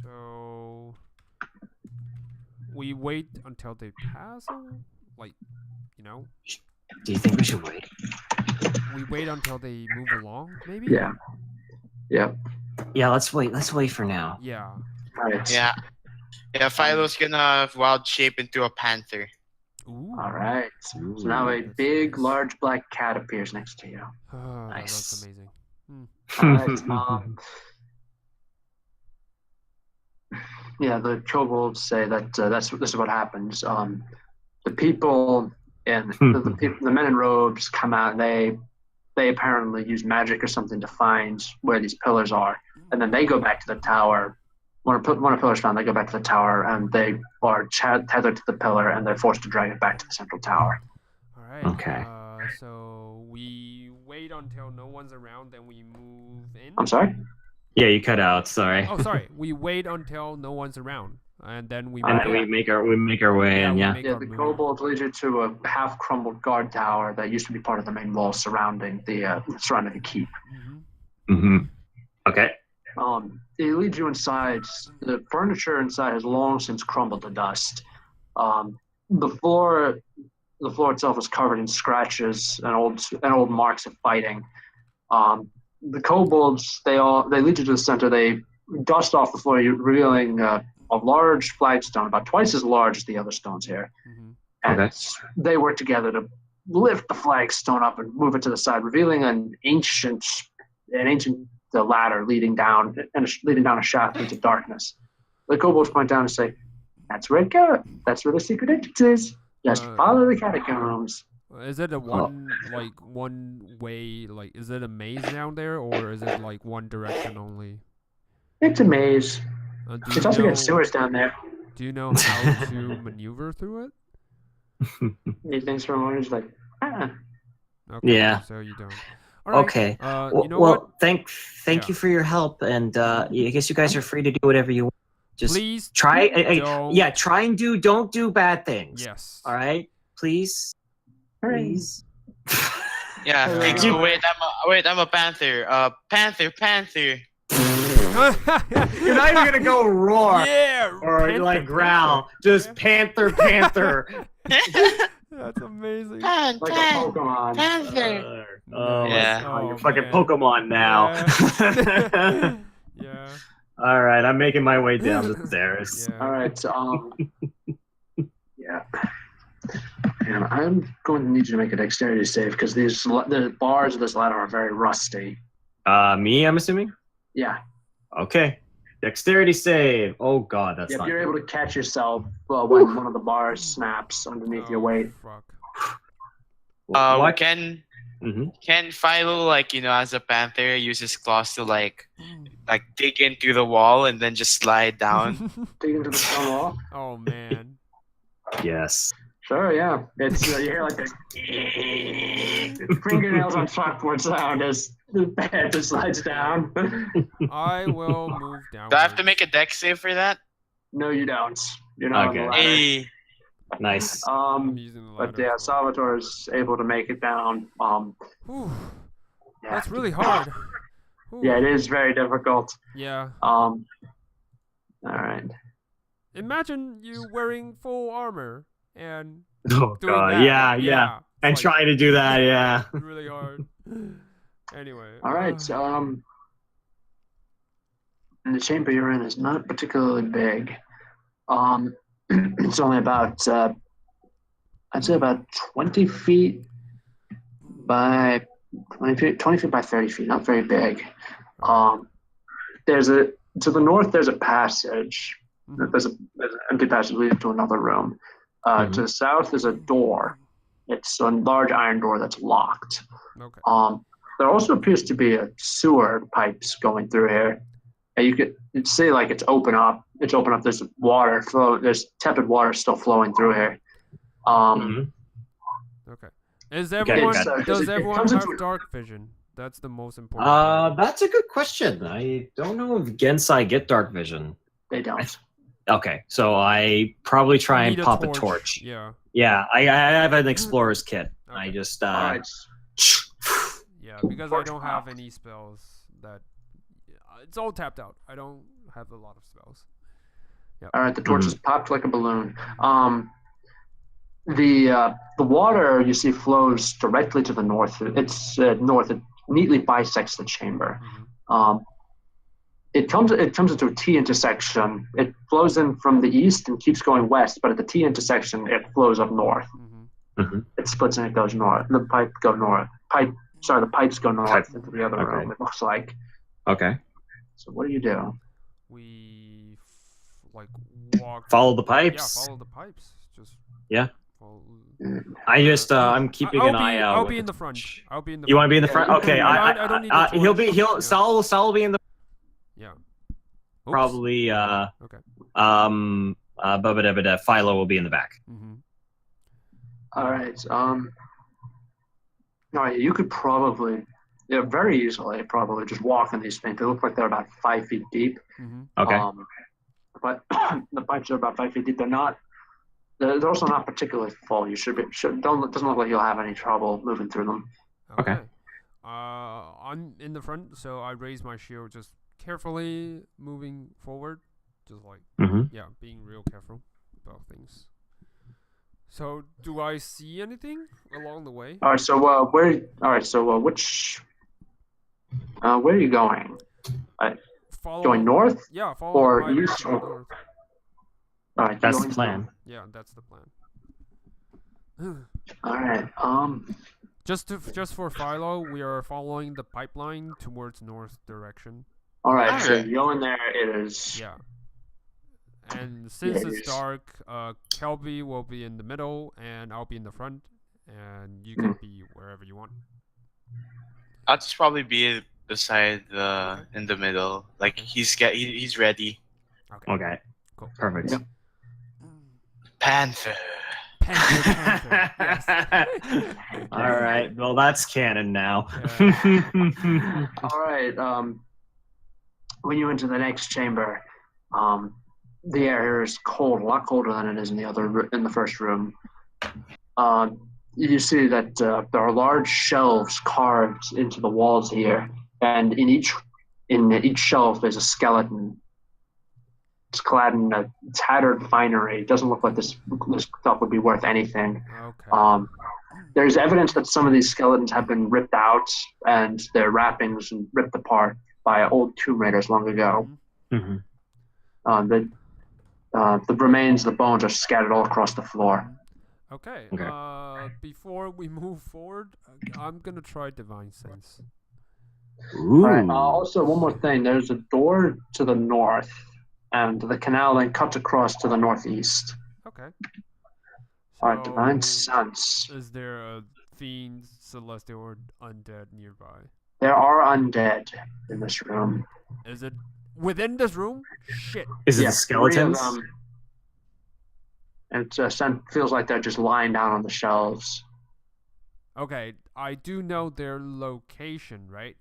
So we wait until they pass, like, Do you think we should wait? we wait until they move along, maybe. Yeah. Yeah, let's wait. Let's wait for now. Yeah. Right. Yeah. Yeah, Philo's gonna wild shape into a panther. Ooh. All right. So now a That's big, nice. large black cat appears next to you. Oh, Nice. That's amazing. All right. Yeah, the kobolds say that this is what happens. The people and the men in robes come out, and they apparently use magic or something to find where these pillars are, and then they go back to the tower. When a pillar is found, they go back to the tower, and they are tethered to the pillar, and they're forced to drag it back to the central tower. All right. Okay. So we wait until no one's around, then we move in. I'm sorry. Yeah, you cut out. Sorry. Oh, sorry. We wait until no one's around. and then we And make then we make our way in. we Yeah. make Yeah, our the move. kobolds lead you to a half-crumbled guard tower that used to be part of the main wall surrounding the keep. Mm-hmm. Okay. They lead you inside. The furniture inside has long since crumbled to dust. The floor itself is covered in scratches and old marks of fighting. The kobolds, they lead you to the center. They dust off the floor, revealing a large flagstone, about twice as large as the other stones here. And Okay. they work together to lift the flagstone up and move it to the side, revealing an ancient ladder leading down a shaft into darkness. The kobolds point down and say, "That's where it goes. That's where the secret entrance is. Just follow the catacombs." Is it a one way, like, is it a maze down there, or is it like one direction only? It's a maze. Do It's you also know, got sewers down there. do you know how to maneuver through it? These things from orange, like, Okay, Yeah. so you don't. All right. Okay. You know well, what? thank Yeah. you for your help, and I guess you guys are free to do whatever you want. Just Please try. don't. Try and don't do bad things. Yes. All right. Please. Please. Yeah. Yeah. Thanks. I'm a panther. Panther. You're not even gonna go roar Yeah. or Panther, like growl. Just panther. That's amazing. like a Pokemon. Panther. Oh Yeah. my God, Oh, you're fucking man. Pokemon now. Yeah. All right, I'm making my way down the stairs. Yeah. All right. Yeah. And I'm going to need you to make a dexterity save because the bars of this ladder are very rusty. Me, I'm assuming. Yeah. Okay. Dexterity save. Oh God, that's If not you're good. able to catch yourself when one of the bars snaps underneath your weight. Fuck. What? Can Mhm. Fylo, like, as a panther, use his claws to like dig into the wall and then just slide down? Dig into the stone wall. Oh man. Yes. Sure, yeah. It's you hear like this fingernails on chalkboard sound as the panther slides down. I will move down. Do I have to make a dex save for that? No, you don't. You're not on the Okay. ladder. Hey. Nice. I'm using the ladder. But yeah, Salvatore is able to make it down. Whew, Yeah. that's really hard. Whew. Yeah, it is very difficult. Yeah. All right. Imagine you wearing full armor and Oh doing God. that. Yeah. It's And like trying to do that. Yeah. really hard. Anyway. All right. And the chamber you're in is not particularly big. It's only about I'd say about 20 feet by 20 feet by 30 feet. Not very big. To the north there's a passage. Mhm. There's an empty passage leading to another room. To the south is a door. It's a large iron door that's locked. Okay. There also appears to be a sewer pipes going through here. And you could say like it's open up. It's open up. There's water flow. There's tepid water still flowing through here. Mhm. Okay. Is got it, everyone got it. does It everyone comes have into- dark vision? That's the most important. thing. That's a good question. I don't know if Gensai get dark vision. They don't. Okay, so I probably try and Need pop a torch. Yeah. Yeah, I have an explorer's kit. I Okay. just All right. Yeah, because I don't have any spells that. It's all tapped out. I don't have a lot of spells. All right. The torch is popped like a balloon. The water you see flows directly to the north. It's north. It neatly bisects the chamber. Mhm. It comes into a T intersection. It flows in from the east and keeps going west, but at the T intersection, it flows up north. Mhm. It splits and it goes north. The pipes go north. The pipes go north into the other Okay. room. It looks like. okay. So what do you do? We walk. Follow the Yeah, pipes. follow the pipes. Just. Yeah. Follow, I just I'm keeping I'll an eye out. I'll with be in the the front. torch. I'll be in the. You want to be in the Yeah, front? you Okay, can- I don't need the he'll be torch. he'll Yeah. Saul will be in the Yeah. Oops. probably Okay. Philo will be in the back. Mhm. All right. All right. You could probably, very easily, probably just walk on these things. They look like they're about 5 feet deep. Mhm. Okay. but the pipes are about 5 feet deep. They're also not particularly full. You doesn't look like you'll have any trouble moving through them. Okay. I'm in the front, so I raise my shield, just carefully moving forward, just like being real careful about things. So, do I see anything along the way? All right. So where? All right. So which? Where are you going? Going north? Yeah, follow or the pipe east to the or- north. All right. That's the plan. Yeah, that's the plan. All right. Just for Fylo, we are following the pipeline towards north direction. All right. So Alright. you go in there. It is. Yeah. And since it it's is. dark, Kelbi will be in the middle, and I'll be in the front, and you can be wherever you want. I'll just probably be beside in the middle. Like he's ready. Okay. Cool. Perfect. Yep. Panther. Panther. Yes. All right. Well, that's canon now. All right. When you enter the next chamber, the air here is cold, a lot colder than it is in the first room. You see that there are large shelves carved into the walls here, and in each shelf is a skeleton. It's clad in a tattered finery. It doesn't look like this stuff would be worth anything. Okay. There's evidence that some of these skeletons have been ripped out and their wrappings ripped apart by old tomb raiders long ago. Mhm. The remains, the bones are scattered all across the floor. Okay. Okay. Before we move forward, I'm gonna try divine sense. Ooh. All right. Also, one more thing. There's a door to the north, and the canal then cuts across to the northeast. Okay. All right. Divine So, sense. is there a fiend, celestial, or undead nearby? There are undead in this room. Is it within this room? Shit. Is it Yeah, the skeletons? 3 of them. And it feels like they're just lying down on the shelves. Okay, I do know their location, right?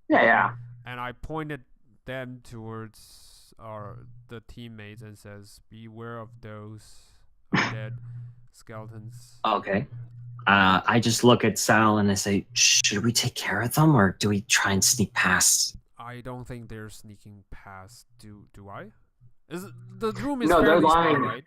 Yeah. And I pointed them towards the teammates and says, "Beware of those undead skeletons." Okay. I just look at Sal and I say, should we take care of them or do we try and sneak past? I don't think they're sneaking past. Do I? The room is No, they're fairly small, lying. right?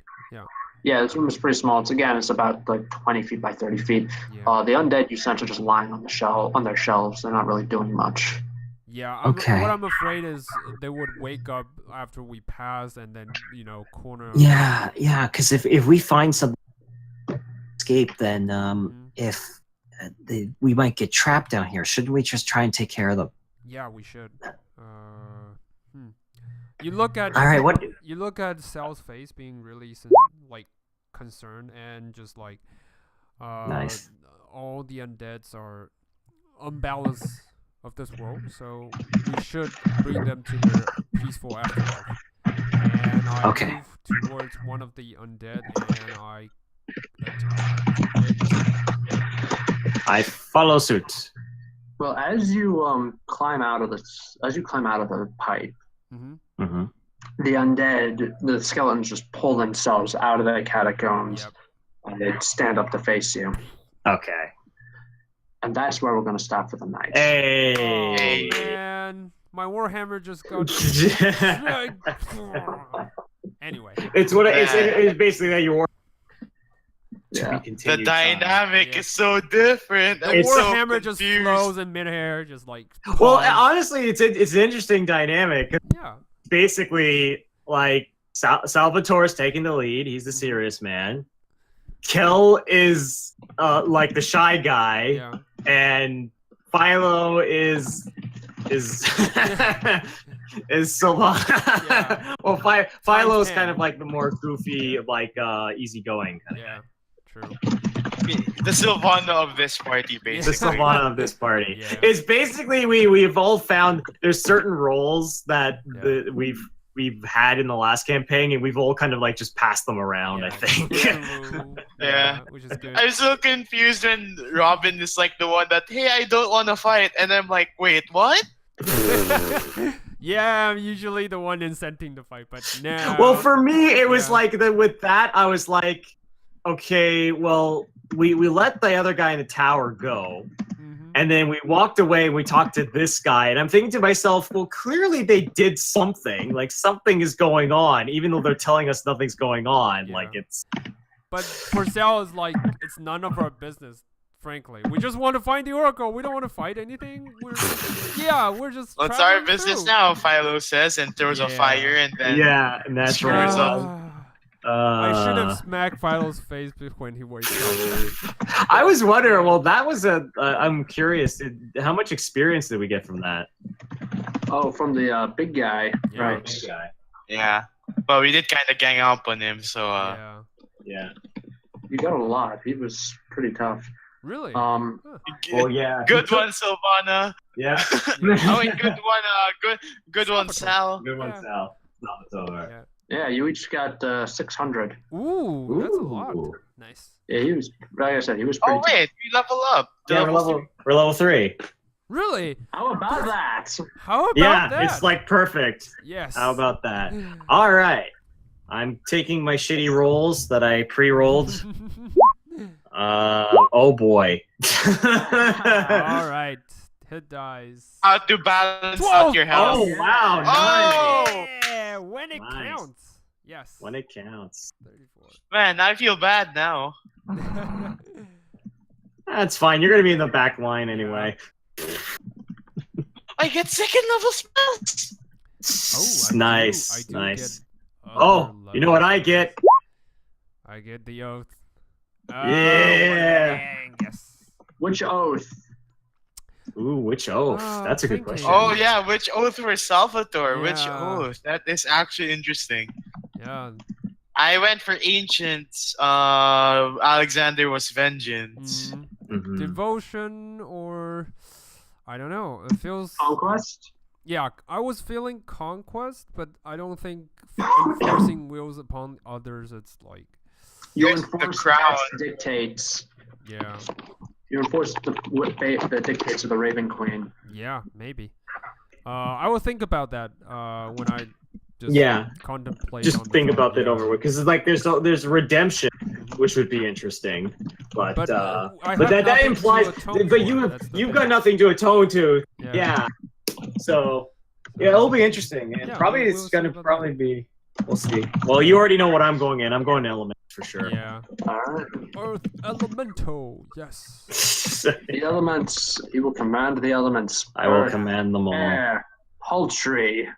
Yeah, this room is pretty small. It's about like 20 feet by 30 feet. Yeah. The undead you sense are just lying on their shelves. They're not really doing much. Yeah. Okay. What I'm afraid is they would wake up after we pass and then corner. Yeah, because if we find some escape, then if we might get trapped down here, shouldn't we just try and take care of them? Yeah, we should. You look at. All right, what? You look at Sal's face being really concerned and just like Nice. all the undeads are unbalanced of this world, so we should bring them to their peaceful afterlife. And I Okay. move towards one of the undead and I attack. I follow suit. Well, as you climb out of the pipe, Mm-hmm. the skeletons just pull themselves out of the catacombs Yep. and they stand up to face you. Okay. And that's where we're going to stop for the night. Hey. Oh man, my warhammer just got. Anyway. It's basically that you're. Yeah. The dynamic is so different. The I'm so warhammer just confused. flows in midair, just like. Well, pause. honestly, it's an interesting dynamic. Yeah. Basically, like Salvatore's taking the lead. He's the serious man. Kel is like the shy guy, Yeah. and Fylo is Silva. Yeah. Well, Fylo is Times kind 10. of like the more goofy, like easygoing kind Yeah. True. The Sylvana of this party, the basically. Sylvana of this party. Yeah. It's basically we've all found there's certain roles that Yeah. we've had in the last campaign, and we've all kind of like just passed them around. Yeah. I think. True. Yeah. Which is good. I'm so confused when Robin is like the one that, hey, I don't want to fight. And I'm like, wait, what? Yeah, I'm usually the one incenting the fight, but now. Well, for me, it was Yeah. like with that, I was like, okay, well, we let the other guy in the tower go, Mhm. and then we walked away and we talked to this guy, and I'm thinking to myself, well, clearly they did something. Like something is going on, even though they're telling us nothing's going on. Yeah. Like it's. But for Sal, it's like it's none of our business. Frankly, we just want to find the Oracle. We don't want to fight anything. We're just Well, it's our traveling business through. now, Philo says, and throws a Yeah. fire, and then Yeah, and that's Sure, right. so- I should have smacked Philo's face when he wakes up. I was wondering. Well, that was a. I'm curious. How much experience did we get from that? Oh, from the big guy. Yeah. Right. yeah. But we did kind of gang up on him, so Yeah. Yeah. You got a lot. He was pretty tough. Really? Well, yeah. good one, Silvana. Yeah. Oh, wait, good one. Good one, Sal. Good one, Yeah. Sal. Salvatore. Yeah. Yeah, you each got 600. Ooh, that's a lot. Ooh. Nice. Yeah, he was. Like I said, he was pretty. Oh wait, we level up. Yeah, we're level 3. Really? How about that? How about Yeah, that? it's like perfect. Yes. How about that? All right. I'm taking my shitty rolls that I pre-rolled. Oh boy. All right. Hit dies. How to balance 12. out your health. Oh wow, nice. Oh! Yeah, when it Nice. counts. Yes. When it counts. 34. Man, I feel bad now. That's fine. You're gonna be in the back line anyway. I get second level spells. Oh, Nice, I do nice. get Oh, other you know what I levels. get? I get the oath. Yeah. dang, yes. Which oath? Ooh, which oath? That's a good thinking. question. Oh yeah, which oath for Salvatore? Which Yeah. oath? That is actually interesting. Yeah. I went for ancient. Alexander was vengeance. Mhm. Mhm. Devotion or I don't know. It feels Conquest? yeah. I was feeling conquest, but I don't think enforcing wills upon others. It's like You There's the enforce crown. that dictates. yeah, You enforce the dictates of the Raven Queen. yeah, maybe. I will think about that when I just Yeah. contemplate. Just on the think phone, about that yeah. over with, because it's like there's redemption, which would be interesting, but But, I but have that nothing to implies, atone but for, you've that's the you've thing. got nothing to atone to, yeah. So yeah, it'll be interesting, and Yeah, probably we'll it's see gonna about probably be. We'll see. Well, you already know what I'm going in. I'm going to element for sure. Yeah. All right. Earth Elemental. Yes. The elements. He will command the elements. I will Earth, command them all. air, poultry.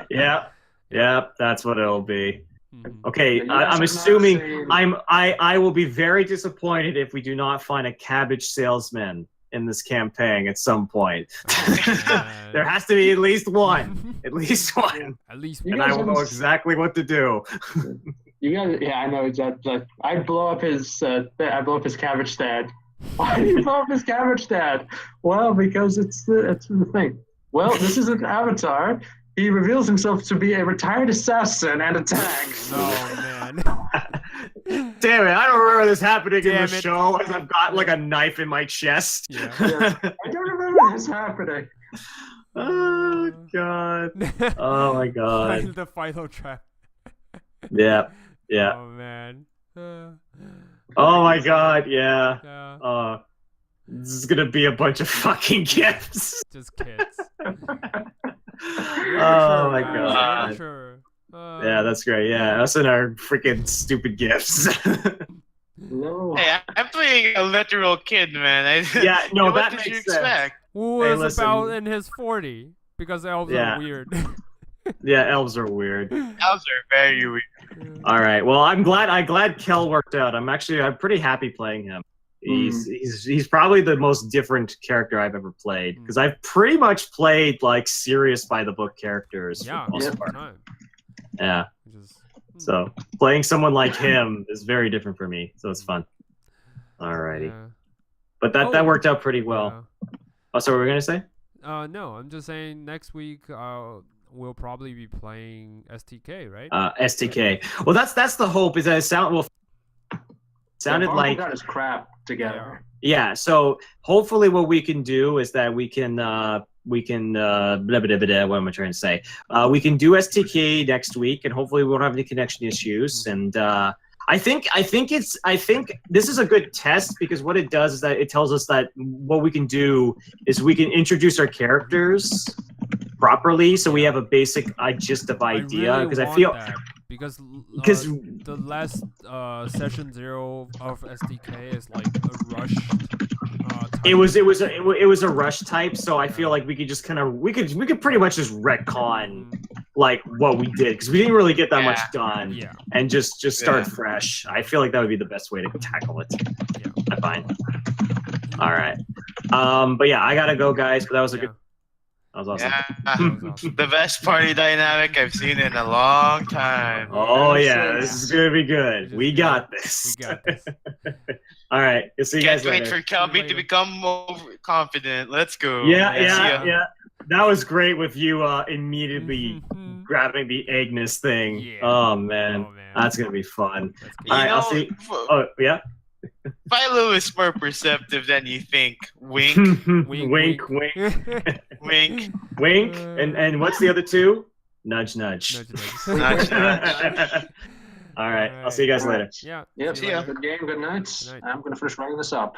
Yeah, yeah, that's what it'll be. Mhm. Okay, You guys I'm have not assuming seen- I will be very disappointed if we do not find a cabbage salesman in this campaign at some point. man. There has to be at least one, at least one, At least You and guys I will know haven't- exactly what to do. You guys, yeah, I know exactly. I blow up his cabbage stand. Why do you blow up his cabbage stand? Well, because it's the thing. Well, this is an avatar. He reveals himself to be a retired assassin and attacks. Oh man. Damn it! I don't remember this happening in Damn the it. show. As I've got like a knife in my chest. Yeah. I don't remember this happening. Oh god. Oh my god. The Philo trap. Yeah. Yeah. Oh man. Oh my god. Yeah. Yeah. This is gonna be a bunch of fucking gifts. Just kids. Oh my god. Sure. Yeah, that's great. Yeah, us and our freaking stupid gifts. No. Hey, I'm playing a literal kid, man. Yeah, no, what that did makes you sense. expect? Who Hey, is listen. about in his 40? Because elves Yeah. are weird. Yeah, elves are weird. Elves are very weird. All right. Well, I'm glad Kel worked out. I'm pretty happy playing him. He's probably the most different character I've ever played, because I've pretty much played like serious by the book characters Yeah, for the most most of the part. time. Yeah. Which is, So playing someone like him is very different for me. So it's fun. Alrighty. yeah. But that Oh, worked out pretty well. Oh, so what were we gonna say? No, I'm just saying next week we'll probably be playing STK, right? STK. Well, that's the hope. Is that it sounded Barnacle like got his crap together. yeah. So hopefully, what we can do is that we can we can blah, blah, blah, blah, what am I trying to say? We can do STK next week, and hopefully we won't have any connection issues. And I think this is a good test because what it does is that it tells us that what we can do is we can introduce our characters properly, so we have a basic gist of idea. Because I feel that, because the last session 0 of SDK is like a rush. It was a rush type, so I feel like we could just kind of we could pretty much just retcon like what we did because we didn't really get that much done, and just start fresh. I feel like that would be the best way to tackle it. I find. All right, but yeah, I gotta go, guys. But that was a good. That was awesome. Yeah, the best party dynamic I've seen in a long time. Oh yeah, this is gonna be good. We got this. We got this. All right, we'll see you guys later. Can't wait for Kelbi to become more confident. Let's go. Yeah. That was great with you immediately grabbing the Agnes thing. Yeah. Oh man, that's gonna be fun. All right, I'll see. Oh yeah. Fylo is more perceptive than you think. Wink, wink, wink, wink. And what's the other two? Nudge, nudge. nudge, nudge. All right, I'll see you guys later. Yeah. Yep. See ya. Good game. Good night. Good night. I'm gonna finish writing this up.